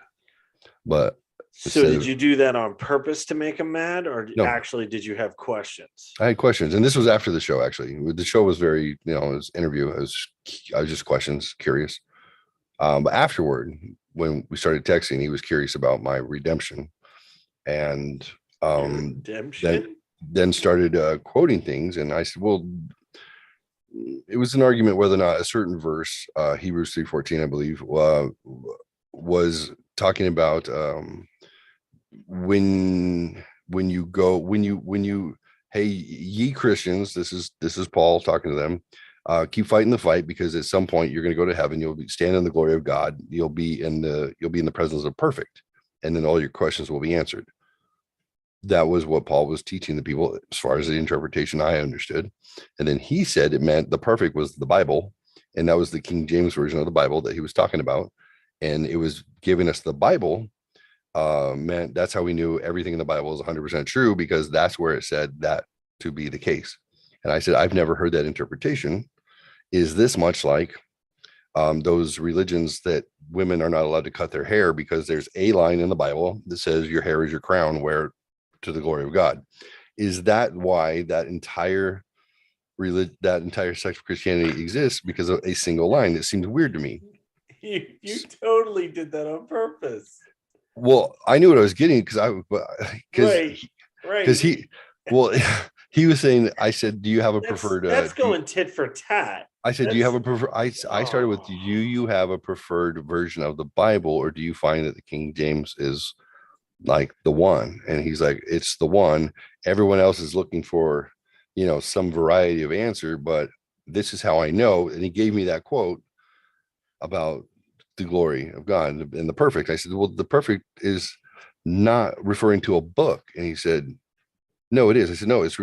But so did you do that on purpose to make him mad, or actually did you have questions? I had questions, and this was after the show. Actually, the show was very, it was interview. I was just questions, curious. But afterward, when we started texting, he was curious about my redemption, and then started quoting things. And I said, well, it was an argument whether or not a certain verse, Hebrews 3:14, I believe, was talking about when you hey, ye Christians, this is Paul talking to them, keep fighting the fight, because at some point you're going to go to heaven, you'll be standing in the glory of God, you'll be in the presence of perfect, and then all your questions will be answered. That was what Paul was teaching the people, as far as the interpretation I understood. And then he said it meant the perfect was the Bible, and that was the King James version of the Bible that he was talking about. And it was giving us the Bible meant that's how we knew everything in the Bible is 100% true, because that's where it said that to be the case. And I said, I've never heard that interpretation. Is this much like those religions that women are not allowed to cut their hair because there's a line in the Bible that says your hair is your crown, wear to the glory of God? Is that why that entire sect of Christianity exists? Because of a single line? That seemed weird to me. You totally did that on purpose. Well, I knew what I was getting because he was saying, I said, do you have a preferred? That's going tit for tat. I said, do you have a preferred? I started with, do you have a preferred version of the Bible, or do you find that the King James is like the one? And he's like, it's the one. Everyone else is looking for, some variety of answer, but this is how I know. And he gave me that quote about the glory of God and the perfect. I said, well, the perfect is not referring to a book. And he said, no, it is. I said, no, it's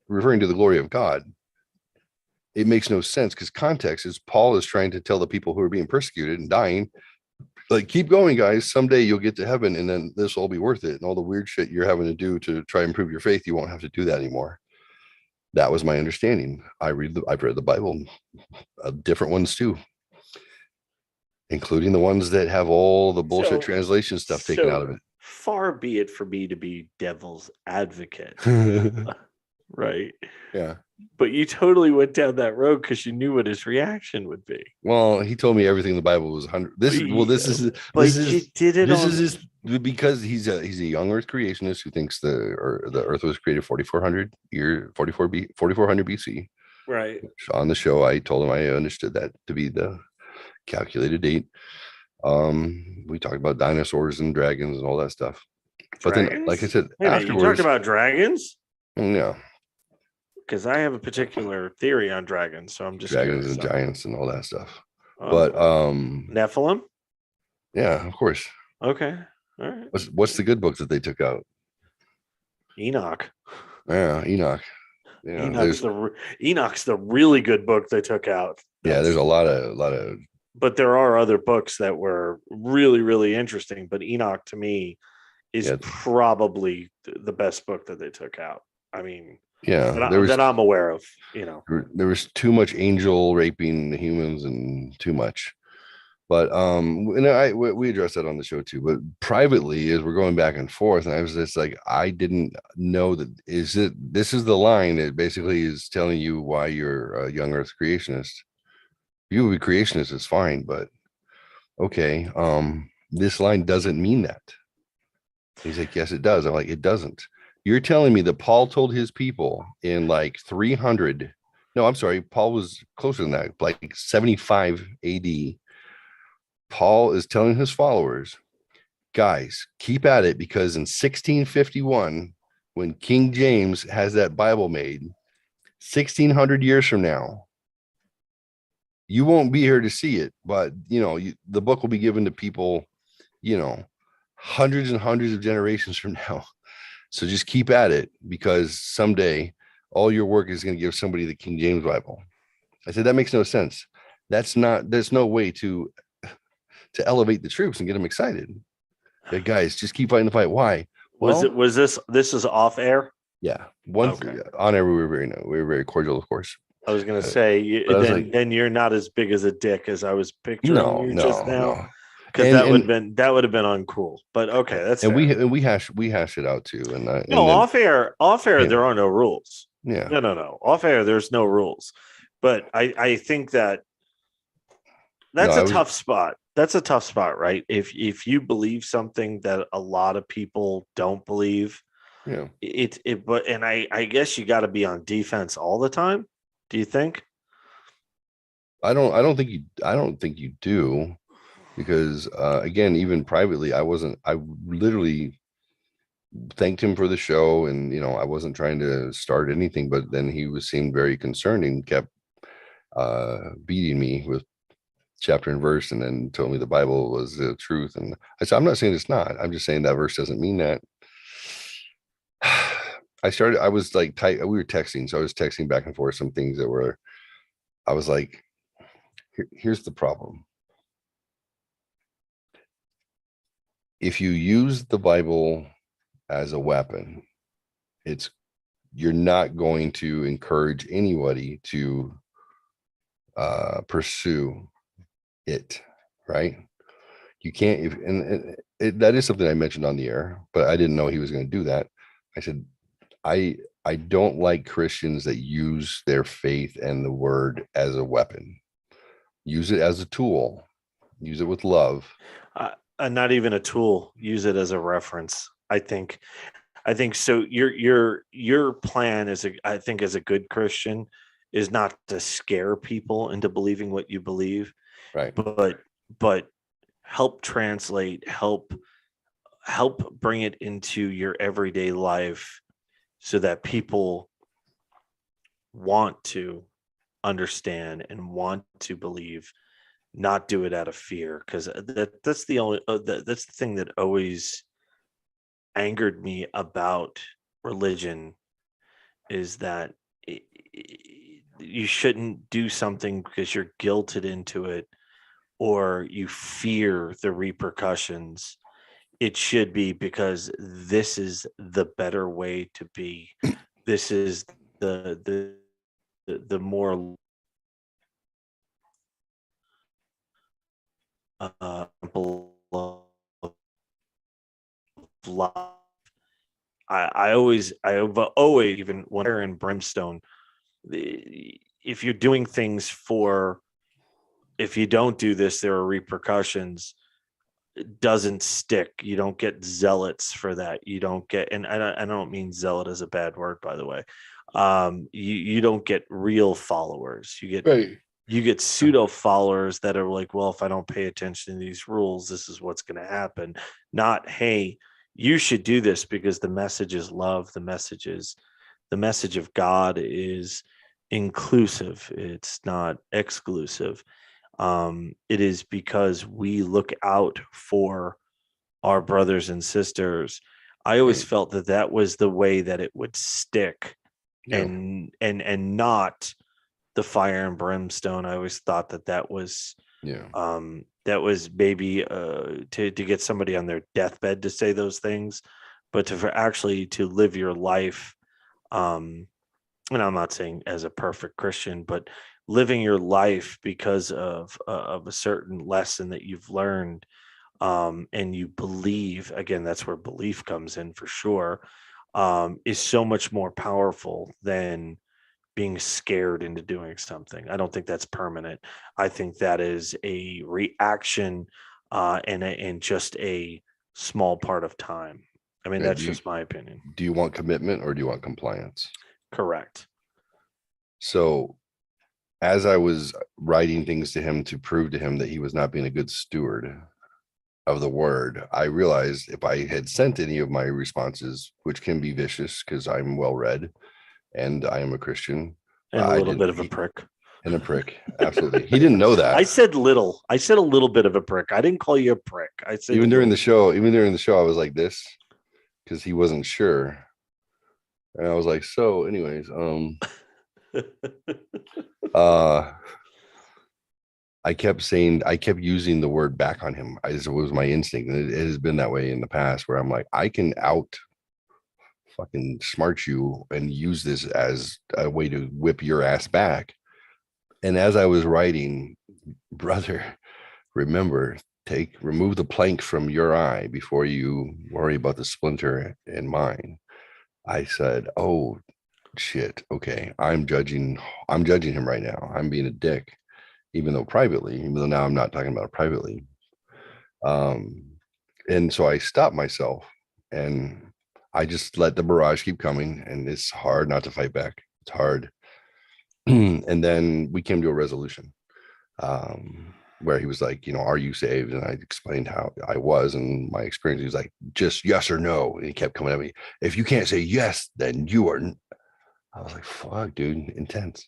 referring to the glory of God. It makes no sense, because context is Paul is trying to tell the people who are being persecuted and dying, like, keep going, guys. Someday you'll get to heaven, and then this will be worth it. And all the weird shit you're having to do to try and improve your faith, you won't have to do that anymore. That was my understanding. I've read the Bible, different ones too. including the ones that have all the bullshit So- translation stuff taken out of it. Far be it for me to be devil's advocate, right? Yeah. But you totally went down that road because you knew what his reaction would be. Well, he told me everything in the Bible was 100. This is But this you is did it this on. is his, because he's a young Earth creationist who thinks the Earth was created 4400 BC. Right. On the show, I told him I understood that to be the calculated date. We talked about dinosaurs and dragons and all that stuff. But then, like I said, Wait a minute, you talked afterwards, about dragons? yeah, Because I have a particular theory on dragons, so I'm just dragons curious. and giants and all that stuff. Oh, But Nephilim? yeah, of course. Okay. All right. What's the good book that they took out? Enoch. Yeah, Enoch. Yeah, Enoch's the really good book they took out. yeah, there's a lot of But there are other books that were really, really interesting. But Enoch, to me, is probably the best book that they took out. I mean, yeah, that I'm aware of. There was too much angel raping the humans and too much. But and we addressed that on the show too. But privately, as we're going back and forth, and I was just like, I didn't know that this is the line that basically is telling you why you're a young Earth creationist. You will be creationist is fine, but okay, this line doesn't mean that. He's like, yes, it does. I'm like, it doesn't. You're telling me that Paul told his people in like 300. No, I'm sorry. Paul was closer than that, like 75 AD. Paul is telling his followers, guys, keep at it, because in 1651, when King James has that Bible made, 1600 years from now, you won't be here to see it, but the book will be given to people, hundreds and hundreds of generations from now. So just keep at it, because someday all your work is going to give somebody the King James Bible. I said, that makes no sense. There's no way to elevate the troops and get them excited. Yeah, guys, just keep fighting the fight. Why? This is off air? Yeah. On air, we were very cordial, of course. I was going to say, then you're not as big as a dick as I was picturing just now. Because that would have been uncool. But okay, that's and fair. we hash it out too. Off air, there are no rules. Yeah. No. Off air, there's no rules. But I think that's a tough spot. That's a tough spot, right? If you believe something that a lot of people don't believe, yeah, but I guess you got to be on defense all the time. Do you think? I don't think you do, because again, even privately, I literally thanked him for the show, and I wasn't trying to start anything, but then he seemed very concerned and kept beating me with chapter and verse, and then told me the Bible was the truth. And I said, I'm not saying it's not. I'm just saying that verse doesn't mean that. I was like, we were texting, so I was texting back and forth some things that were, I was like, here's the problem. If you use the Bible as a weapon, you're not going to encourage anybody to pursue it, right? You can't, that is something I mentioned on the air, but I didn't know he was going to do that. I said, I don't like Christians that use their faith and the word as a weapon. Use it as a tool. Use it with love. Not even a tool. Use it as a reference. I think so. Your plan as a good Christian is not to scare people into believing what you believe, right? But help translate, help bring it into your everyday life, so that people want to understand and want to believe, not do it out of fear. Because that's the thing that always angered me about religion, is that you shouldn't do something because you're guilted into it or you fear the repercussions. It should be because this is the better way to be. This is the more example of love. I've always, even when they're in brimstone, if you're doing things if you don't do this, there are repercussions. It doesn't stick. You don't get zealots for that. You don't get, and I don't mean zealot as a bad word, by the way. You don't get real followers. You get pseudo followers that are like, well, if I don't pay attention to these rules, this is what's going to happen. Not, hey, you should do this because the message is love. The message of God is inclusive. It's not exclusive. It is because we look out for our brothers and sisters. I always felt that was the way that it would stick, and not the fire and brimstone. I always thought that was maybe to get somebody on their deathbed to say those things, but to live your life. And I'm not saying as a perfect Christian, but living your life because of a certain lesson that you've learned, and you believe, again, that's where belief comes in for sure, is so much more powerful than being scared into doing something. I don't think that's permanent. I think that is a reaction, and just a small part of time. I mean, that's just my opinion. Do you want commitment or do you want compliance? Correct. So as I was writing things to him to prove to him that he was not being a good steward of the word, I realized if I had sent any of my responses, which can be vicious because I'm well read and I am a Christian, and a little bit of a prick. And a prick, absolutely. He didn't know that. I said a little bit of a prick. I didn't call you a prick. I said even during the show, I was like this because he wasn't sure, and I was like, so, anyways, I kept using the word back on him. It was my instinct, and it has been that way in the past, where I'm like, I can fucking smart you and use this as a way to whip your ass back. And as I was writing, brother, remember, remove the plank from your eye before you worry about the splinter in mine. I said, oh shit, okay, I'm judging him right now. I'm being a dick, even though now I'm not talking about it privately. And so I stopped myself and I just let the barrage keep coming, and it's hard not to fight back. It's hard. And then we came to a resolution, where he was like, are you saved? And I explained how I was and my experience. He was like, just yes or no. And he kept coming at me. If you can't say yes, then you are. I was like, fuck, dude, intense.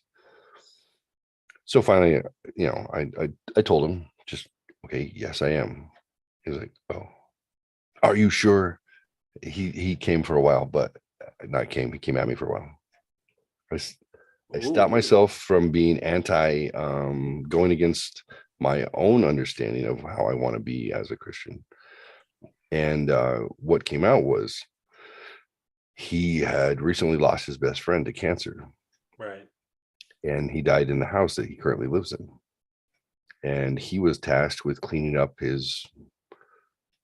So finally, I told him, just, okay, yes, I am. He was like, oh, are you sure? He came for a while, but he came at me for a while. I stopped myself from being going against my own understanding of how I want to be as a Christian. And what came out was he had recently lost his best friend to cancer. Right. And he died in the house that he currently lives in. And he was tasked with cleaning up his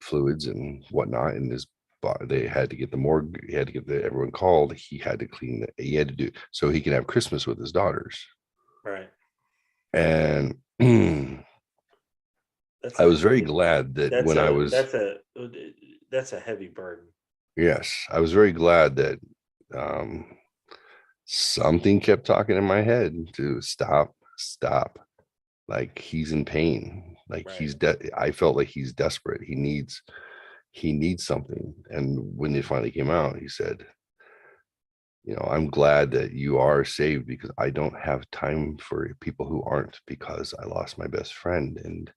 fluids and whatnot in his body. They had to get the morgue. He had to get everyone called. He had to clean it. He had to do so he could have Christmas with his daughters. Right. And I was very glad that that's a heavy burden. Yes, I was very glad that something kept talking in my head to stop. Like, he's in pain. Like, right. I felt like he's desperate. He needs something. And when it finally came out, he said, I'm glad that you are saved, because I don't have time for people who aren't, because I lost my best friend. And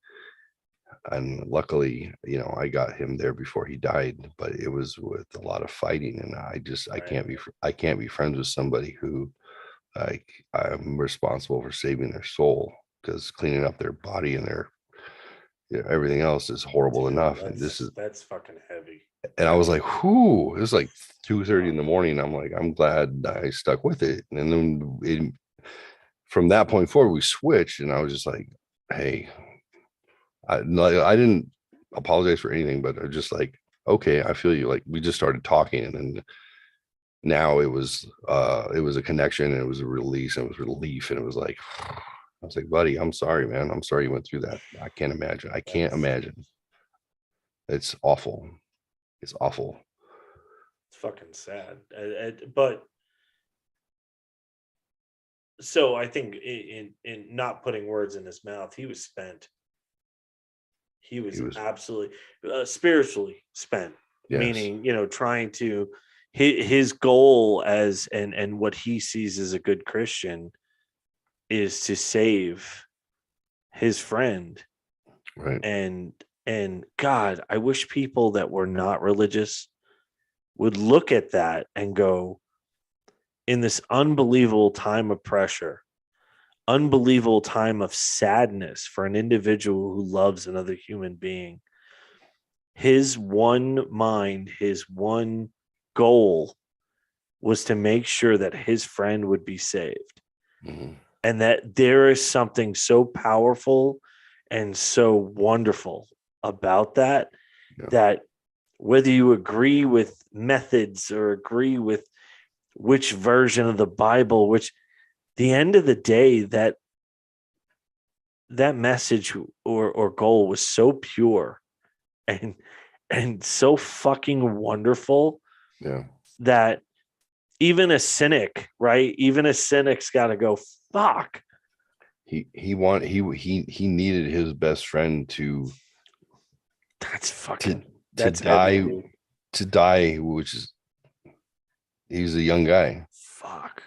luckily, I got him there before he died, but it was with a lot of fighting. And I can't be friends with somebody who, like, I'm responsible for saving their soul, because cleaning up their body and their everything else is horrible enough. And that's fucking heavy. And I was like, whoo, it was like 2:30 in the morning. I'm like, I'm glad I stuck with it. And then from that point forward, we switched, and I was just like, hey, I didn't apologize for anything, but I just like, okay, I feel you. Like we just started talking, and then now it was a connection, and it was a release, and it was relief, and it was like, I was like, buddy, I'm sorry, man. I'm sorry you went through that. I can't imagine. I can't imagine. It's awful. It's awful. It's fucking sad. But so I think in not putting words in his mouth, he was spent. He was absolutely spiritually spent. Yes. Meaning, trying to his goal as and what he sees as a good Christian is to save his friend. Right. And God, I wish people that were not religious would look at that and go, in this unbelievable time of pressure, unbelievable time of sadness for an individual who loves another human being, his one mind, his one goal was to make sure that his friend would be saved. Mm-hmm. And that there is something so powerful and so wonderful about that, that whether you agree with methods or agree with which version of the Bible, which the end of the day, that message or goal was so pure and so fucking wonderful, that even a cynic, right? Even a cynic's got to go, fuck. He needed his best friend to die, which is, he's a young guy. Fuck.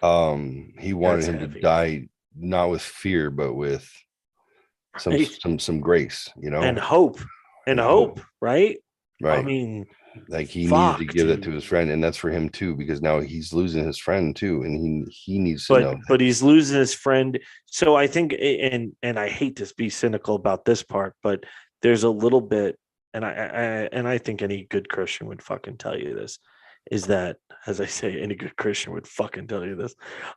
He wanted him to die not with fear, but with some grace, and hope, right? Right. I mean, like he needed to give that to his friend, and that's for him too, because now he's losing his friend too, and he needs to know. But he's losing his friend. So I think, and I hate to be cynical about this part, but there's a little bit, and I think any good Christian would fucking tell you this, is that, as I say, any good Christian would fucking tell you this,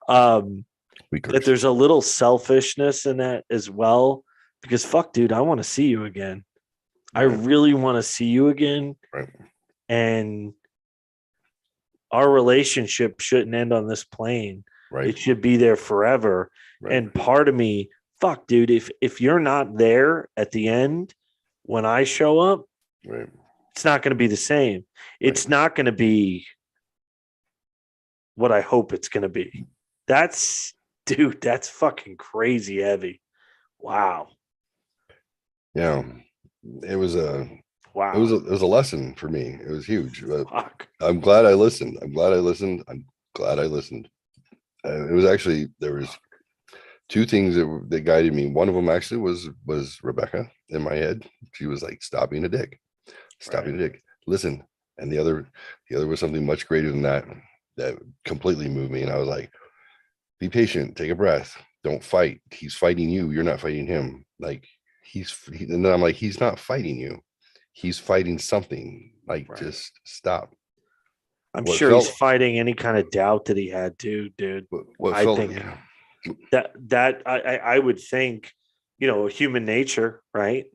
that there's a little selfishness in that as well, because fuck, dude, I want to see you again. Right. I really want to see you again. Right. And our relationship shouldn't end on this plane. Right. It should be there forever. Right. And part of me, fuck, dude, if you're not there at the end when I show up, right, it's not going to be the same. It's not going to be what I hope it's going to be. That's fucking crazy heavy. Wow. Yeah. It was a lesson for me. It was huge. But I'm glad I listened. It was actually, there was two things that guided me. One of them actually was Rebecca in my head. She was like, stop being a dick. Listen. And the other was something much greater than that completely moved me. And I was like, be patient, take a breath, don't fight. He's fighting you. You're not fighting him. Like and then I'm like, he's not fighting you. He's fighting something. Like, just stop. I'm sure he's fighting any kind of doubt that he had too, dude. I would think, human nature, right?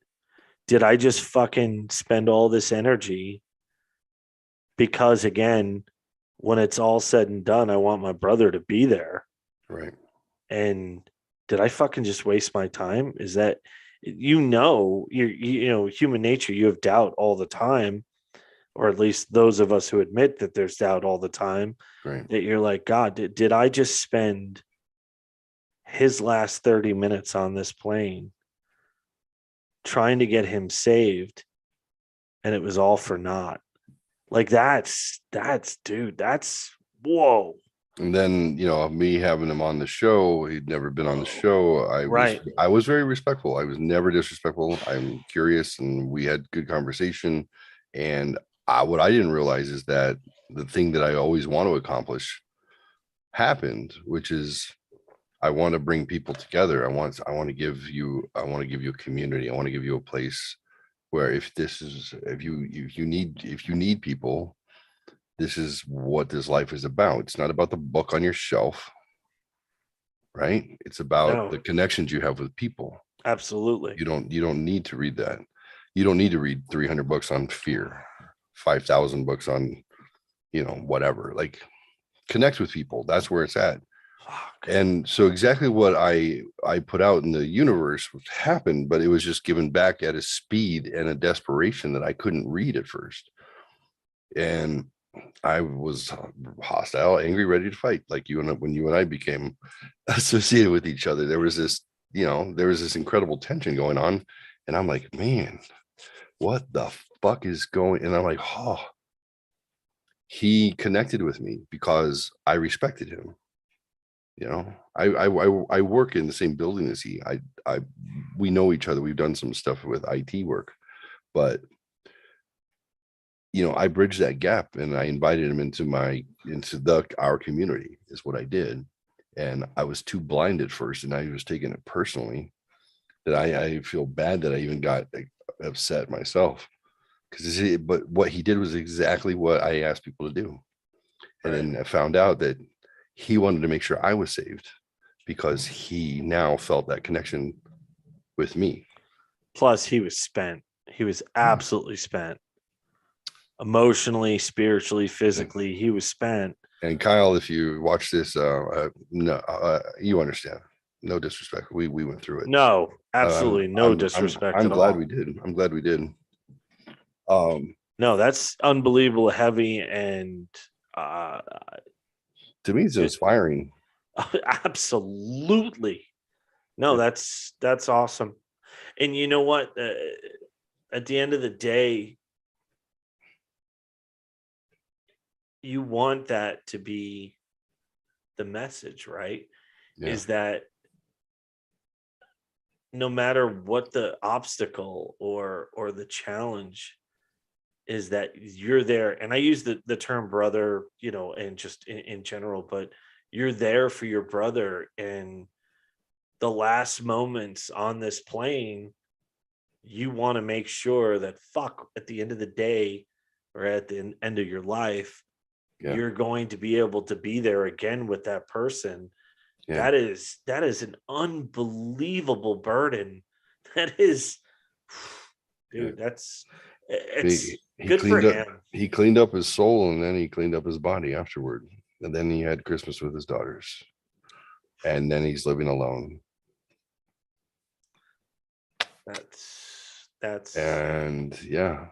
Did I just fucking spend all this energy because, again, when it's all said and done, I want my brother to be there. Right. And did I fucking just waste my time? Is that, human nature, you have doubt all the time, or at least those of us who admit that there's doubt all the time, right, that you're like, God, did I just spend his last 30 minutes on this plane trying to get him saved, and it was all for naught? Like, that's whoa. And then, me having him on the show, he'd never been on the show. I was very respectful. I was never disrespectful. I'm curious, and we had good conversation. And what I didn't realize is that the thing that I always want to accomplish happened, which is I want to bring people together. I want to give you a community. I want to give you a place where if you need people, this is what this life is about. It's not about the book on your shelf, right? It's about the connections you have with people. Absolutely. You don't need to read that. You don't need to read 300 books on fear, 5,000 books on, whatever. Like, connect with people. That's where it's at. Fuck. And so exactly what I put out in the universe happened, but it was just given back at a speed and a desperation that I couldn't read at first. And I was hostile, angry, ready to fight. Like when you and I became associated with each other, there was this incredible tension going on. And I'm like, man, what the fuck is going? And I'm like, oh, he connected with me because I respected him. I work in the same building as he. We know each other. We've done some stuff with IT work, but I bridged that gap and I invited him into our community is what I did. And I was too blind at first, and I was taking it personally that I feel bad that I even got upset myself, but what he did was exactly what I asked people to do. And then I found out that he wanted to make sure I was saved because he now felt that connection with me. Plus, he was spent. He was absolutely spent. Emotionally, spiritually, physically, he was spent. And Kyle, if you watch this, you understand. No disrespect. We went through it. No, absolutely no disrespect. I'm glad we did. I'm glad we did. No, that's unbelievable heavy, and to me it's inspiring. Absolutely. No, that's awesome. And you know what? At the end of the day, you want that to be the message, right? Yeah. Is that no matter what the obstacle or the challenge is, that you're there. And I use the term brother, and just in general, but you're there for your brother. And the last moments on this plane, you want to make sure that at the end of the day, or at the end of your life, you're going to be able to be there again with that person. Yeah. That is an unbelievable burden. That is, dude, it's good for him. He cleaned up his soul, and then he cleaned up his body afterward. And then he had Christmas with his daughters. And then he's living alone. And yeah.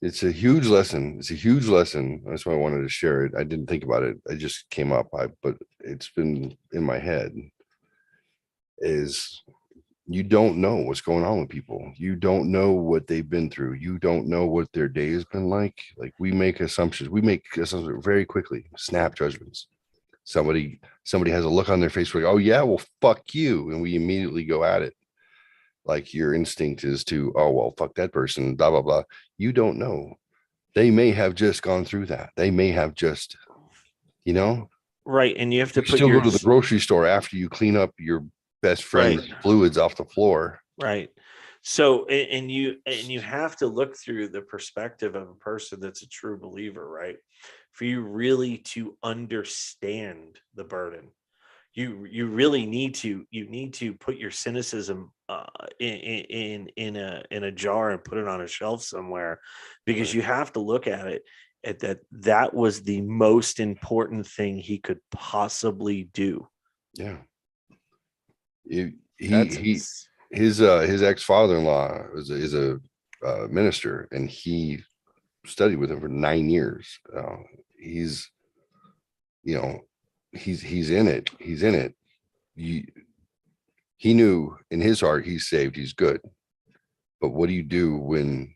It's a huge lesson. That's why I wanted to share it. I didn't think about it. I just came up, but it's been in my head. Is you don't know what's going on with people. You don't know what they've been through. You don't know what their day has been like. Like, we make assumptions. We make assumptions very quickly. Snap judgments. Somebody has a look on their face like, oh yeah, well, fuck you. And we immediately go at it. Like, your instinct is to, oh, well, fuck that person, blah, blah, blah. You don't know. They may have just gone through that. They may have just, Right. And you have to still go to the grocery store after you clean up your best friend's fluids off the floor. Right. So, and you have to look through the perspective of a person that's a true believer, right? For you really to understand the burden. You really need to put your cynicism in a jar and put it on a shelf somewhere, because you have to look at it that was the most important thing he could possibly do. Yeah. His ex-father-in-law is a minister, and he studied with him for 9 years. He's in it. He knew in his heart he's saved, he's good. But what do you do when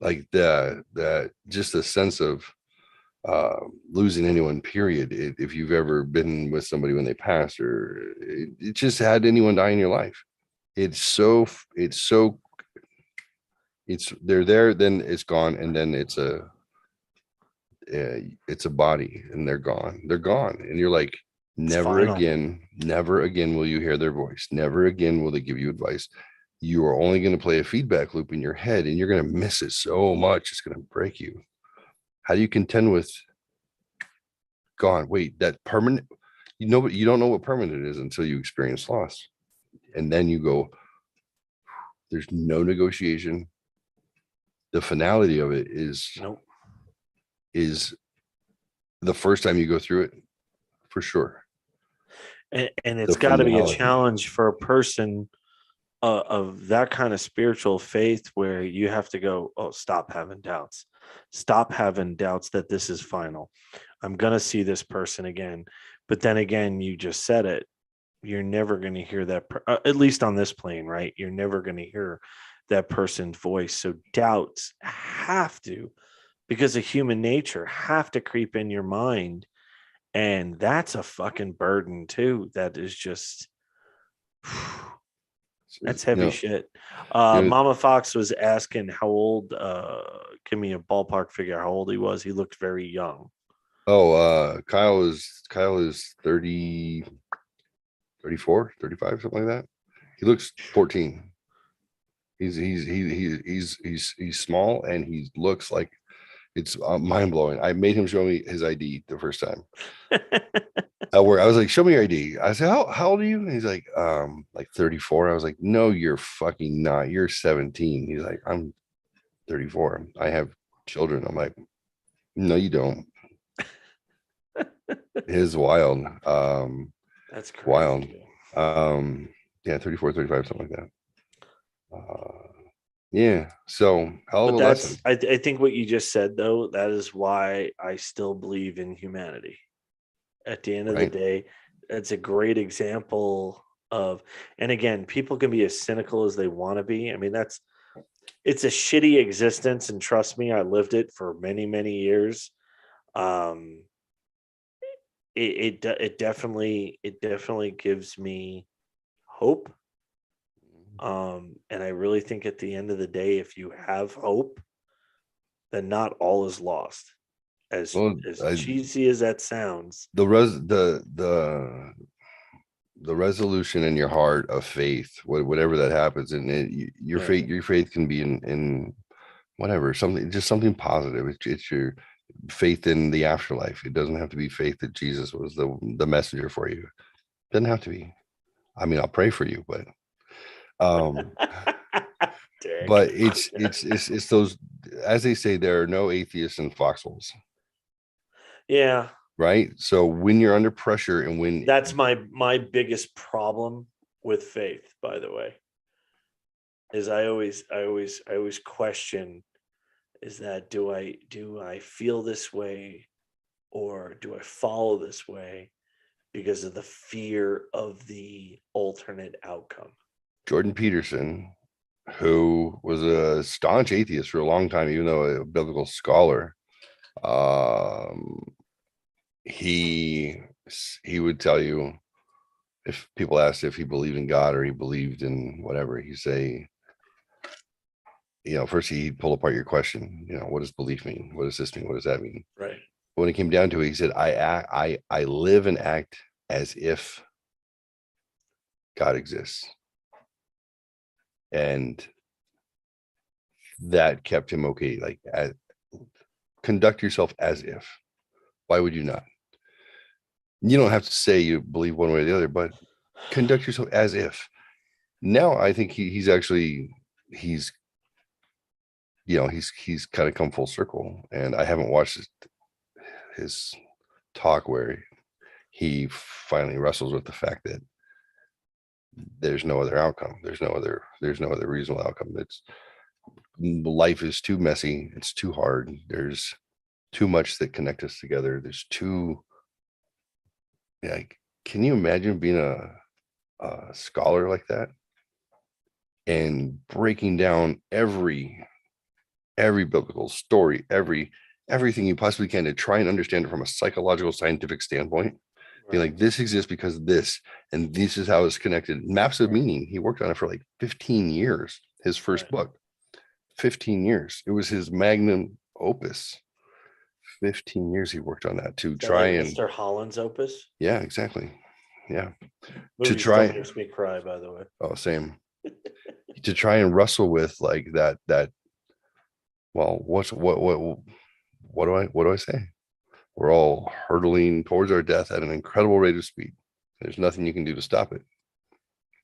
like the just a sense of losing anyone, period. If you've ever been with somebody when they passed, or it just had anyone die in your life, they're there, then it's gone, and then it's a body, and they're gone, and you're like, never again will you hear their voice. Never again will they give you advice. You are only going to play a feedback loop in your head, and you're going to miss it so much, it's going to break you. How do you contend with gone. Wait, that permanent, but you don't know what permanent is until you experience loss. And then you go, there's no negotiation. The finality of it is the first time you go through it, for sure. And it's got to be a challenge for a person of that kind of spiritual faith where you have to go, oh, stop having doubts. Stop having doubts that this is final. I'm going to see this person again. But then again, you just said it. You're never going to hear that, at least on this plane, right? You're never going to hear that person's voice. So doubts have to, because of human nature, have to creep in your mind. And that's a fucking burden too. That is just, that's heavy shit. Mama Fox was asking how old, give me a ballpark figure how old he was. He looked very young. Oh, Kyle is 30, 34, 35, something like that. He looks 14. He's small and he looks like, it's mind blowing. I made him show me his ID the first time. I was like, show me your ID. I said, how old are you? And he's like 34. I was like, no, you're fucking not. You're 17. He's like, I'm 34. I have children. I'm like, no, you don't. It is wild. That's crazy. Wild. Yeah, 34, 35, something like that. Yeah. So I think what you just said though, that is why I still believe in humanity. At the end of the day, that's a great example of, and again, people can be as cynical as they want to be. I mean, it's a shitty existence, and trust me, I lived it for many, many years. It definitely gives me hope. And I really think at the end of the day, if you have hope, then not all is lost. As cheesy as that sounds, the resolution in your heart of faith, whatever that happens, and your faith can be in whatever, something positive. It's your faith in the afterlife. It doesn't have to be faith that Jesus was the messenger for you. It doesn't have to be. I mean, I'll pray for you, but but it's those, as they say, there are no atheists in foxholes. Yeah. Right. So when you're under pressure, and when that's my biggest problem with faith, by the way, is I always question, is that do I feel this way, or do I follow this way because of the fear of the alternate outcome? Jordan Peterson, who was a staunch atheist for a long time, even though a biblical scholar, he would tell you, if people asked if he believed in God or he believed in whatever, he'd say, first he'd pull apart your question. What does belief mean? What does this mean? What does that mean? Right. When it came down to it, he said, I live and act as if God exists. And that kept him okay. Like, conduct yourself as if. Why would you not? You don't have to say you believe one way or the other, but conduct yourself as if. Now I think he's kind of come full circle, and I haven't watched his talk where he finally wrestles with the fact that there's no other outcome. There's no other reasonable outcome. Life is too messy. It's too hard. There's too much that connect us together. There's too, can you imagine being a scholar like that and breaking down every biblical story, everything you possibly can to try and understand it from a psychological, scientific standpoint? Be like, this exists because this, and this is how it's connected. Maps of meaning. He worked on it for like 15 years. His first book, 15 years. It was his magnum opus. 15 years he worked on that to try and Mr. Holland's opus. Yeah, exactly. Yeah. Movies to try, makes me cry, by the way. Oh, same. To try and wrestle with like that. Well, what do I say? We're all hurtling towards our death at an incredible rate of speed. There's nothing you can do to stop it.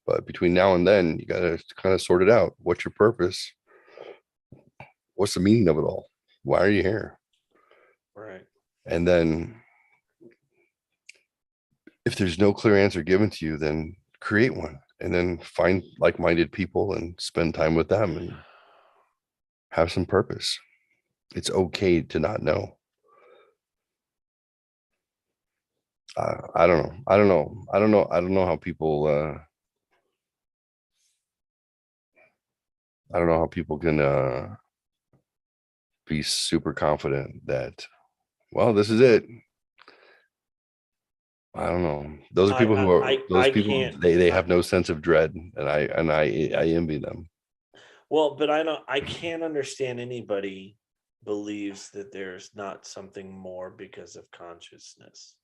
But between now and then, you got to kind of sort it out. What's your purpose? What's the meaning of it all? Why are you here? Right. And then if there's no clear answer given to you, then create one, and then find like-minded people and spend time with them and have some purpose. It's okay to not know. I don't know. I don't know how people I don't know how people can be super confident that, well, this is it. I don't know. Those are people who are those people. They have no sense of dread, and I envy them. Well, but I can't understand anybody believes that there's not something more because of consciousness.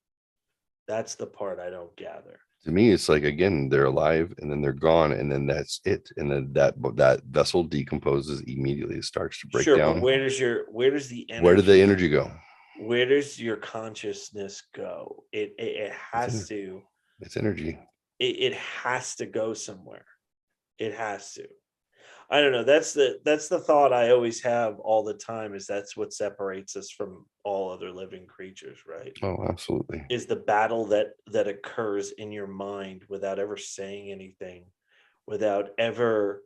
That's the part I don't gather. To me, it's like, again, they're alive and then they're gone, and then that's it. And then that vessel decomposes immediately. It starts to break down. But where does the energy, where did the energy go? Where does your consciousness go? It has to. It's energy. It has to go somewhere. It has to. I don't know. That's the thought I always have all the time, is that's what separates us from all other living creatures, right? Oh, absolutely. Is the battle that occurs in your mind without ever saying anything, without ever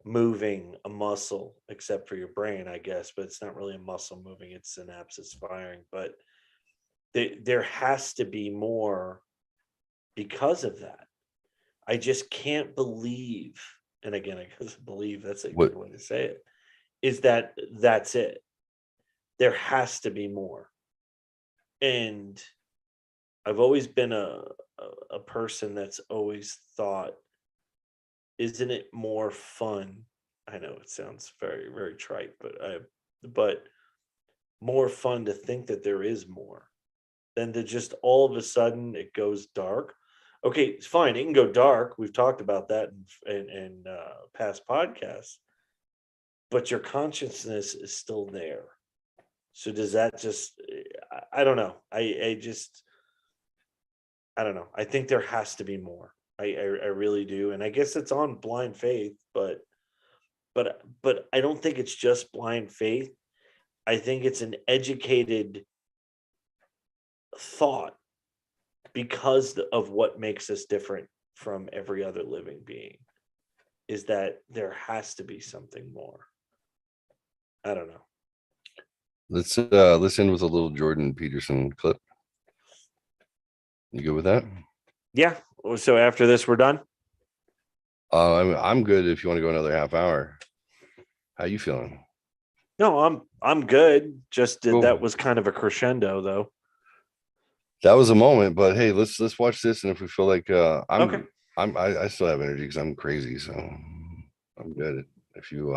moving a muscle, except for your brain, I guess, but it's not really a muscle moving, it's synapses firing. But there has to be more because of that. I just can't believe, and again, I guess believe that's a good way to say it, is that's it. There has to be more. And I've always been a person that's always thought, isn't it more fun? I know it sounds very, very trite, but more fun to think that there is more than to just all of a sudden it goes dark. Okay, it's fine. It can go dark. We've talked about that in past podcasts, but your consciousness is still there. So does that just, I don't know. I don't know. I think there has to be more. I really do. And I guess it's on blind faith, but I don't think it's just blind faith. I think it's an educated thought, because of what makes us different from every other living being, is that there has to be something more. I don't know. Let's end with a little Jordan Peterson clip. You good with that? Yeah. So after this, we're done. I'm good if you want to go another half hour. How you feeling? No, I'm good. Just Cool. That was kind of a crescendo, though. That was a moment, but hey, let's watch this, and if we feel like Okay. I still have energy because I'm crazy, so I'm good. If you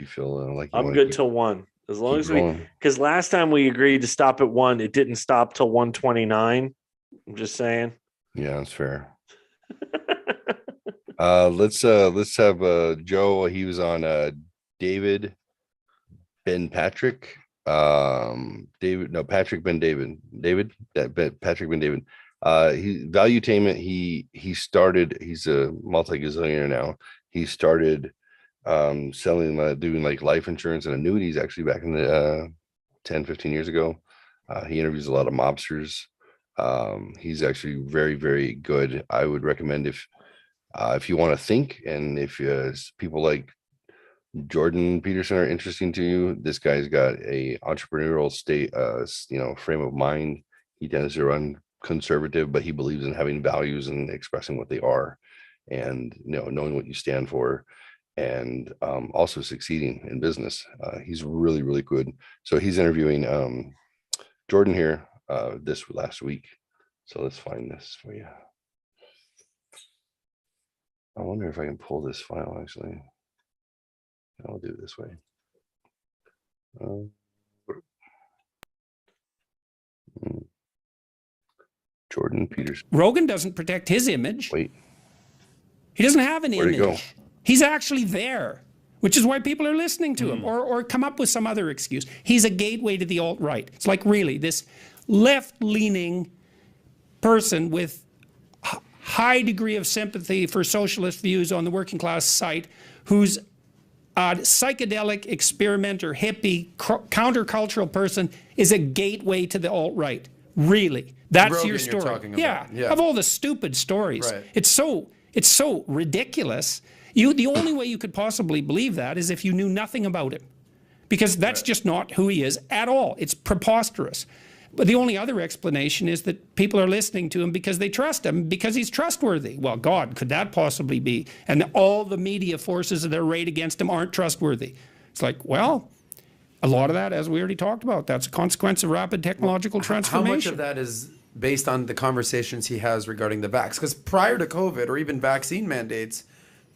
feel like you I'm good till 1, as long as because last time we agreed to stop at 1, it didn't stop till 1:29. I'm just saying. Yeah, that's fair. Let's have Joe. He was on David Ben Patrick. Patrick Ben David. Patrick Ben David. He Valuetainment. He started. He's a multi-gazillionaire now. He started selling, doing like life insurance and annuities actually back in the 10, 15 years ago. He interviews a lot of mobsters. He's actually very, very good. I would recommend if you want to think, and if people like Jordan Peterson are interesting to you, this guy's got a entrepreneurial frame of mind. He tends to run conservative, but he believes in having values and expressing what they are, and knowing what you stand for, and also succeeding in business. He's really, really good. So he's interviewing Jordan here this last week. So let's find this for you. I wonder if I can pull this file actually. I'll do it this way. Jordan Peterson. Rogan doesn't protect his image. Wait. He doesn't have an Where'd image. he go? He's actually there, which is why people are listening to him, or come up with some other excuse. He's a gateway to the alt-right. It's like, really, this left-leaning person with high degree of sympathy for socialist views on the working class site, who's a psychedelic experimenter, hippie, countercultural person, is a gateway to the alt-right. Really, that's Rogan your story. you're talking about. Yeah. Of all the stupid stories, Right. it's so ridiculous. The only way you could possibly believe that is if you knew nothing about him, because that's just not who he is at all. It's preposterous. But the only other explanation is that people are listening to him because they trust him, because he's trustworthy. Well, God, could that possibly be? And all the media forces that are arrayed against him aren't trustworthy. It's like, well, a lot of that, as we already talked about, that's a consequence of rapid technological transformation. How much of that is based on the conversations he has regarding the vax? Because prior to COVID or even vaccine mandates,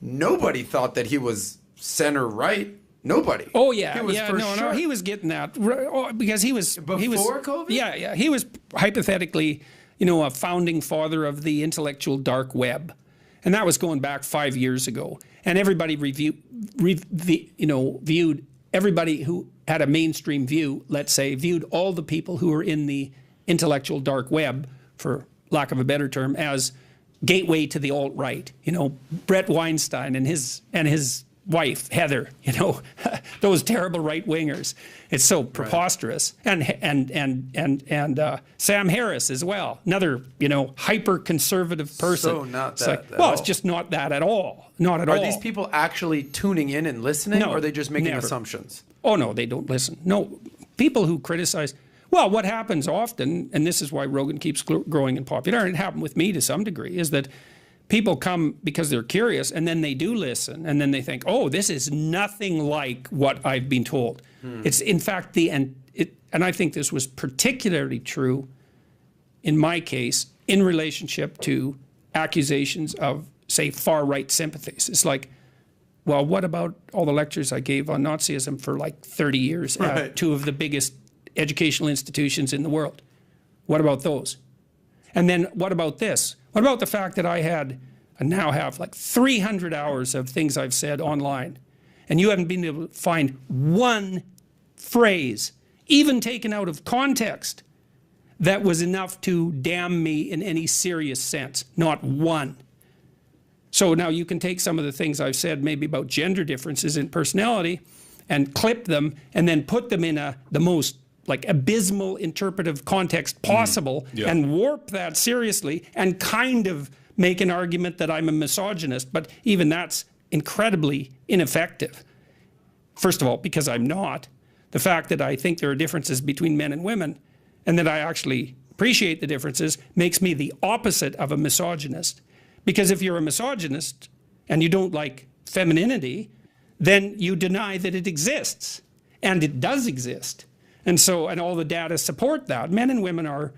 nobody thought that he was center right. Nobody. Oh yeah, he was no, he was getting that because he was before COVID. Yeah, he was hypothetically, a founding father of the intellectual dark web, and that was going back 5 years ago. And everybody viewed everybody who had a mainstream view, let's say, viewed all the people who were in the intellectual dark web, for lack of a better term, as gateway to the alt-right. Brett Weinstein and his wife Heather, those terrible right-wingers. It's so preposterous. And Sam Harris as well, another hyper-conservative person. So not It's that. like, well, it's just not that at all. Not at all. Are these people actually tuning in and listening, No, or are they just making never. assumptions? Oh no, they don't listen. No, people who criticize. Well, what happens often, and this is why Rogan keeps growing in popularity, and it happened with me to some degree, is that people come because they're curious, and then they do listen, and then they think, oh, this is nothing like what I've been told. It's in fact and I think this was particularly true in my case in relationship to accusations of, say, far-right sympathies. It's like, well, what about all the lectures I gave on Nazism for like 30 years at two of the biggest educational institutions in the world? What about those? And then what about this? What about the fact that I now have like 300 hours of things I've said online, and you haven't been able to find one phrase, even taken out of context, that was enough to damn me in any serious sense? Not one. So now you can take some of the things I've said maybe about gender differences in personality and clip them and then put them in the most like abysmal interpretive context possible and warp that seriously and kind of make an argument that I'm a misogynist. But even that's incredibly ineffective. First of all, because I'm not. The fact that I think there are differences between men and women and that I actually appreciate the differences makes me the opposite of a misogynist. Because if you're a misogynist and you don't like femininity, then you deny that it exists. And it does exist. And all the data support that. Men and women are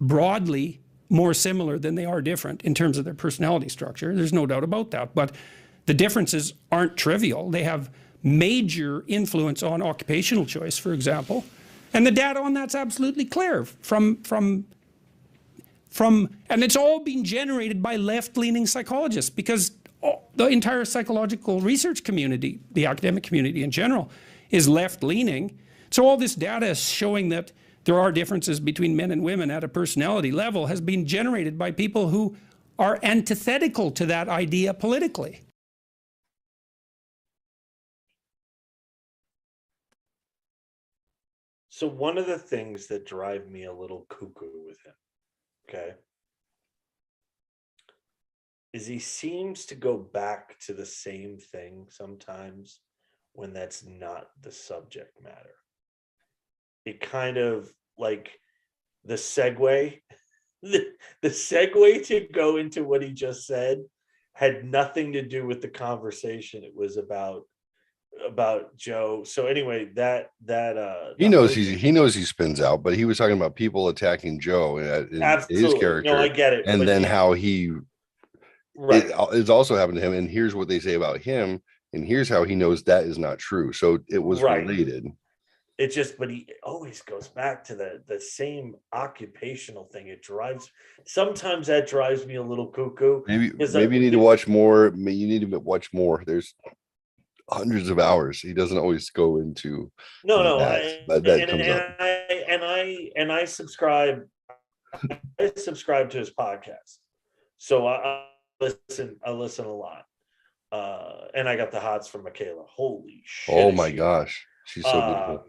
broadly more similar than they are different in terms of their personality structure. There's no doubt about that. But the differences aren't trivial. They have major influence on occupational choice, for example. And the data on that's absolutely clear and it's all being generated by left-leaning psychologists, because the entire psychological research community, the academic community in general, is left-leaning. So all this data is showing that there are differences between men and women at a personality level has been generated by people who are antithetical to that idea politically. So one of the things that drive me a little cuckoo with him, okay, is he seems to go back to the same thing sometimes when that's not the subject matter. It kind of like the segue, the segue to go into what he just said had nothing to do with the conversation. It was about Joe. So anyway, he knows he spins out, but he was talking about people attacking Joe in his character. No, I get it. And then how it's also happened to him. And here's what they say about him, and here's how he knows that is not true. So it was related. It's just, but he always goes back to the same occupational thing. Sometimes that drives me a little cuckoo. Maybe you need to watch more. You need to watch more. There's hundreds of hours. He doesn't always go into that I subscribe to his podcast. So I listen a lot. And I got the hots from Michaela. Holy shit. Oh my gosh. She's so beautiful.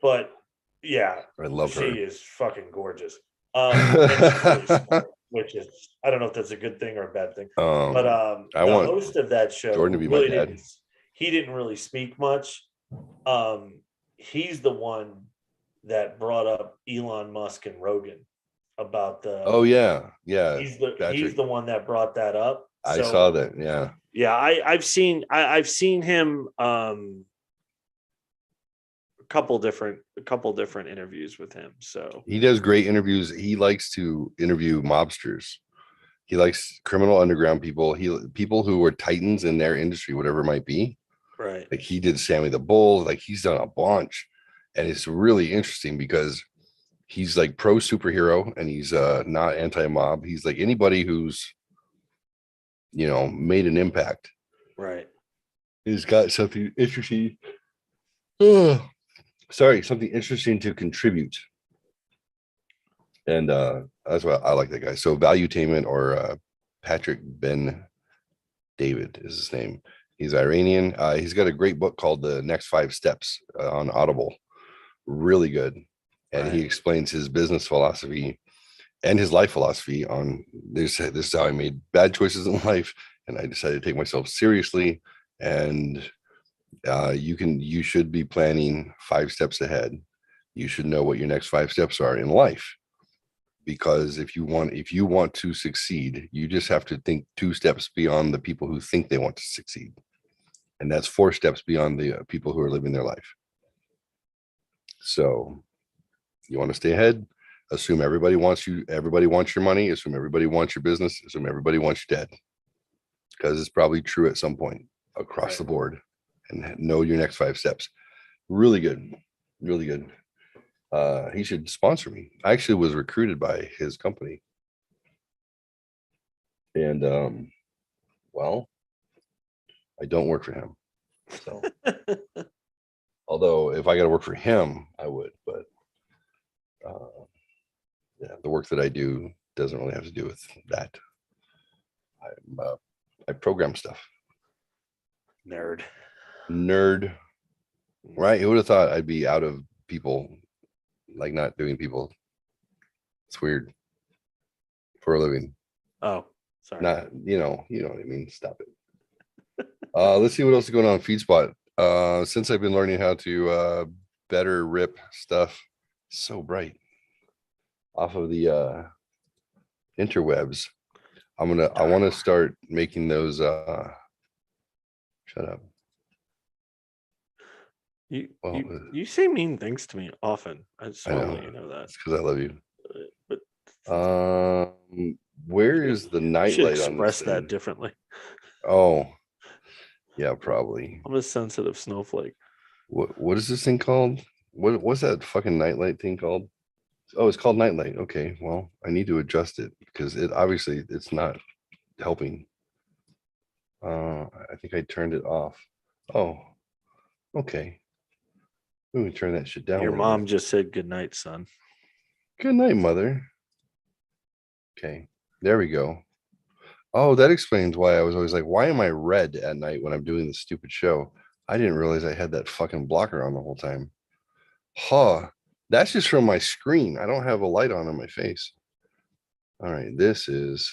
But yeah, I love her. She is fucking gorgeous. And she's really smart, which is, I don't know if that's a good thing or a bad thing. But I the want host of that show Jordan to be my dad. He didn't really speak much. He's the one that brought up Elon Musk and Rogan about the. Oh yeah. He's the one that brought that up. I saw that. Yeah. Yeah, I've seen him a couple different interviews with him. So he does great interviews. He likes to interview mobsters. He likes criminal underground people. People who were titans in their industry, whatever it might be. Right. Like he did Sammy the Bull. Like he's done a bunch, and it's really interesting because he's like pro superhero and he's not anti-mob. He's like anybody who's made an impact. Right. He's got something interesting. Something interesting to contribute. And that's why I like that guy. So Valuetainment, or Patrick Ben David is his name. He's Iranian. He's got a great book called The Next 5 Steps on Audible. Really good. And he explains his business philosophy and his life philosophy on this is how I made bad choices in life, and I decided to take myself seriously. And you should be planning 5 steps ahead. You should know what your next 5 steps are in life, because if you want to succeed, you just have to think 2 steps beyond the people who think they want to succeed, and that's 4 steps beyond the people who are living their life. So you want to stay ahead. Assume everybody wants you. Everybody wants your money. Assume everybody wants your business. Assume everybody wants your dead, because it's probably true at some point across the board. And know your next 5 steps. Really good, really good. He should sponsor me. I actually was recruited by his company, and well, I don't work for him. So, although if I got to work for him, I would. But yeah, the work that I do doesn't really have to do with that. I program stuff. Nerd. Right? Who would have thought I'd be out of people, like not doing people? It's weird for a living. Oh, sorry. Not, you know what I mean. Stop it. Let's see what else is going on FeedSpot. Since I've been learning how to better rip stuff so bright off of the interwebs, I want to start making those shut up. You say mean things to me often. I just want to let you know that. It's because I love you. But where is the nightlight on express this that thing? differently. Oh, yeah, probably. I'm a sensitive snowflake. What is this thing called? What's that fucking nightlight thing called? Oh, it's called nightlight. Okay, well, I need to adjust it because it's not helping. I think I turned it off. Oh, okay. We can turn that shit down. Your mom just said good night, son. Good night, mother. Okay, there we go. Oh, that explains why I was always like, why am I red at night when I'm doing this stupid show? I didn't realize I had that fucking blocker on the whole time. Huh. That's just from my screen. I don't have a light on my face. All right, this is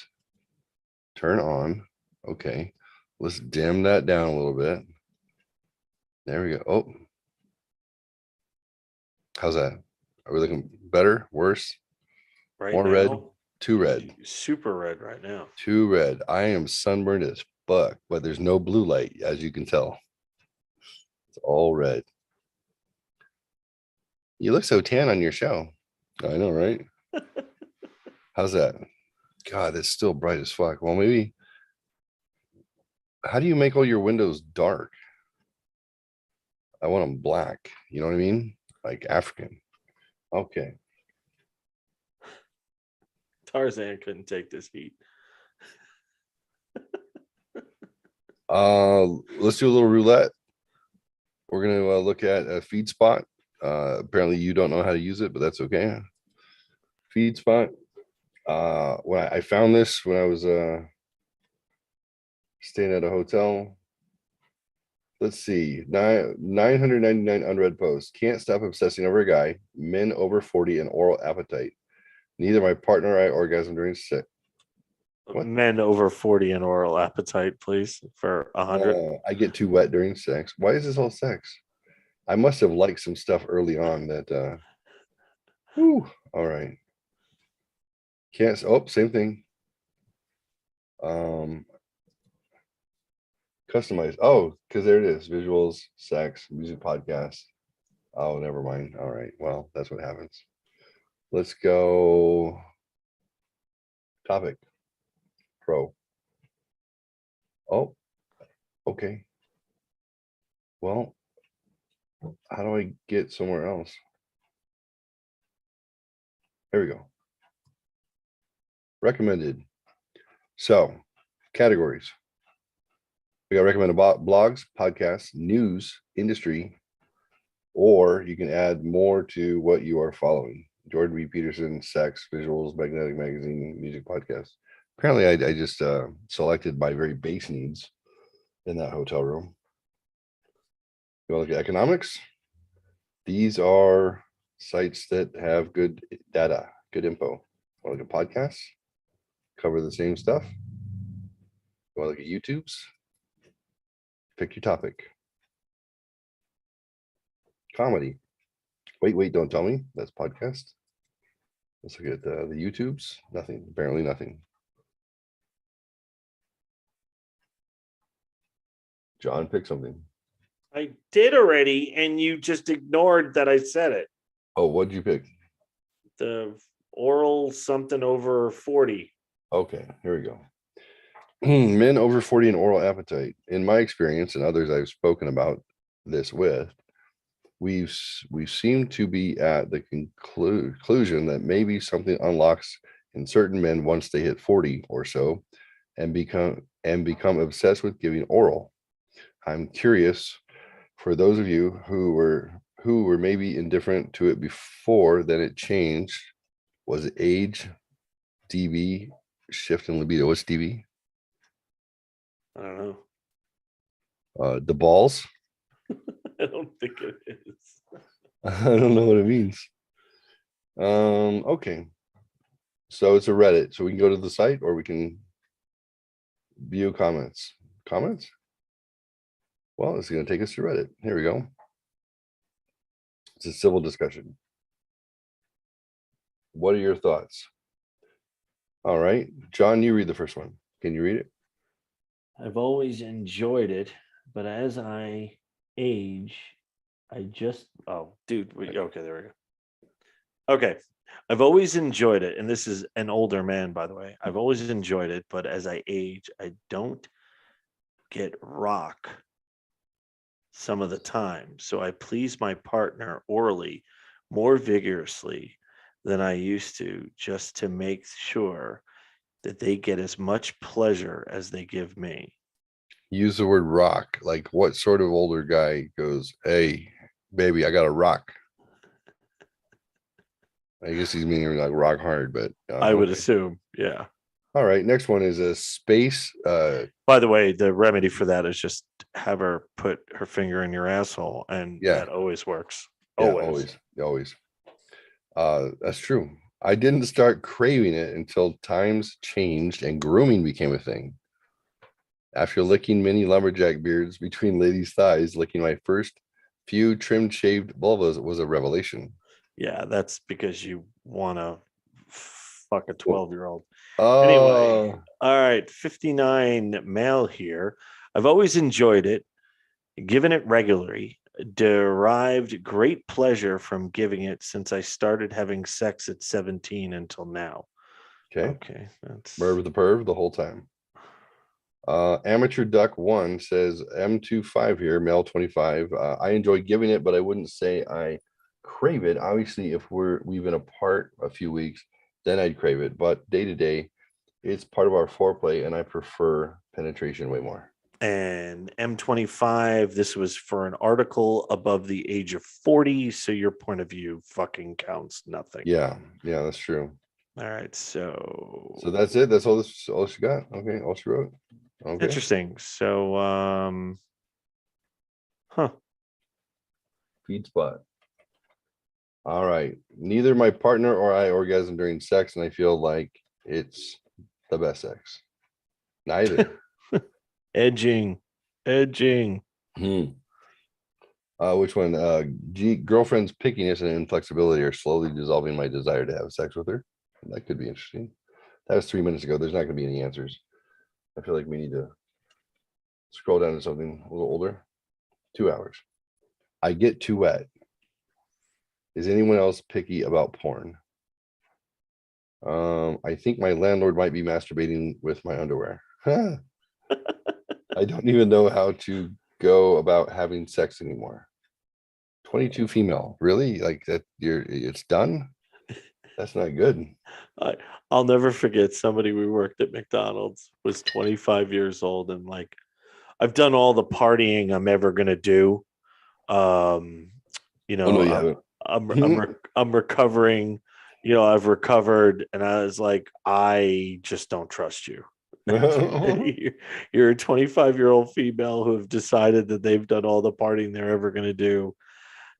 turn on. Okay, let's dim that down a little bit. There we go. Oh, how's that? Are we looking better, worse? Right More now, red? Too red. Super red right now. Too red. I am sunburned as fuck, but there's no blue light, as you can tell. It's all red. You look so tan on your show. I know, right? How's that? God, it's still bright as fuck. Well, maybe. How do you make all your windows dark? I want them black. You know what I mean? Like African. Okay. Tarzan couldn't take this heat. Let's do a little roulette. We're gonna look at a FeedSpot. Apparently you don't know how to use it, but that's okay. Feed spot. When I found this when I was staying at a hotel. Let's see, 999 unread posts. Can't stop obsessing over a guy. Men over 40 and oral appetite. Neither my partner or I orgasm during sex. What? Men over 40 and oral appetite, please, for 100. I get too wet during sex. Why is this all sex? I must have liked some stuff early on that. All right. Can't. Oh, same thing. Customize. Oh, because there it is. Visuals, sex, music, podcast. Oh, never mind. All right. Well, that's what happens. Let's go. Topic. Pro. Oh, okay. Well, how do I get somewhere else? There we go. Recommended. So, categories. We got recommended blogs, podcasts, news, industry, or you can add more to what you are following. Jordan B. Peterson, sex, visuals, magnetic magazine, music, podcast. Apparently, I just selected my very base needs in that hotel room. You want to look at economics? These are sites that have good data, good info. Want to look at podcasts? Cover the same stuff. You want to look at YouTubes? Pick your topic. Comedy. Wait, don't tell me. That's podcast. Let's look at the YouTubes. Nothing. Apparently nothing. John, pick something. I did already, and you just ignored that I said it. Oh, what did you pick? The oral something over 40. Okay, here we go. Men over 40 and oral appetite. In my experience and others I've spoken about this with, we seem to be at the conclusion that maybe something unlocks in certain men once they hit 40 or so and become obsessed with giving oral. I'm curious for those of you who were maybe indifferent to it before, then it changed. Was it age, DB, shift in libido? What's DB? I don't know. The balls? I don't think it is. I don't know what it means. Okay. So it's a Reddit. So we can go to the site or we can view comments. Comments? Well, it's going to take us to Reddit. Here we go. It's a civil discussion. What are your thoughts? All right. John, you read the first one. Can you read it? I've always enjoyed it, but as I age, I just okay, there we go. Okay. I've always enjoyed it, and this is an older man, by the way. I've always enjoyed it, but as I age, I don't get rock some of the time. So I please my partner orally more vigorously than I used to, just to make sure that they get as much pleasure as they give me. Use the word rock. Like what sort of older guy goes, hey, baby, I got a rock? I guess he's meaning like rock hard, but I would assume, yeah. All right, next one is a space. By the way, the remedy for that is just have her put her finger in your asshole, and that always works. Always. That's true. I didn't start craving it until times changed and grooming became a thing. After licking many lumberjack beards between ladies' thighs, licking my first few trimmed shaved vulvas was a revelation. Yeah, that's because you want to fuck a 12-year-old. Oh. Anyway, all right, 59 male here. I've always enjoyed it, given it regularly, derived great pleasure from giving it since I started having sex at 17 until now. Okay. That's Merv the perv the whole time. Amateur Duck 1 says M25 here, male 25. I enjoy giving it, but I wouldn't say I crave it. Obviously, if we've been apart a few weeks, then I'd crave it. But day to day, it's part of our foreplay, and I prefer penetration way more. And M25, this was for an article above the age of 40. So your point of view fucking counts nothing. Yeah, that's true. All right. So that's it. That's all she got. Okay, all she wrote. Okay. Interesting. So Feed spot. All right. Neither my partner or I orgasm during sex, and I feel like it's the best sex. Neither. edging. Which one? Girlfriend's pickiness and inflexibility are slowly dissolving my desire to have sex with her. That could be interesting. That was 3 minutes ago. There's not going to be any answers. I feel like we need to scroll down to something a little older. 2 hours. I get too wet. Is anyone else picky about porn? I think my landlord might be masturbating with my underwear. I don't even know how to go about having sex anymore. 22 female. Really? Like that it's done? That's not good. I'll never forget somebody we worked at McDonald's was 25 years old and like, I've done all the partying I'm ever gonna do. You know, Oh, no, you haven't. I'm recovering. You know, I've recovered, and I was like, I just don't trust you. You're a 25-year-old female who have decided that they've done all the partying they're ever going to do.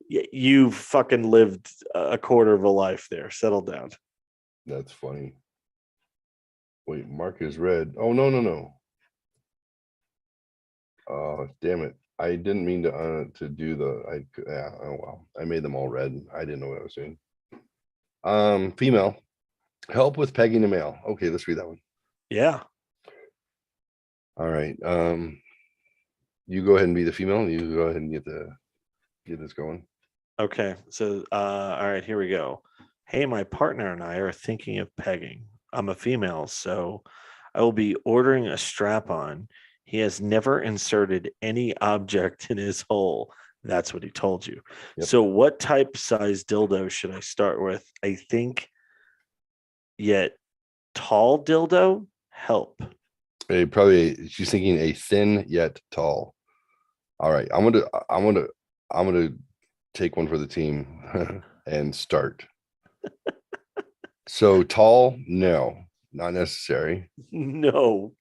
You've fucking lived a quarter of a life there. Settle down. That's funny. Wait, Mark is red. Oh, no. Oh, damn it. I didn't mean to do the, oh well, I made them all red. I didn't know what I was doing. Female, help with pegging a male. Okay, let's read that one. Yeah. All right. You go ahead and be the female. You go ahead and get this going. Okay. So, all right, here we go. Hey, my partner and I are thinking of pegging. I'm a female, so I will be ordering a strap-on. He has never inserted any object in his hole. That's what he told you. Yep. So what type size dildo should I start with? I think yet tall dildo help. She's thinking a thin yet tall. All right. I'm gonna take one for the team and start. So tall, no, not necessary. No.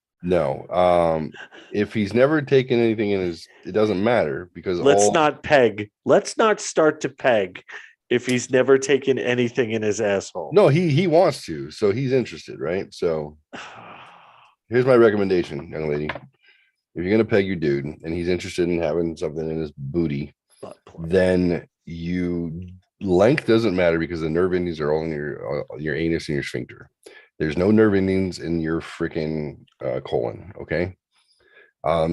If he's never taken anything in his, it doesn't matter because let's not peg. Let's not start to peg if he's never taken anything in his asshole. No, he wants to, so he's interested, right? So here's my recommendation, young lady. If you're gonna peg your dude and he's interested in having something in his booty, then length doesn't matter because the nerve endings are all in your anus and your sphincter. There's no nerve endings in your freaking colon. Okay.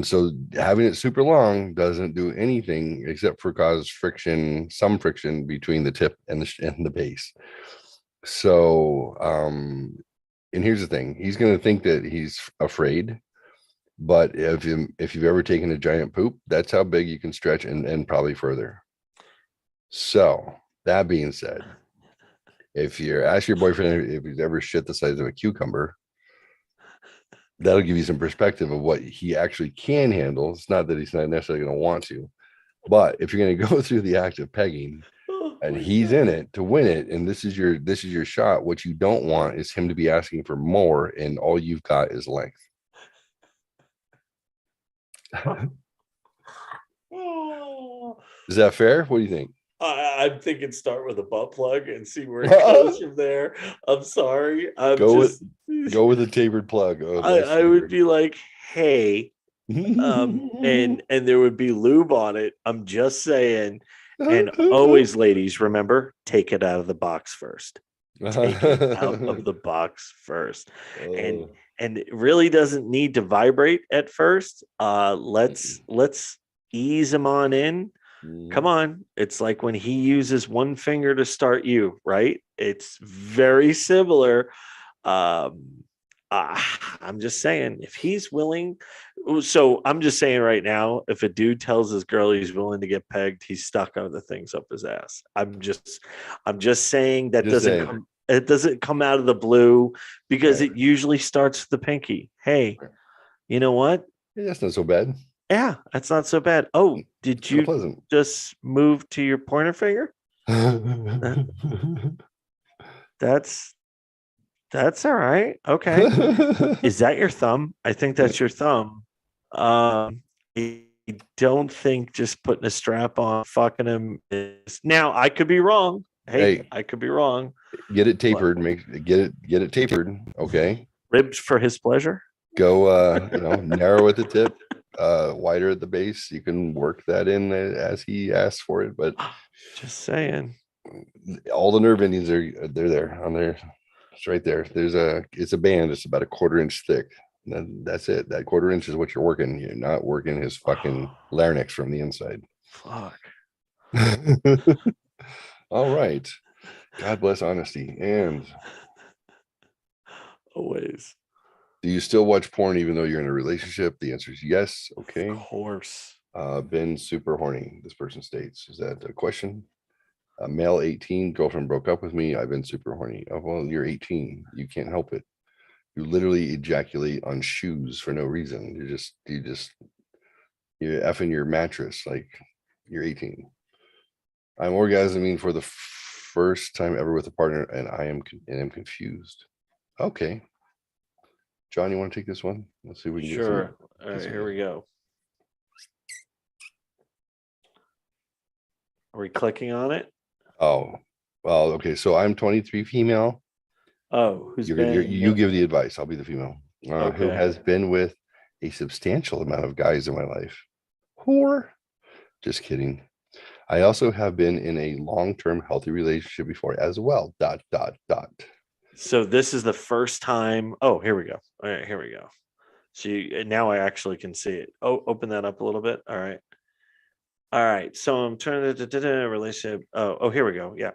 So having it super long doesn't do anything except for cause some friction between the tip and the base. So, and here's the thing, he's going to think that he's afraid, but if you've ever taken a giant poop, that's how big you can stretch and probably further. So that being said, if you ask your boyfriend if he's ever shit the size of a cucumber, that'll give you some perspective of what he actually can handle. It's not that he's not necessarily going to want to, but if you're going to go through the act of pegging and he's in it to win it, and this is your shot, what you don't want is him to be asking for more and all you've got is length. Is that fair? What do you think? I'm thinking start with a butt plug and see where it goes from there. I'm sorry. Go with a tapered plug. I would be like, hey, and there would be lube on it. I'm just saying. And always, ladies, remember, take it out of the box first. Take it out of the box first. And it really doesn't need to vibrate at first. Let's ease him on in. Come on. It's like when he uses one finger to start you, right? It's very similar. I'm just saying, if he's willing. So I'm just saying right now, if a dude tells his girl he's willing to get pegged, he's stuck other things up his ass. I'm just saying that it doesn't come out of the blue because it usually starts with the pinky. Hey, you know what? Yeah, that's not so bad. Yeah, that's not so bad. Oh, did Kinda you pleasant. just move to your pointer finger? That's all right. Okay. Is that your thumb? I think that's your thumb. I don't think just putting a strap on fucking him is now. I could be wrong. Hey, Hey. I could be wrong. Get it tapered. Get it tapered. Okay. Ribs for his pleasure. Go narrow at the tip, wider at the base. You can work that in as he asks for it, but Just saying. all the nerve endings they're there on there. It's right there. It's a band. It's about a 1/4 inch thick. And that's it. That 1/4 inch is what you're working. You're not working his fucking larynx from the inside. Fuck. All right. God bless honesty. And Always. do you still watch porn even though you're in a relationship? The answer is yes. Okay. Of course. Been super horny, this person states. Is that a question? Male 18, girlfriend broke up with me. I've been super horny. Oh, well, you're 18. You can't help it. You literally ejaculate on shoes for no reason. You're effing your mattress like you're 18. I'm orgasming for the first time ever with a partner, and I'm confused. Okay. John, you want to take this one? Let's see if we can Sure. get All right, here we go. Are we clicking on it? Oh, well, okay. So I'm 23, female. Oh, you give the advice. I'll be the female. Who Okay. has been with a substantial amount of guys in my life. Whore. Just kidding. I also have been in a long-term healthy relationship before as well. ... So this is the first time. Oh, here we go. All right, here we go. So now I actually can see it. Oh, open that up a little bit. All right. All right. So I'm turning to relationship. Oh, here we go. Yeah.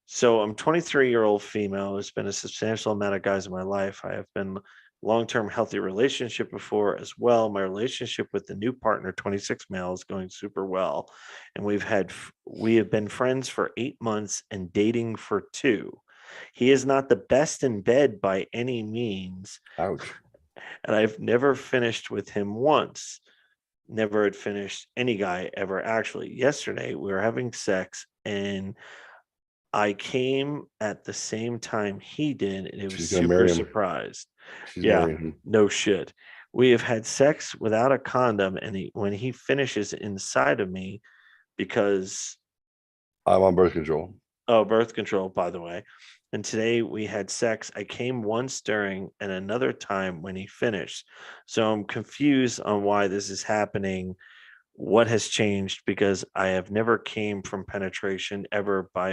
So I'm 23-year-old female. There's been a substantial amount of guys in my life. I have been long-term healthy relationship before as well. My relationship with the new partner, 26 male, is going super well. And we have been friends for 8 months and dating for 2. He is not the best in bed by any means. Ouch. And I've never finished with him once. Never had finished any guy ever. Actually, yesterday we were having sex and I came at the same time he did, and it was super surprised. Yeah, no shit. We have had sex without a condom, and when he finishes inside of me, because I'm on birth control. Oh, birth control, by the way. And today we had sex. I came once during and another time when he finished. So I'm confused on why this is happening. What has changed? Because I have never came from penetration ever by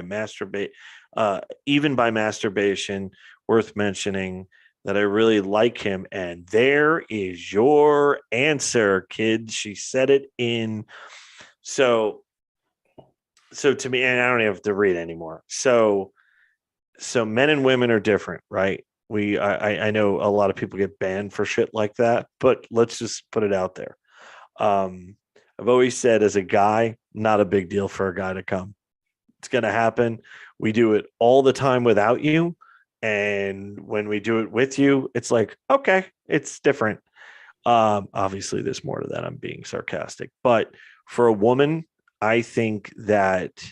even by masturbation. Worth mentioning that I really like him. And there is your answer, kid. She said it in. So to me, and I don't have to read anymore. So men and women are different, right? I know a lot of people get banned for shit like that, but let's just put it out there. I've always said as a guy, not a big deal for a guy to come. It's going to happen. We do it all the time without you. And when we do it with you, it's like, okay, it's different. Obviously there's more to that. I'm being sarcastic, but for a woman, I think that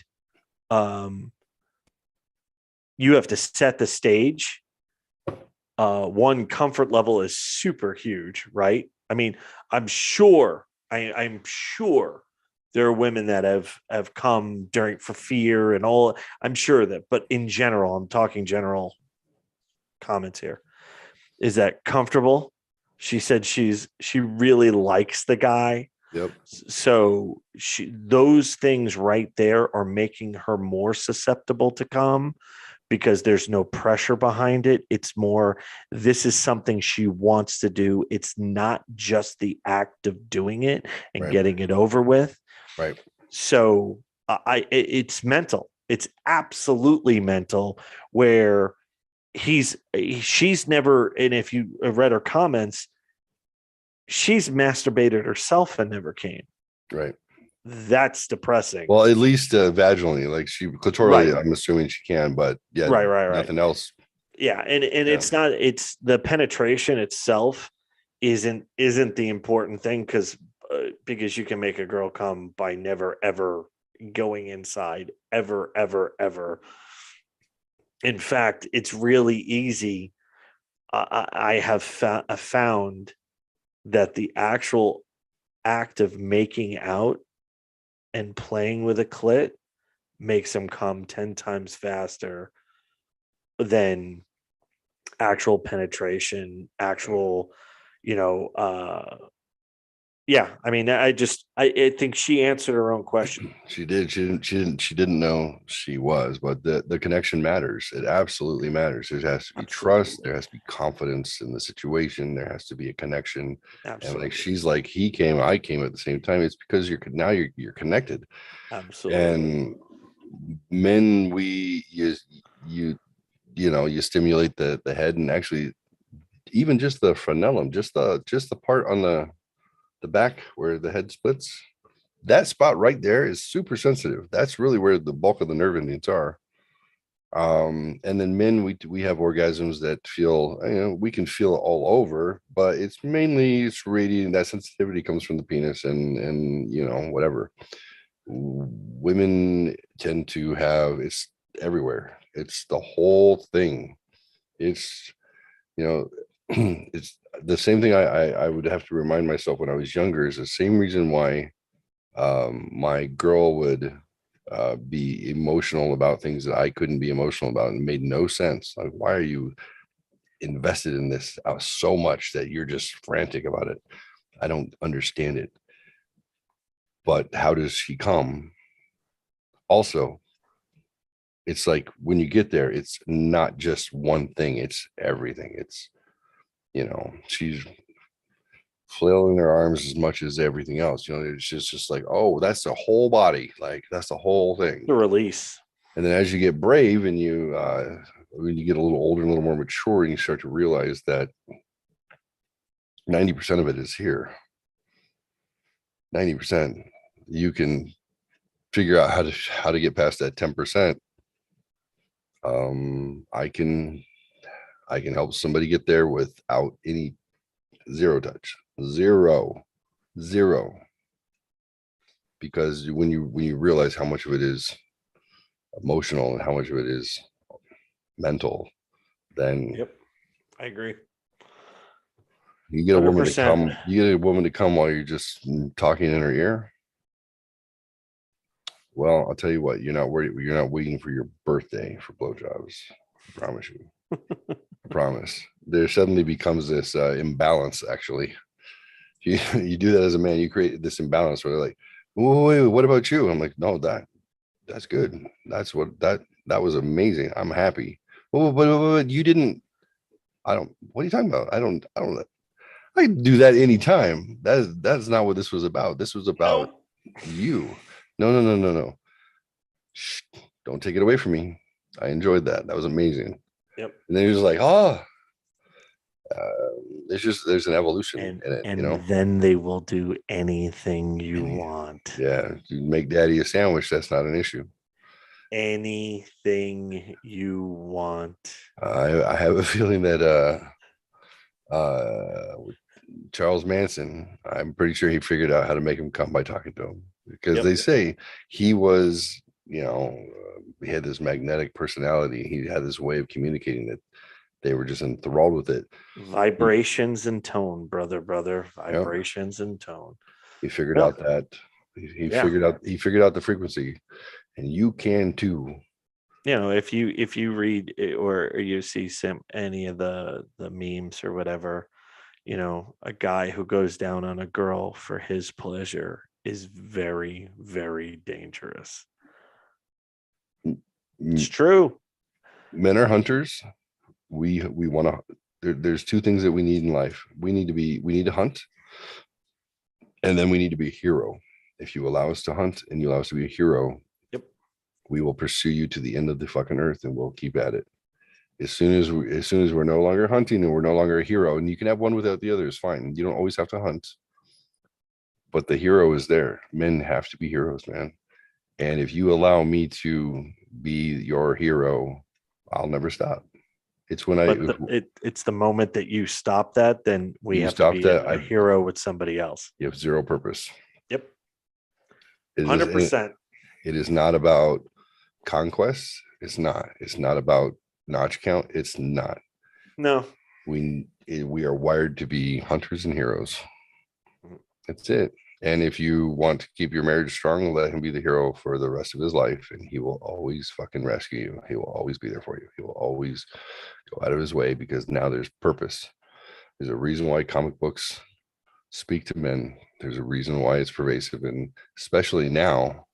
you have to set the stage. One, comfort level is super huge, right? I mean, I'm sure there are women that have come for fear and all. I'm sure that, but in general, I'm talking general comments here. Is that comfortable? She said she really likes the guy. Yep. So those things right there are making her more susceptible to come because there's no pressure behind it. It's more, this is something she wants to do. It's not just the act of doing it and getting it over with. Right. So it's mental. It's absolutely mental where she's never, and if you read her comments, she's masturbated herself and never came. Right. That's depressing. Well, at least vaginally, like clitorally, I'm assuming she can, but yeah, right. Nothing else. Yeah. And it's not, it's the penetration itself isn't the important thing, because you can make a girl come by never ever going inside, ever. In fact, it's really easy. I have found that the actual act of making out and playing with a clit makes them come 10 times faster than actual penetration, actual, yeah. I mean, I think she answered her own question. She did. She didn't know she was, but the connection matters. It absolutely matters. There has to be trust. There has to be confidence in the situation. There has to be a connection. Absolutely. And like she's like, he came, I came at the same time. It's because you're connected. Absolutely. And men, you stimulate the head, and actually even just the frenulum, just the part on the back where the head splits, that spot right there is super sensitive. That's really where the bulk of the nerve endings are. And then men, we have orgasms that feel, we can feel it all over, but it's radiating. That sensitivity comes from the penis and whatever. Women tend to have, it's everywhere. It's the whole thing. It's it's the same thing I would have to remind myself when I was younger, is the same reason why my girl would be emotional about things that I couldn't be emotional about, and it made no sense. Like, why are you invested in this so much that you're just frantic about it? I don't understand it. But how does she come? Also, it's like when you get there, it's not just one thing, it's everything. It's, she's flailing her arms as much as everything else. It's just like, oh, that's the whole body. Like, that's the whole thing. The release. And then as you get brave and when you get a little older and a little more mature, and you start to realize that 90% of it is here. 90%. You can figure out how to get past that 10%. I can help somebody get there without any zero touch, zero, because when you realize how much of it is emotional and how much of it is mental, then yep, I agree. You get a woman 100%. to come. You get a woman to come while you're just talking in her ear. Well, I'll tell you what. You're not worried. You're not waiting for your birthday for blowjobs. I promise you. I promise. There suddenly becomes this imbalance. Actually, you do that as a man, you create this imbalance where they're like, wait, what about you? I'm like, no, that's good. That was amazing. I'm happy. Well, but you didn't. What are you talking about? I don't. I do that anytime. That's not what this was about. This was about you. No. Shh, don't take it away from me. I enjoyed that. That was amazing. Yep. And then you're just like, there's an evolution in it, and then they will do anything you want. Yeah, you make daddy a sandwich. That's not an issue. Anything you want. I have a feeling that Charles Manson, I'm pretty sure he figured out how to make him come by talking to him, because they say he was, he had this magnetic personality. He had this way of communicating that they were just enthralled with it. Vibrations and tone, brother. Vibrations and tone. He figured out that he figured out the frequency, and you can too. If you read or you see any of the memes or whatever, a guy who goes down on a girl for his pleasure is very, very dangerous. It's true. Men are hunters. We want to. There's two things that we need in life. We need to hunt, and then we need to be a hero. If you allow us to hunt and you allow us to be a hero, we will pursue you to the end of the fucking earth, and we'll keep at it. As soon as we're no longer hunting and we're no longer a hero, and you can have one without the other, is fine. You don't always have to hunt, but the hero is there. Men have to be heroes, man. And if you allow me to be your hero, I'll never stop. It's when it's the moment that you stop that, then we You have to stop be that, a hero with somebody else. you have zero purpose. Yep. It is- 100%. It is not about conquest. It's not about notch count. It's not. No. We are wired to be hunters and heroes. That's it. And if you want to keep your marriage strong, let him be the hero for the rest of his life, and he will always fucking rescue you. He will always be there for you. He will always go out of his way, because now there's purpose. There's a reason why comic books speak to men. There's a reason why it's pervasive, and especially now,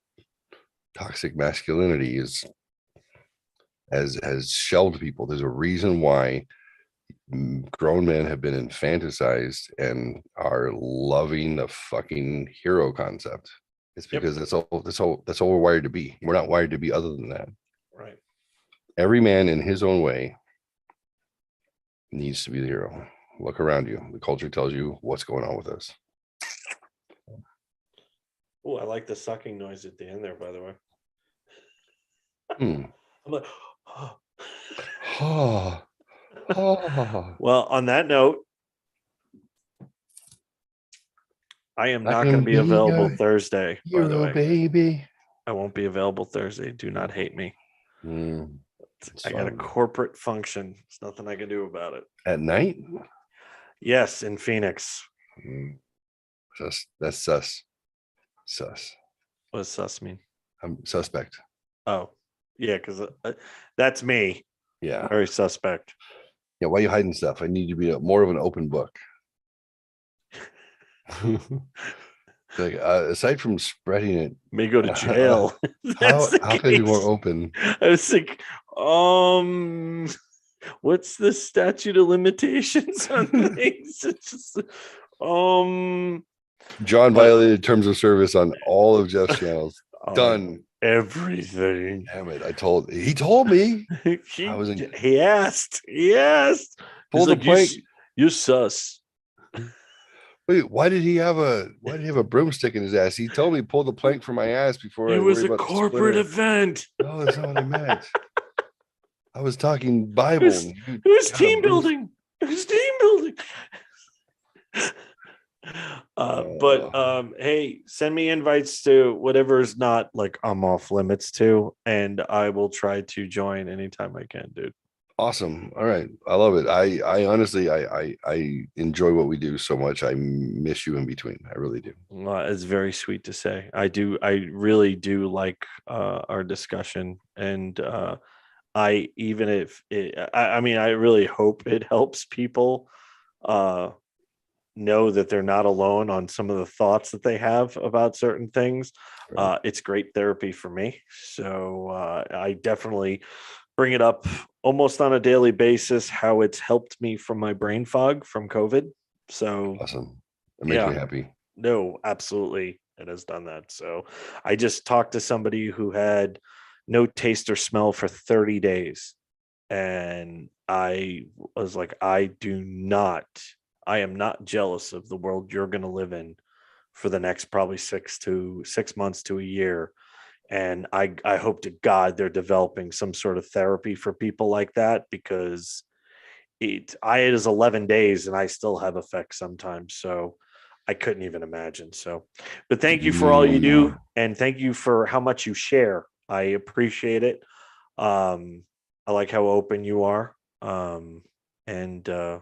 toxic masculinity has shelved people. There's a reason why grown men have been infantilized and are loving the fucking hero concept. It's because that's all we're wired to be. We're not wired to be other than that. Right. Every man in his own way needs to be the hero. Look around you. The culture tells you what's going on with us. Oh, I like the sucking noise at the end there, by the way. I'm like, Oh. Well, on that note, I am not going to be available Thursday, by the way. Baby. I won't be available Thursday. Do not hate me. I got a corporate function. There's nothing I can do about it. At night? Yes, in Phoenix. That's sus. Sus. What does sus mean? I'm suspect. Oh, yeah, because that's me. Yeah. Very suspect. Yeah, why are you hiding stuff? I need you to be more of an open book. Like, aside from spreading it, may go to jail. how can you be more open? I was like, what's the statute of limitations on things? It's just, John violated terms of service on all of Jeff's channels. Done. Everything. Damn it! He told me. He asked. Pull the plank. You sus. Wait, why did he have a broomstick in his ass? He told me pull the plank from my ass before. It was a corporate event. No, that's not what I meant. I was talking Bible. It was team building. It was team building. But hey, send me invites to whatever's not like I'm off limits to, and I will try to join anytime I can, dude. Awesome. All right. I love it. I honestly, I enjoy what we do so much. I miss you in between. I really do. It's very sweet to say. I really do like our discussion, and I really hope it helps people know that they're not alone on some of the thoughts that they have about certain things. Right. It's great therapy for me. So I definitely bring it up almost on a daily basis, how it's helped me from my brain fog from COVID. So awesome. It makes me happy. No, absolutely. It has done that. So I just talked to somebody who had no taste or smell for 30 days. And I was like, I am not jealous of the world you're going to live in for the next probably 6 months to a year. And I hope to God they're developing some sort of therapy for people like that, because it is 11 days and I still have effects sometimes. So I couldn't even imagine. So, but thank you for all you do. And thank you for how much you share. I appreciate it. I like how open you are. And I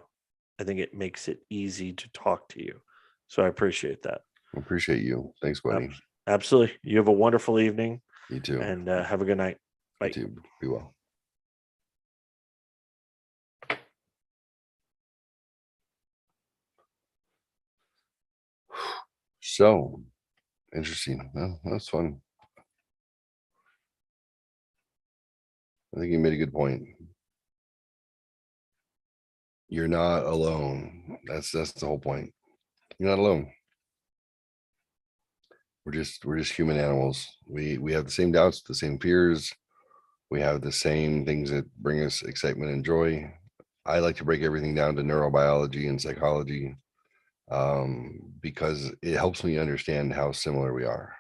think it makes it easy to talk to you. So I appreciate that. I appreciate you. Thanks, buddy. Absolutely. You have a wonderful evening. You too. And have a good night. Bye. You too. Be well. So interesting. Well, that's fun. I think you made a good point. You're not alone. That's the whole point. You're not alone. We're just human animals. We have the same doubts, the same fears. We have the same things that bring us excitement and joy. I like to break everything down to neurobiology and psychology, because it helps me understand how similar we are.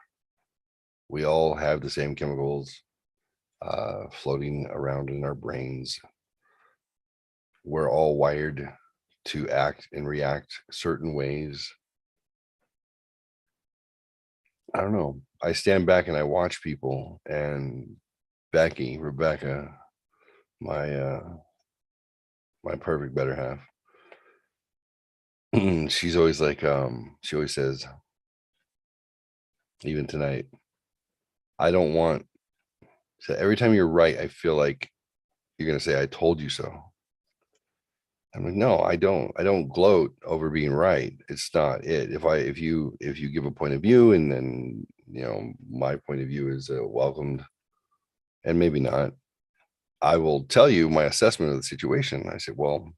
We all have the same chemicals floating around in our brains. we're all wired to act and react certain ways. I don't know. I stand back and I watch people, and Becky, Rebecca, my my perfect better half. She's always like, she always says, even tonight, I don't want, so every time you're right, I feel like you're gonna say, I told you so. I'm like, no, I don't gloat over being right. It's not it. If you give a point of view, and then, you know, my point of view is welcomed, and maybe not, I will tell you my assessment of the situation. I said, well,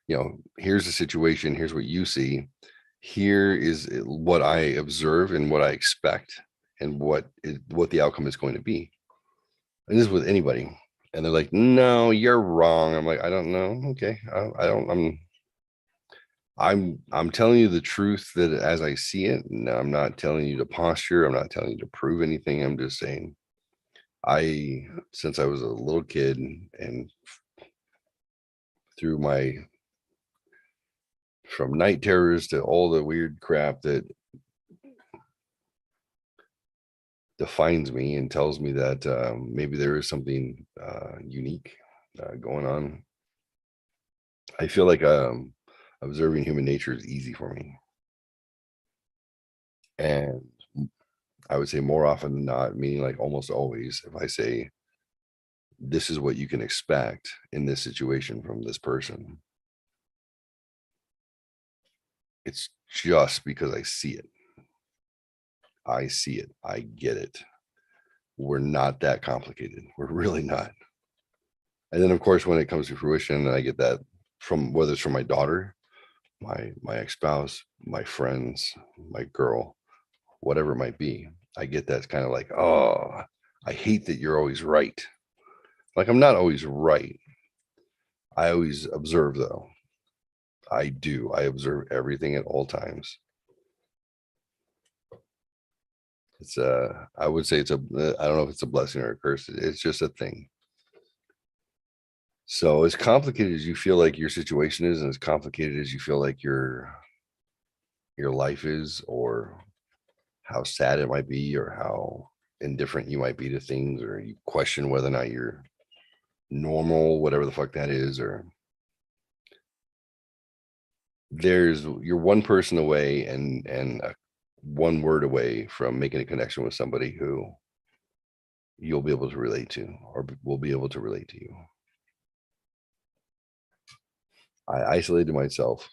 you know, here's the situation, here's what you see, here is what I observe and what I expect, and what the outcome is going to be. And this is with anybody. And they're like, no, you're wrong. I'm like, I don't know. Okay. I'm telling you the truth that as I see it. No, I'm not telling you to posture. I'm not telling you to prove anything. I'm just saying, since I was a little kid, and through from night terrors to all the weird crap that defines me and tells me that maybe there is something unique going on. I feel like observing human nature is easy for me. And I would say more often than not, meaning like almost always, if I say, this is what you can expect in this situation from this person, it's just because I see it. I see it. I get it. We're not that complicated. We're really not. And then, of course, when it comes to fruition, I get that from, whether it's from my daughter, my ex-spouse, my friends, my girl, whatever it might be. I get that's kind of like, oh, I hate that you're always right. Like, I'm not always right. I always observe, though. I do. I observe everything at all times. It's I would say it's I don't know if it's a blessing or a curse. It's just a thing. So as complicated as you feel like your situation is, and as complicated as you feel like your life is, or how sad it might be, or how indifferent you might be to things, or you question whether or not you're normal, whatever the fuck that is, or you're one person away and one word away from making a connection with somebody who you'll be able to relate to, or will be able to relate to you. I isolated myself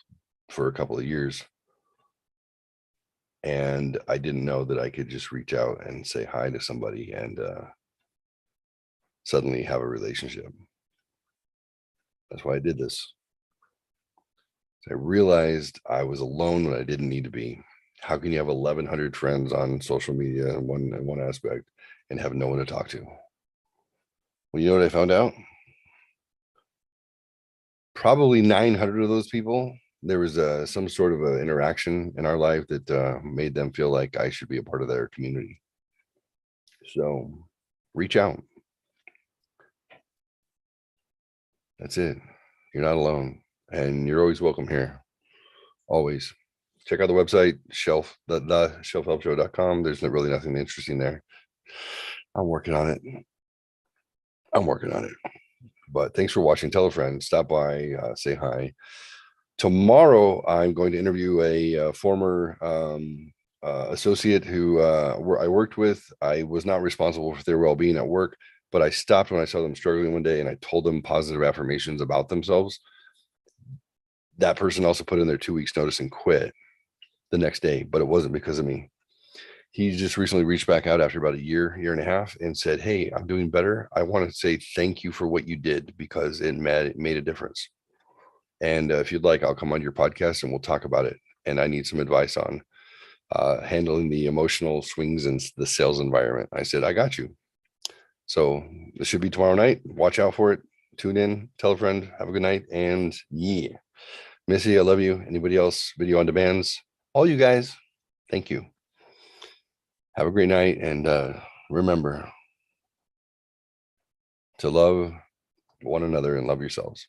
for a couple of years, and I didn't know that I could just reach out and say hi to somebody and suddenly have a relationship. That's why I did this. I realized I was alone when I didn't need to be. How can you have 1,100 friends on social media in one aspect and have no one to talk to? Well, you know what I found out? Probably 900 of those people, there was some sort of an interaction in our life that made them feel like I should be a part of their community. So reach out. That's it. You're not alone, and you're always welcome here. Always. Check out the website, the shelfhelpshow.com. There's really nothing interesting there. I'm working on it. But thanks for watching. Tell a friend, stop by, say hi. Tomorrow, I'm going to interview a former associate who I worked with. I was not responsible for their well-being at work, but I stopped when I saw them struggling one day, and I told them positive affirmations about themselves. That person also put in their 2 weeks notice and quit the next day, but it wasn't because of me. He just recently reached back out after about a year and a half and said, hey, I'm doing better. I want to say thank you for what you did, because it made a difference. And if you'd like, I'll come on your podcast and we'll talk about it. And I need some advice on handling the emotional swings in the sales environment. I said, I got you. So this should be tomorrow night. Watch out for it. Tune in, tell a friend, have a good night. And yeah, Missy, I love you. Anybody else, video on demands, all you guys, thank you. Have a great night. And remember to love one another and love yourselves.